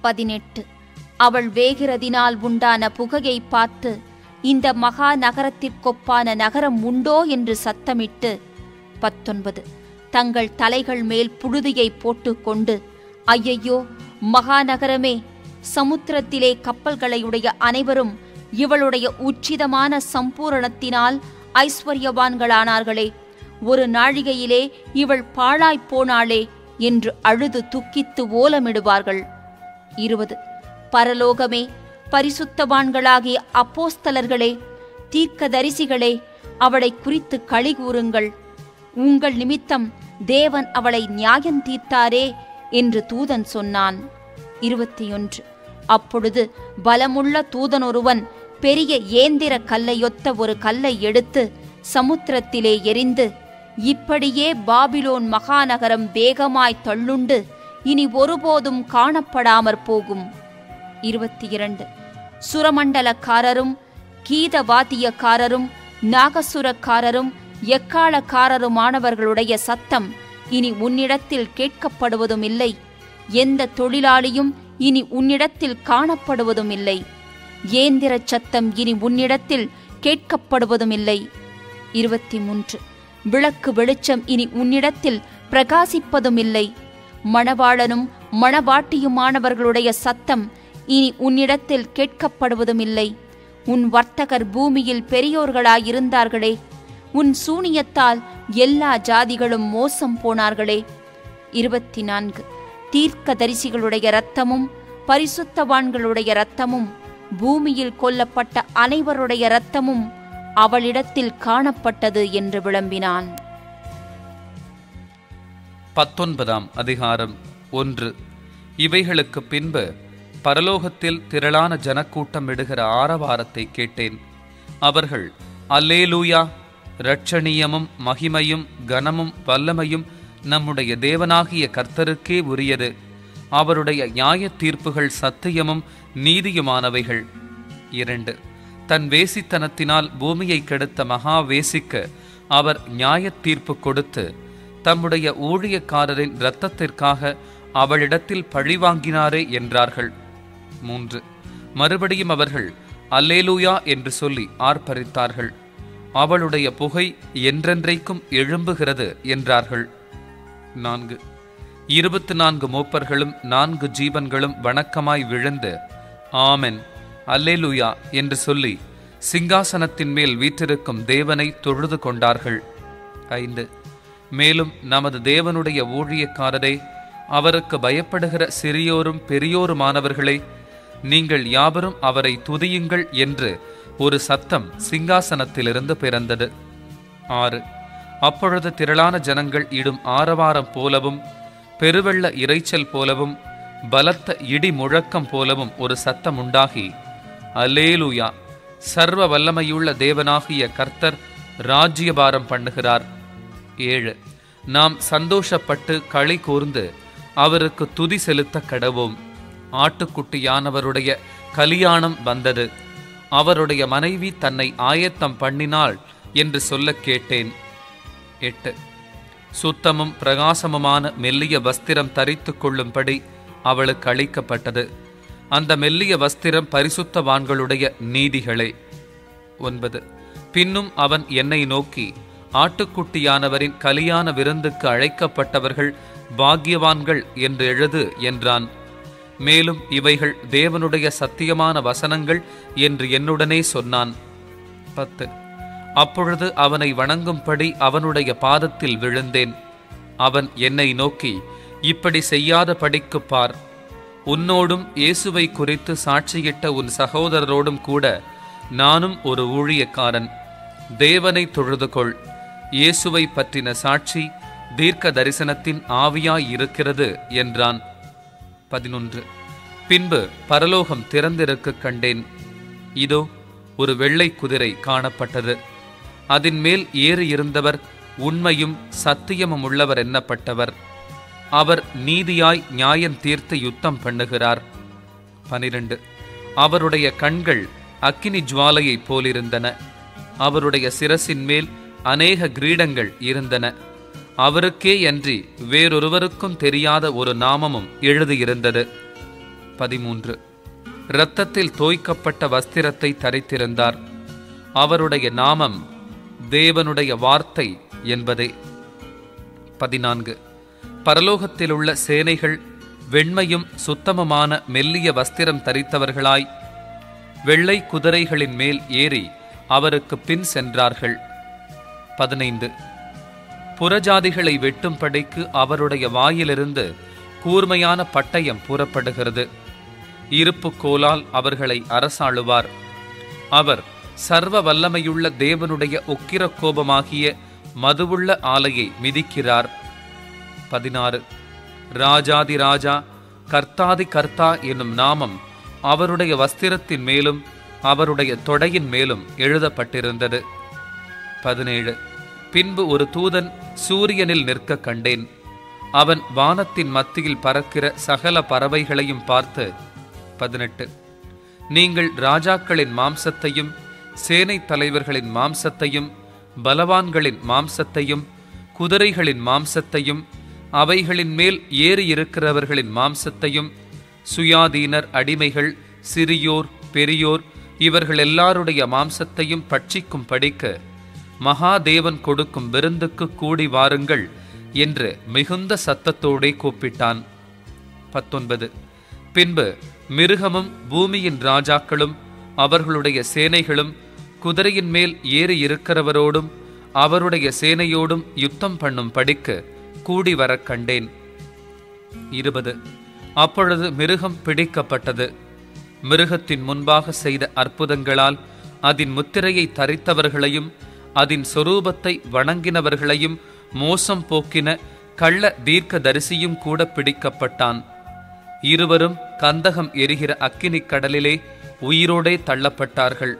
18. அவள் வேகிறதினால் உண்டான புகையை பார்த்து, இந்த மகா நகரத்திற்கொப்பான நகரம் உண்டோ என்று சத்தமிட்டு 19. தங்கள் தலைகள் மேல் புழுதியை போட்டுக்கொண்டு, ஐயையோ, மகாநகரமே, சமுத்திரத்திலே கப்பல்களையுடைய அனைவரும் இவளுடைய உச்சிதமான சம்பூரணத்தினால் ஐஸ்வர்யவான்களானார்களே, ஒரு நாழிகையிலே இவள் பாழாய்ப்போனாளே என்று அழுது துக்கித்து ஓலமிடுவார்கள். 20. பரலோகமே, பரிசுத்தவான்களாகிய அப்போஸ்தலர்களே, தீர்க்கதரிசிகளே, அவளை குறித்து களிகூறுங்கள். உங்கள் நிமித்தம் தேவன் அவளை நியாயம் தீர்த்தாரே என்று தூதன் சொன்னான். 21. அப்பொழுது பலமுள்ள தூதனொருவன் பெரிய ஏந்திர கல்லையொத்த ஒரு கல்லை எடுத்து சமுத்திரத்திலே எறிந்து, இப்படியே பாபிலோன் மகாநகரம் வேகமாய் தள்ளுண்டு இனி ஒருபோதும் காணப்படாமற் போகும். 22. சுரமண்டலக்காரரும் கீதவாத்தியக்காரரும் நாகசுரக்காரரும் எக்காளக்காரருமானவர்களுடைய சத்தம் இனி உன்னிடத்தில் கேட்கப்படுவதும் இல்லை. எந்த தொழிலாளியும் இனி உன்னிடத்தில் காணப்படுவதும் இல்லை. ஏந்திர சத்தம் இனி உன்னிடத்தில் கேட்கப்படுவதும் இல்லை. 23. விளக்கு வெளிச்சம் இனி உன்னிடத்தில் பிரகாசிப்பதும் இல்லை. மணவாளனும் மணவாட்டியுமானவர்களுடைய சத்தம் இனி உன்னிடத்தில் கேட்கப்படுவதும் இல்லை. உன் வர்த்தகர் பூமியில் பெரியோர்களாயிருந்தார்களே, உன் சூனியத்தால் எல்லா ஜாதிகளும் மோசம் போனார்களே. 24. தீர்க்கதரிசிகளுடைய இரத்தமும் பரிசுத்தவான்களுடைய இரத்தமும் பூமியில் கொல்லப்பட்ட அனைவருடைய இரத்தமும் அவளிடத்தில் காணப்பட்டது என்று விளம்பினான். 19ஆம் அதிகாரம் 1. இவைகளுக்கு பின்பு பரலோகத்தில் திரளான ஜனக்கூட்டம் இடுகிற ஆரவாரத்தை கேட்டேன். அவர்கள், அல்லேலூயா, இரட்சணியமும் மகிமையும் கனமும் வல்லமையும் நம்முடைய தேவனாகிய கர்த்தருக்கே உரியது. அவருடைய நியாய தீர்ப்புகள் சத்தியமும் நீதியுமானவைகள். 2. தன் வேசித்தனத்தினால் பூமியை கெடுத்த மகா வேசிக்கு அவர் நியாய தீர்ப்பு கொடுத்து தம்முடைய ஊழியக்காரரின் இரத்தத்திற்காக அவளிடத்தில் பழிவாங்கினாரே என்றார்கள். 3. மறுபடியும் அவர்கள் அல்லேலூயா என்று சொல்லி ஆர்ப்பரித்தார்கள். அவளுடைய புகை என்றென்றைக்கும் எழும்புகிறது என்றார்கள். 4. 24 மூப்பர்களும் 4 ஜீவன்களும் வணக்கமாய் விழுந்து ஆமென் அல்லேலூயா என்று சொல்லி சிங்காசனத்தின் மேல் வீற்றிருக்கும் தேவனை தொழுது கொண்டார்கள். 5. மேலும் நமது தேவனுடைய ஊழியக்காரரே, அவருக்கு பயப்படுகிற சிறியோரும் பெரியோருமானவர்களே, நீங்கள் யாவரும் அவரை துதியுங்கள் என்று ஒரு சத்தம் சிங்காசனத்திலிருந்து பிறந்தது. 6. அப்பொழுது திரளான ஜனங்கள் இடும் ஆரவாரம் போலவும் பெருவெள்ள இரைச்சல் போலவும் பலத்த இடி முழக்கம் போலவும் ஒரு சத்தம் உண்டாகி, அல்லேலூயா, சர்வ வல்லமையுள்ள தேவனாகிய கர்த்தர் ராஜ்யபாரம் பண்ணுகிறார். 7. நாம் சந்தோஷப்பட்டு களி கூர்ந்து அவருக்கு துதி செலுத்த கடவோம். ஆட்டுக்குட்டியானவருடைய கலியாணம் வந்தது, அவருடைய மனைவி தன்னை ஆயத்தம் பண்ணினாள் என்று சொல்ல கேட்டேன். 8. சுத்தமும் பிரகாசமுமான மெல்லிய வஸ்திரம் தரித்து கொள்ளும்படி அவளுக்கு அளிக்கப்பட்டது. அந்த மெல்லிய வஸ்திரம் பரிசுத்தவான்களுடைய நீதிகளே. 9. பின்னும் அவன் என்னை நோக்கி, ஆட்டுக்குட்டியானவரின் கலியாண விருந்துக்கு அழைக்கப்பட்டவர்கள் பாக்கியவான்கள் என்று எழுது என்றான். மேலும் இவைகள் தேவனுடைய சத்தியமான வசனங்கள் என்று என்னுடனே சொன்னான். 10. அப்பொழுது அவனை வணங்கும்படி அவனுடைய பாதத்தில் விழுந்தேன். அவன் என்னை நோக்கி, இப்படி செய்யாத படிக்கு பார், உன்னோடும் இயேசுவை குறித்து சாட்சியிட்ட உன் சகோதரரோடும் கூட நானும் ஒரு ஊழியக்காரன். தேவனை தொழுதுகொள். இயேசுவை பற்றின சாட்சி தீர்க்க தரிசனத்தின் ஆவியாய் இருக்கிறது என்றான். 11. பின்பு பரலோகம் திறந்திருக்க கண்டேன். இதோ ஒரு வெள்ளை குதிரை காணப்பட்டது. அதன் மேல் ஏறி இருந்தவர் உண்மையும் சத்தியமும் உள்ளவர் எண்ணப்பட்டவர். அவர் நீதியாய் நியாயம் தீர்த்து யுத்தம் பண்ணுகிறார். 12. அவருடைய கண்கள் அக்கினி ஜுவாலையைப் போலிருந்தன. அவருடைய சிரசின் மேல் அநேக கிரீடங்கள் இருந்தன. அவருக்கே அன்றி வேறொருவருக்கும் தெரியாத ஒரு நாமமும் எழுதியிருந்தது. 13. இரத்தத்தில் தோய்க்கப்பட்ட வஸ்திரத்தை தரித்திருந்தார். அவருடைய நாமம் தேவனுடைய வார்த்தை என்பதே. 14. பரலோகத்திலுள்ள சேனைகள் வெண்மையும் சுத்தமுமான மெல்லிய வஸ்திரம் தரித்தவர்களாய் வெள்ளை குதிரைகளின் மேல் ஏறி அவருக்கு பின் சென்றார்கள். 15. புறஜாதிகளை வெட்டும்படிக்கு அவருடைய வாயிலிருந்து கூர்மையான பட்டயம் புறப்படுகிறது. இருப்பு கோலால் அவர்களை அரசாளுவார். அவர் சர்வ வல்லமையுள்ள தேவனுடைய உக்கிர கோபமாகிய மதுவுள்ள ஆலையை மிதிக்கிறார். 16. ராஜாதி ராஜா கர்த்தாதி கர்த்தா என்னும் நாமம் அவருடைய வஸ்திரத்தின் மேலும் அவருடைய தொடையின் மேலும் எழுதப்பட்டிருந்தது. 17. பின்பு ஒரு தூதன் சூரியனில் நிற்க கண்டேன். அவன் வானத்தின் மத்தியில் பறக்கிற சகல பறவைகளையும் பார்த்து, 18. நீங்கள் ராஜாக்களின் மாம்சத்தையும் சேனை தலைவர்களின் மாம்சத்தையும் பலவான்களின் மாம்சத்தையும் குதிரைகளின் மாம்சத்தையும் அவைகளின் மேல் ஏறி இருக்கிறவர்களின் மாம்சத்தையும் சுயாதீனர், அடிமைகள், சிறியோர், பெரியோர் இவர்கள் எல்லாருடைய மாம்சத்தையும் பட்சிக்கும் படிக்க மகாதேவன் கொடுக்கும் விருந்துக்கு கூடி வாருங்கள் என்று மிகுந்த சத்தத்தோடே கூப்பிட்டான். 19. பின்பு மிருகமும் பூமியின் ராஜாக்களும் அவர்களுடைய சேனைகளும் குதிரையின் மேல் ஏறி இருக்கிறவரோடும் அவருடைய சேனையோடும் யுத்தம் பண்ணும் படிக்கு கூடி வர கண்டேன். 20. அப்பொழுது மிருகம் பிடிக்கப்பட்டது. மிருகத்தின் முன்பாக செய்த அற்புதங்களால் அதன் முத்திரையை தரித்தவர்களையும் அதன் சொரூபத்தை வணங்கினவர்களையும் மோசம் போக்கின கள்ள தீர்க்க தரிசியும் கூட பிடிக்கப்பட்டான். இருவரும் கந்தகம் எரிகிற அக்கினி கடலிலே உயிரோடே தள்ளப்பட்டார்கள்.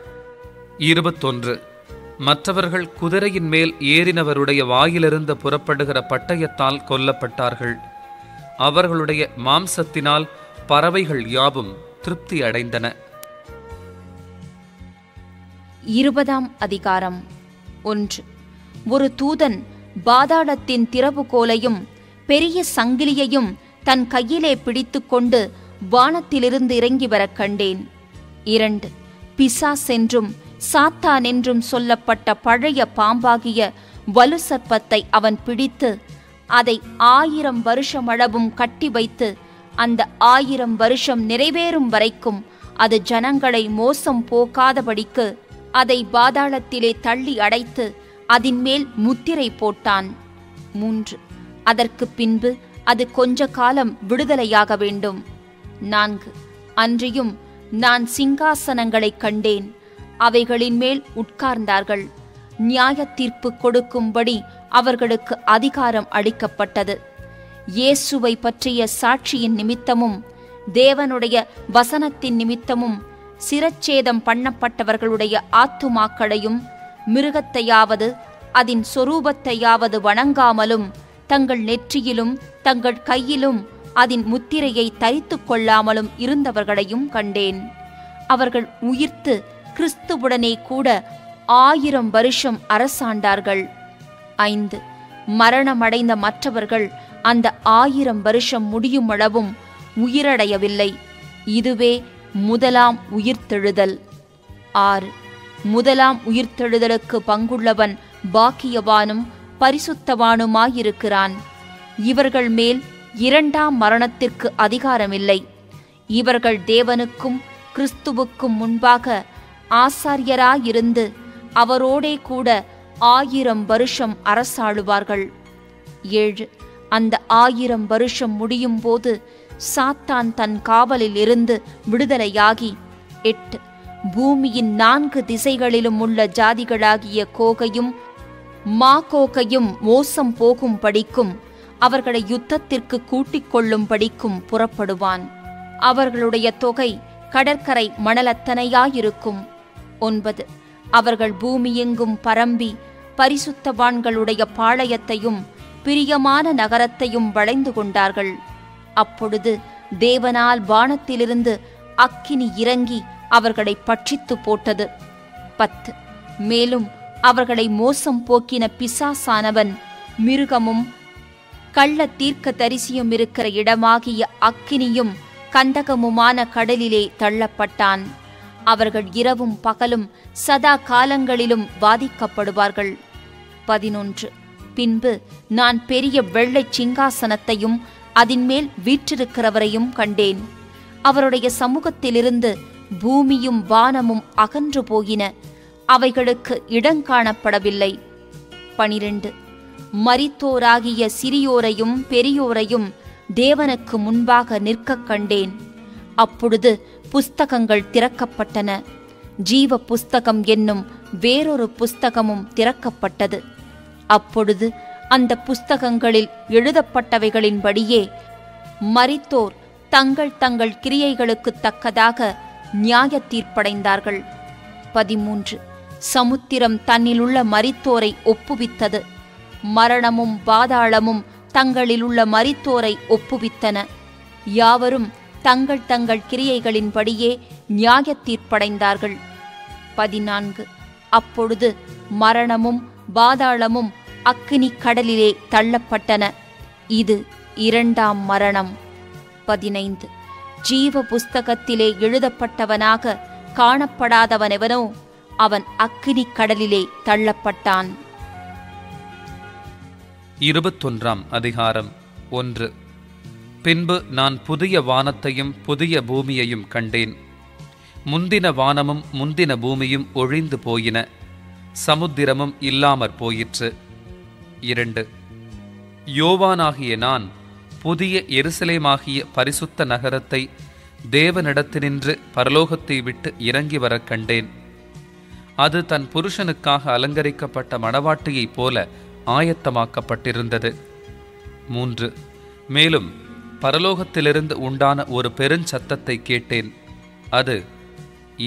21. மற்றவர்கள் குதிரையின் மேல் ஏறினவருடைய வாயிலிருந்து புறப்படுகிற பட்டயத்தால் கொல்லப்பட்டார்கள். அவர்களுடைய மாம்சத்தினால் பறவைகள் யாவும் திருப்தி அடைந்தன. 20ஆம் அதிகாரம். 1. ஒரு தூதன் பாதாளத்தின் திறவுகோலையும் பெரிய சங்கிலியையும் தன் கையிலே பிடித்துக்கொண்டு வானத்திலிருந்து இறங்கி வரக் கண்டேன். 2. பிசாஸ் என்றும் சாத்தான் என்றும் சொல்லப்பட்ட பழைய பாம்பாகிய வலு சர்ப்பத்தை அவன் பிடித்து அதை 1000 வருஷமளவும் கட்டி வைத்து அந்த 1000 வருஷம் நிறைவேறும் வரைக்கும் அது ஜனங்களை மோசம் போக்காதபடிக்கு அதை பாதாளத்திலே தள்ளி அடைத்து அதின் மேல் முத்திரை போட்டான். 3. அதற்கு பின்பு அது கொஞ்ச காலம் விடுதலையாக வேண்டும். 4. அன்றியும் நான் சிங்காசனங்களைக் கண்டேன். அவைகளின் மேல் உட்கார்ந்தார்கள். நியாய தீர்ப்பு கொடுக்கும்படி அவர்களுக்கு அதிகாரம் அளிக்கப்பட்டது. இயேசுவை பற்றிய சாட்சியின் நிமித்தமும் தேவனுடைய வசனத்தின் நிமித்தமும் சிரச்சேதம் பண்ணப்பட்டவர்களுடைய ஆத்துமாக்களையும் மிருகத்தையாவது அதன் சொரூபத்தையாவது வணங்காமலும் தங்கள் நெற்றியிலும் தங்கள் கையிலும் அதன் முத்திரையை தரித்து கொள்ளாமலும் இருந்தவர்களையும் கண்டேன். அவர்கள் உயிர்த்து கிறிஸ்துவுடனே கூட 1000 வருஷம் அரசாண்டார்கள். 5. மரணமடைந்த மற்றவர்கள் அந்த 1000 வருஷம் முடியும் அளவும் உயிரடையவில்லை. இதுவே முதலாம் உயிர்த்தெழுதல். 6. முதலாம் உயிர்த்தெழுதலுக்கு பங்குள்ளவன் பாக்கியவானும் பரிசுத்தவானுமாயிருக்கிறான். இவர்கள் மேல் 2ஆம் மரணத்திற்கு அதிகாரமில்லை. இவர்கள் தேவனுக்கும் கிறிஸ்துவுக்கும் முன்பாக ஆசாரியராயிருந்து அவரோடே கூட 1000 வருஷம் அரசாளுவார்கள். 7. அந்த 1000 வருஷம் முடியும் போது சாத்தான் தன் காவலில் இருந்து விடுதலையாகி 8. பூமியின் 4 திசைகளிலும் உள்ள ஜாதிகளாகிய கோகையும் மாகோகையும் மோசம் போகும் படிக்கும் அவர்களை யுத்தத்திற்கு கூட்டிக் கொள்ளும் படிக்கும் புறப்படுவான். அவர்களுடைய தொகை கடற்கரை மணலத்தனையாயிருக்கும். 9. அவர்கள் பூமியெங்கும் பரம்பி பரிசுத்தவான்களுடைய பாளையத்தையும் பிரியமான நகரத்தையும் வளைந்து கொண்டார்கள். அப்பொழுது தேவனால் வானத்திலிருந்து அக்கினி இறங்கி அவர்களை பட்சித்து போட்டது. 10. மேலும் அவர்களை மோசம் போக்கின பிசாசானவன் மிருகமும் கள்ள தீர்க்க தரிசியும் இருக்கிற இடமாகிய அக்கினியும் கந்தகமுமான கடலிலே தள்ளப்பட்டான். அவர்கள் இரவும் பகலும் சதா காலங்களிலும் வாதிக்கப்படுவார்கள். 11. பின்பு நான் பெரிய வெள்ளைச் சிங்காசனத்தையும் அதின்மேல் வீற்றிருக்கிறவரையும் கண்டேன். அவருடைய சமூகத்திலிருந்து பூமியும் வானமும் அகன்று போயின. அவைகளுக்கு இடங்காணப்படவில்லை. 12. மரித்தோராகிய சிறியோரையும் பெரியோரையும் தேவனுக்கு முன்பாக நிற்கக் கண்டேன். அப்பொழுது புஸ்தகங்கள் திறக்கப்பட்டன. ஜீவ புஸ்தகம் என்னும் வேறொரு புஸ்தகமும் திறக்கப்பட்டது. அப்பொழுது அந்த புஸ்தகங்களில் எழுதப்பட்டவைகளின்படியே மரித்தோர் தங்கள் தங்கள் கிரியைகளுக்கு தக்கதாக நியாய தீர்ப்படைந்தார்கள். 13. சமுத்திரம் தன்னிலுள்ள மரித்தோரை ஒப்புவித்தது. மரணமும் பாதாளமும் தங்களிலுள்ள மரித்தோரை ஒப்புவித்தன. யாவரும் தங்கள் தங்கள் கிரியைகளின்படியே நியாய தீர்ப்படைந்தார்கள். 14. அப்பொழுது மரணமும் பாதாளமும் அக்கினி கடலிலே தள்ளப்பட்டன. இது 2ஆம் மரணம். 15. ஜீவ புஸ்தகத்திலே எழுதப்பட்டவனாக காணப்படாதவனெவனோ அவன் அக்கினி கடலிலே தள்ளப்பட்டான். 21ஆம் அதிகாரம். 1. பின்பு நான் புதிய வானத்தையும் புதிய பூமியையும் கண்டேன். முந்தின வானமும் முந்தின பூமியும் ஒழிந்து போயின, சமுத்திரமும் இல்லாமற் போயிற்று. 2. யோவானாகிய நான் புதிய எருசலேமாகிய பரிசுத்த நகரத்தை தேவனிடத்தினின்று பரலோகத்தை விட்டு இறங்கி வரக் கண்டேன். அது தன் புருஷனுக்காக அலங்கரிக்கப்பட்ட மணவாட்டியைப் போல ஆயத்தமாக்கப்பட்டிருந்தது. 3. மேலும் பரலோகத்திலிருந்து உண்டான ஒரு பெருஞ்சத்தத்தை கேட்டேன். அது,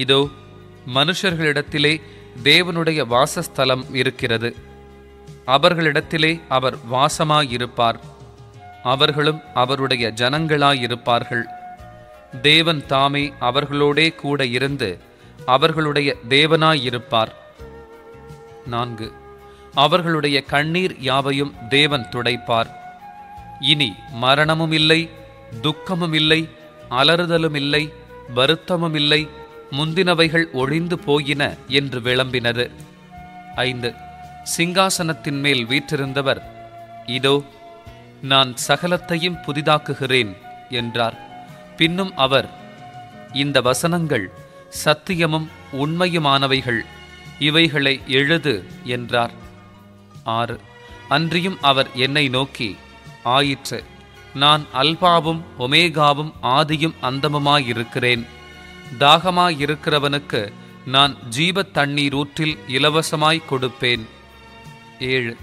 இதோ மனுஷர்களிடத்திலே தேவனுடைய வாசஸ்தலம் இருக்கிறது, அவர்களிடத்திலே அவர் வாசமாயிருப்பார், அவர்களும் அவருடைய ஜனங்களாயிருப்பார்கள். தேவன் தாமே அவர்களோடே கூட இருந்து அவர்களுடைய தேவனாயிருப்பார். 4. அவர்களுடைய கண்ணீர் யாவையும் தேவன் துடைப்பார். இனி மரணமும் இல்லை, துக்கமும் இல்லை, அலறுதலும் இல்லை, வருத்தமும் இல்லை, முந்தினவைகள் ஒழிந்து போயின என்று விளம்பினது. 5. சிங்காசனத்தின் மேல் வீற்றிருந்தவர், இதோ நான் சகலத்தையும் புதிதாக்குகிறேன் என்றார். பின்னும் அவர், இந்த வசனங்கள் சத்தியமும் உண்மையுமானவைகள், இவைகளை எழுது என்றார். 6. அன்றியும் அவர் என்னை நோக்கி, ஆயிற்று, நான் அல்பாவும் ஒமேகாவும் ஆதியும் அந்தமுமாயிருக்கிறேன். தாகமாயிருக்கிறவனுக்கு நான் ஜீவ தண்ணீரூற்றில் இலவசமாய் கொடுப்பேன். 7.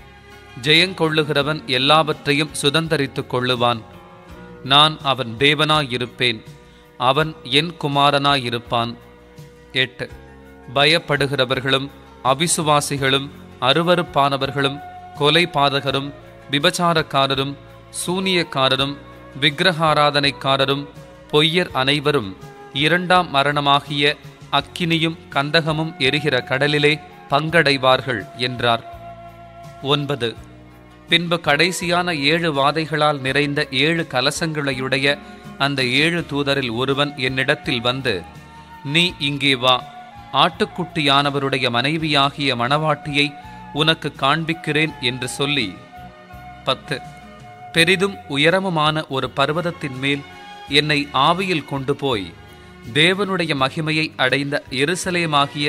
ஜெயங்கொள்ளுகிறவன் எல்லாவற்றையும் சுதந்தரித்துக் கொள்ளுவான். நான் அவன் தேவனாயிருப்பேன், அவன் என் குமாரனாயிருப்பான். 8. பயப்படுகிறவர்களும் அவிசுவாசிகளும் அருவருப்பானவர்களும் கொலைபாதகரும் விபச்சாரக்காரரும் சூனியக்காரரும் விக்கிரகாராதனைக்காரரும் பொய்யர் அனைவரும் 2ஆம் மரணமாகிய அக்கினியும் கந்தகமும் எரிகிற கடலிலே பங்கடைவார்கள் என்றார். 9. பின்பு கடைசியான 7 வாதைகளால் நிறைந்த 7 கலசங்களையுடைய அந்த 7 தூதரில் ஒருவன் என்னிடத்தில் வந்து, நீ இங்கே வா, ஆட்டுக்குட்டியானவருடைய மனைவியாகிய மணவாட்டியை உனக்கு காண்பிக்கிறேன் என்று சொல்லி 10. பெரிதும் உயரமுமான ஒரு பர்வதத்தின் மேல் என்னை ஆவியில் கொண்டு போய் தேவனுடைய மகிமையை அடைந்த எருசலேமாகிய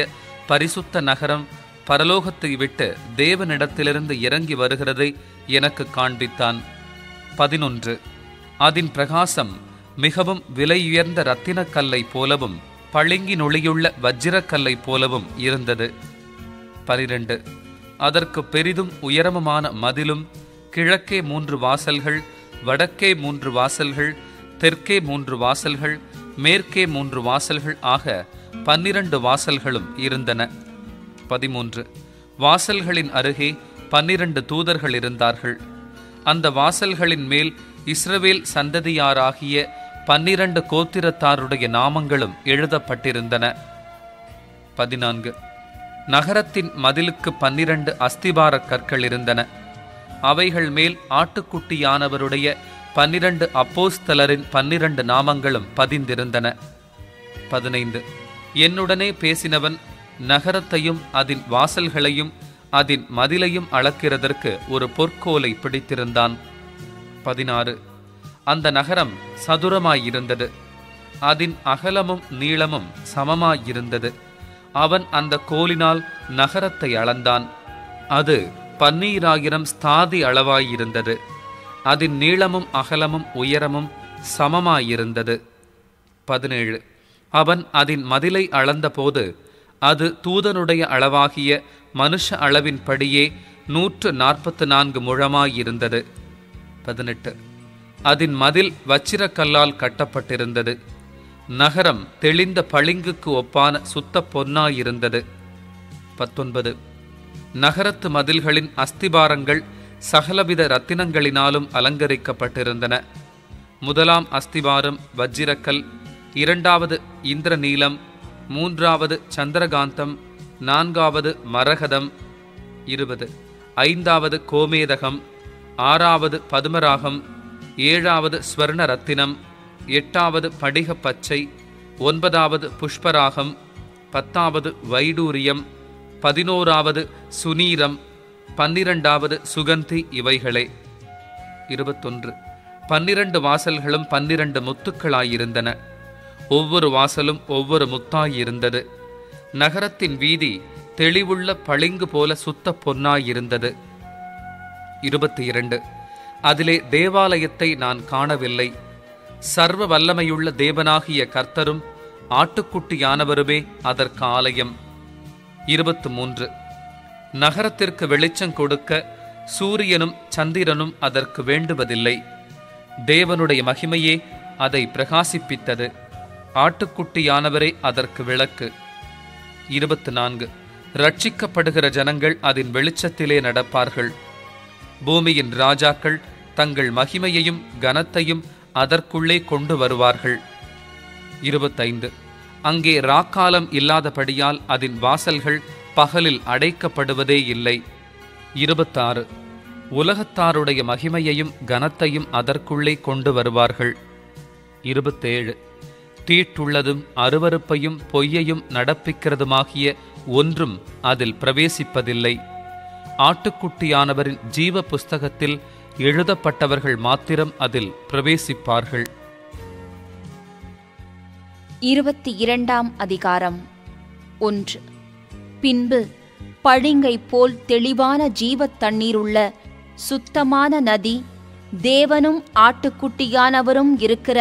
பரிசுத்த நகரம் பரலோகத்தை விட்டு தேவனிடத்திலிருந்து இறங்கி வருகிறதை எனக்கு காண்பித்தான். 11. அதன் பிரகாசம் மிகவும் விலையுயர்ந்த இரத்தினக்கல்லை போலவும் பளிங்கி நொளியுள்ள வஜ்ரக்கல்லை போலவும் இருந்தது. 12. அதற்கு பெரிதும் உயரமுமான மதிலும், கிழக்கே 3 வாசல்கள், வடக்கே 3 வாசல்கள், தெற்கே 3 வாசல்கள், மேற்கே 3 வாசல்கள் ஆக 12 வாசல்களும் இருந்தன. 13. வாசல்களின் அருகே 12 தூதர்கள் இருந்தார்கள். அந்த வாசல்களின் மேல் இஸ்ரவேல் சந்ததியாராகிய 12 கோத்திரத்தாருடைய நாமங்களும் எழுதப்பட்டிருந்தன. 14. நகரத்தின் மதிலுக்கு 12 அஸ்திபார கற்கள் இருந்தன. அவைகள் மேல் ஆட்டுக்குட்டியானவருடைய 12 அப்போஸ்தலரின் 12 நாமங்களும் பதிந்திருந்தன. 15. என்னுடனே பேசினவன் நகரத்தையும் அதன் வாசல்களையும் அதன் மதிலையும் அளக்கிறதற்கு ஒரு பொற்கோலை பிடித்திருந்தான். 16. அந்த நகரம் சதுரமாயிருந்தது, அதன் அகலமும் நீளமும் சமமாயிருந்தது. அவன் அந்த கோலினால் நகரத்தை அளந்தான். அது 12,000 ஸ்தாதி அளவாயிருந்தது. அதன் நீளமும் அகலமும் உயரமும் சமமாயிருந்தது. 17. அவன் அதன் மதிலை அளந்தபோது அது தூதனுடைய அளவாகிய மனுஷ அளவின்படியே 144 முழமாயிருந்தது. 18. அதன் மதில் வச்சிரக்கல்லால் கட்டப்பட்டிருந்தது. நகரம் தெளிந்த பளிங்குக்கு ஒப்பான சுத்த பொன்னாயிருந்தது. 19. நகரத்து மதில்களின் அஸ்திபாரங்கள் சகலவித இரத்தினங்களினாலும் அலங்கரிக்கப்பட்டிருந்தன. 1ஆம் அஸ்திபாரம் வஜ்ரக்கல், 2வது இந்திரநீலம், 3வது சந்திரகாந்தம், 4வது மரகதம், 20. 5வது கோமேதகம், 6வது பதுமராகம், 7வது ஸ்வர்ண ரத்தினம், 8வது படிக பச்சை, 9வது புஷ்பராகம், 10வது வைடூரியம், 11வது சுனீரம், 12வது சுகந்தி இவைகளே. 21. 12 வாசல்களும் 12 முத்துக்களாயிருந்தன. ஒவ்வொரு வாசலும் ஒவ்வொரு முத்தாயிருந்தது. நகரத்தின் வீதி தெளிவுள்ள பளிங்கு போல சுத்த பொன்னாயிருந்தது. 22. அதிலே தேவாலயத்தை நான் காணவில்லை. சர்வ வல்லமையுள்ள தேவனாகிய கர்த்தரும் ஆட்டுக்குட்டியானவருமே அதற்கு ஆலயம். 23. நகரத்திற்கு வெளிச்சம் கொடுக்க சூரியனும் சந்திரனும் அதற்கு வேண்டுவதில்லை. தேவனுடைய மகிமையே அதை பிரகாசிப்பித்தது. ஆட்டுக்குட்டியானவரே அதற்கு விளக்கு. 24. ரட்சிக்கப்படுகிற ஜனங்கள் அதன் வெளிச்சத்திலே நடப்பார்கள். பூமியின் ராஜாக்கள் தங்கள் மகிமையையும் கனத்தையும் அதற்குள்ளே கொண்டு வருவார்கள். 25. அங்கே ராக்காலம் இல்லாதபடியால் அதன் வாசல்கள் பகலில் அடைக்கப்படுவதே இல்லை. 26. உலகத்தாருடைய மகிமையையும் கனத்தையும் அதற்குள்ளே கொண்டு வருவார்கள். 27. தீட்டுள்ளதும் அருவருப்பையும் பொய்யையும் நடப்பிக்கிறதுமாகிய ஒன்றும் அதில் பிரவேசிப்பதில்லை. ஆட்டுக்குட்டியானவரின் ஜீவ புஸ்தகத்தில் எழுதப்பட்டவர்கள் மாத்திரம் அதில் பிரவேசிப்பார்கள். 22ஆம் அதிகாரம். 1. பின்பு பளிங்கை போல் தெளிவான ஜீவத் தண்ணீருள்ள சுத்தமான நதி தேவனும் ஆட்டுக்குட்டியானவரும் இருக்கிற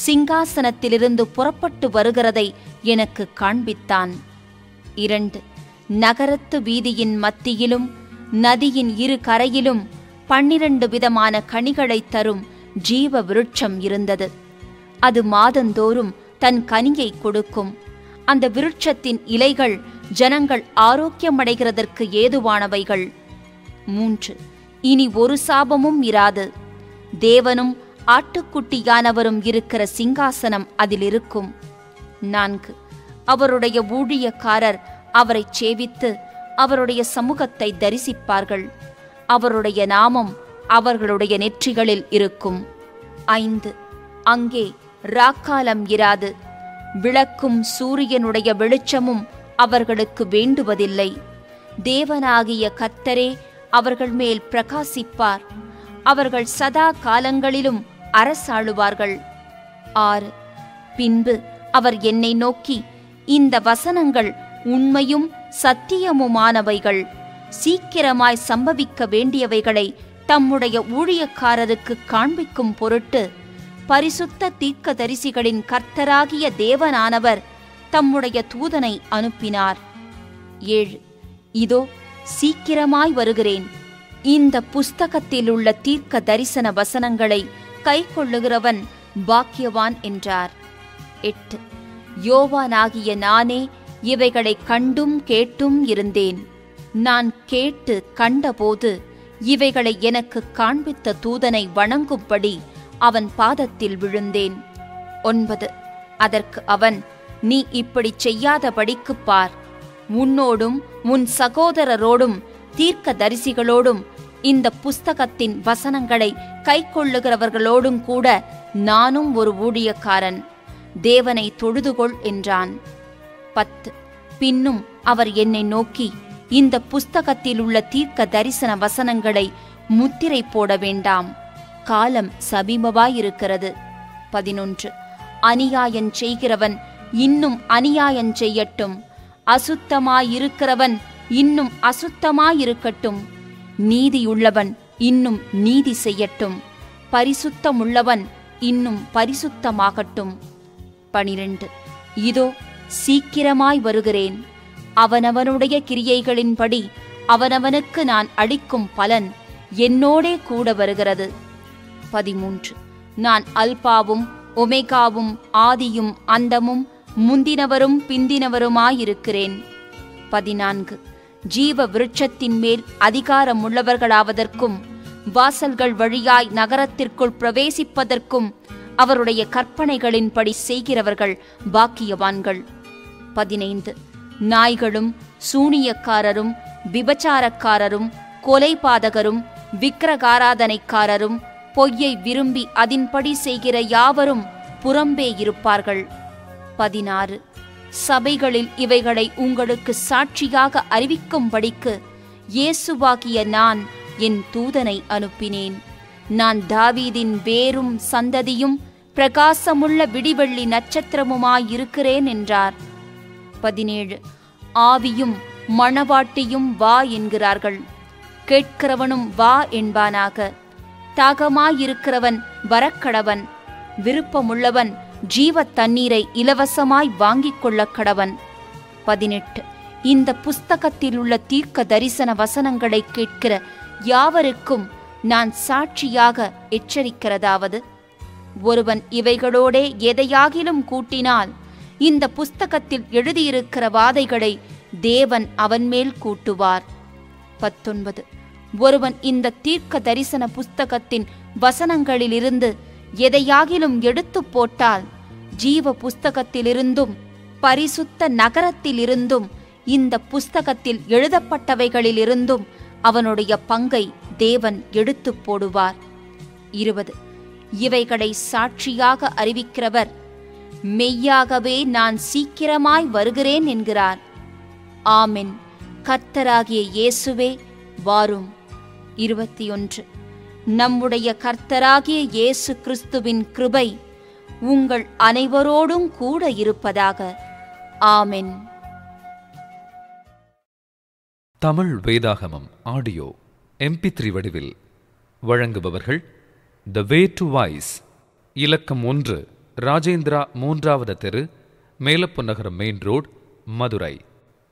சிங்காசனத்திலிருந்து புறப்பட்டு வருகிறதை எனக்கு காண்பித்தான். 2. நகரத்து வீதியின் மத்தியிலும் நதியின் இரு கரையிலும் 12 விதமான கனிகளைத் தரும் ஜீவ விருட்சம் இருந்தது. அது மாதந்தோறும் தன் கனியை கொடுக்கும். அந்த விருட்சத்தின் இலைகள் ஜனங்கள் ஆரோக்கியமடைகிறதற்கு ஏதுவானவைகள். 3. இனி ஒரு சாபமும் இராது. தேவனும் ஆட்டுக்குட்டியானவரும் இருக்கிற சிங்காசனம் அதில் இருக்கும். 4. அவருடைய ஊழியக்காரர் அவரைச் சேவித்து அவருடைய சமூகத்தை தரிசிப்பார்கள். அவருடைய நாமம் அவர்களுடைய நெற்றிகளில் இருக்கும். 5. அங்கே ராக்காலம் இராது. விளக்கும் சூரியனுடைய வெளிச்சமும் அவர்களுக்கு வேண்டுவதில்லை. தேவனாகிய கர்த்தரே அவர்கள் மேல் பிரகாசிப்பார். அவர்கள் சதா காலங்களிலும் அரசாளுவார்கள். 6. பின்பு அவர் என்னை நோக்கி, இந்த வசனங்கள் உண்மையும் சத்தியமுமானவைகள், சீக்கிரமாய் சம்பவிக்க வேண்டியவைகளை தம்முடைய ஊழியக்காரருக்கு காண்பிக்கும் பொருட்டு பரிசுத்த தீர்க்கதரிசிகளின் கர்த்தராகிய தேவனானவர் தம்முடைய தூதனை அனுப்பினார். 7. இதோ சீக்கிரமாய் வருகிறேன். இந்த புஸ்தகத்திலுள்ள தீர்க்க தரிசன வசனங்களை கைக்கொள்ளுகிறவன் பாக்கியவான் என்றார். 8. யோவானாகிய நானே இவைகளை கண்டும் கேட்டும் இருந்தேன். நான் கேட்டு கண்டபோது இவைகளை எனக்கு காண்பித்த தூதனை வணங்கும்படி அவன் பாதத்தில் விழுந்தேன். 9. அதற்கு அவன், நீ இப்படி செய்யாதபடிக்குப் பார். உன்னோடும் உன் சகோதரரோடும் தீர்க்க தரிசிகளோடும் இந்த புஸ்தகத்தின் வசனங்களை கைக்கொள்ளுகிறவர்களோடும் கூட நானும் ஒரு ஊழியக்காரன். தேவனை தொழுதுகொள் என்றான். 10. பின்னும் அவர் என்னை நோக்கி, இந்த புஸ்தகத்தில் உள்ள தீர்க்க தரிசன வசனங்களை முத்திரை போட வேண்டாம், காலம் சமீபமாயிருக்கிறது. 11. அநியாயம் செய்கிறவன் இன்னும் அநியாயம் செய்யட்டும், அசுத்தமாயிருக்கிறவன் இன்னும் அசுத்தமாயிருக்கட்டும், நீதியுள்ளவன் இன்னும் நீதி செய்யட்டும், பரிசுத்தமுள்ளவன் இன்னும் பரிசுத்தமாகட்டும். 12. இதோ சீக்கிரமாய் வருகிறேன். அவனவனுடைய கிரியைகளின்படி அவனவனுக்கு நான் அளிக்கும் பலன் என்னோடே கூட வருகிறது. 13. நான் அல்பாவும் ஒமேகாவும் ஆதியும் அந்தமும் முந்தினவரும் பிந்தினவருமாயிருக்கிறேன். 14. ஜீவ விருட்சத்தின் மேல் அதிகாரமுள்ளவர்களாவதற்கும் வாசல்கள் வழியாய் நகரத்திற்குள் பிரவேசிப்பதற்கும் அவருடைய கற்பனைகளின்படி செய்கிறவர்கள் பாக்கியவான்கள். 15. நாய்களும் சூனியக்காரரும் விபச்சாரக்காரரும் கொலைபாதகரும் விக்கிரகாராதனைக்காரரும் பொய்யை விரும்பி அதின்படி செய்கிற யாவரும் புறம்பே இருப்பார்கள். 16. சபைகளில் இவைகளை உங்களுக்கு சாட்சியாக அறிவிக்கும்படிக்கு இயேசுவாகிய நான் என் தூதனை அனுப்பினேன். நான் தாவீதின் வேரும் சந்ததியும் பிரகாசமுள்ள விடிவெள்ளி நட்சத்திரமுமாயிருக்கிறேன் என்றார். 17. ஆவியும் மணவாட்டியும் வா என்கிறார்கள். கேட்கிறவனும் வா என்பானாக. தாகமாயிருக்கிறவன் வரக்கடவன். விருப்பமுள்ளவன் ஜீவ தண்ணீரை இலவசமாய் வாங்கிக் கொள்ள கடவன். 18. இந்த புஸ்தகத்தில் உள்ள தீர்க்க தரிசன வசனங்களை கேட்கிற யாவருக்கும் நான் சாட்சியாக எச்சரிக்கிறதாவது, ஒருவன் இவைகளோடே எதையாகிலும் கூட்டினால் இந்த புஸ்தகத்தில் எழுதியிருக்கிற வாதைகளை தேவன் அவன் மேல் கூட்டுவார். 19. ஒருவன் இந்த தீர்க்க தரிசன புஸ்தகத்தின் வசனங்களிலிருந்து எதையாகிலும் எடுத்துப் போட்டால் ஜீவ புஸ்தகத்திலிருந்தும் பரிசுத்த நகரத்திலிருந்தும் இந்த புஸ்தகத்தில் எழுதப்பட்டவைகளிலிருந்தும் அவனுடைய பங்கை தேவன் எடுத்துப் போடுவார். 20. இவைகளை சாட்சியாக அறிவிக்கிறவர் மெய்யாகவே நான் சீக்கிரமாய் வருகிறேன் என்கிறார். ஆமென். கர்த்தராகிய இயேசுவே வாரும். 21. நம்முடைய கர்த்தராகிய இயேசு கிறிஸ்துவின் கிருபை உங்கள் அனைவரோடும் கூட இருப்பதாக. ஆமென். தமிழ் வேதாகமம் ஆடியோ MP3 வடிவில் வழங்குபவர்கள் த வே டு வாய்ஸ். இலக்கம் 1, ராஜேந்திரா 3வது தெரு, மேலப்பொன்னகரம் மெயின் ரோடு, மதுரை.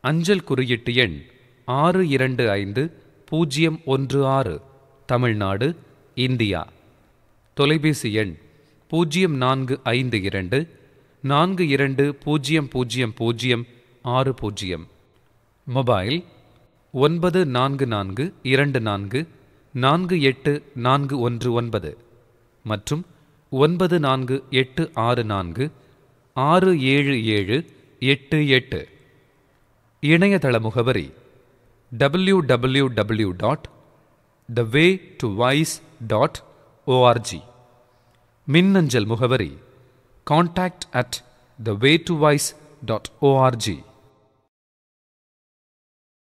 அஞ்சல் குறியீட்டு எண் 625016, தமிழ்நாடு, இந்தியா. தொலைபேசி எண் 0452 42000060. மொபைல் 9442444849 மற்றும் 9486467788. இணையதள முகவரி www.thewaytowise.org. மின்னஞ்சல் முகவரி contact@thewaytowise.org.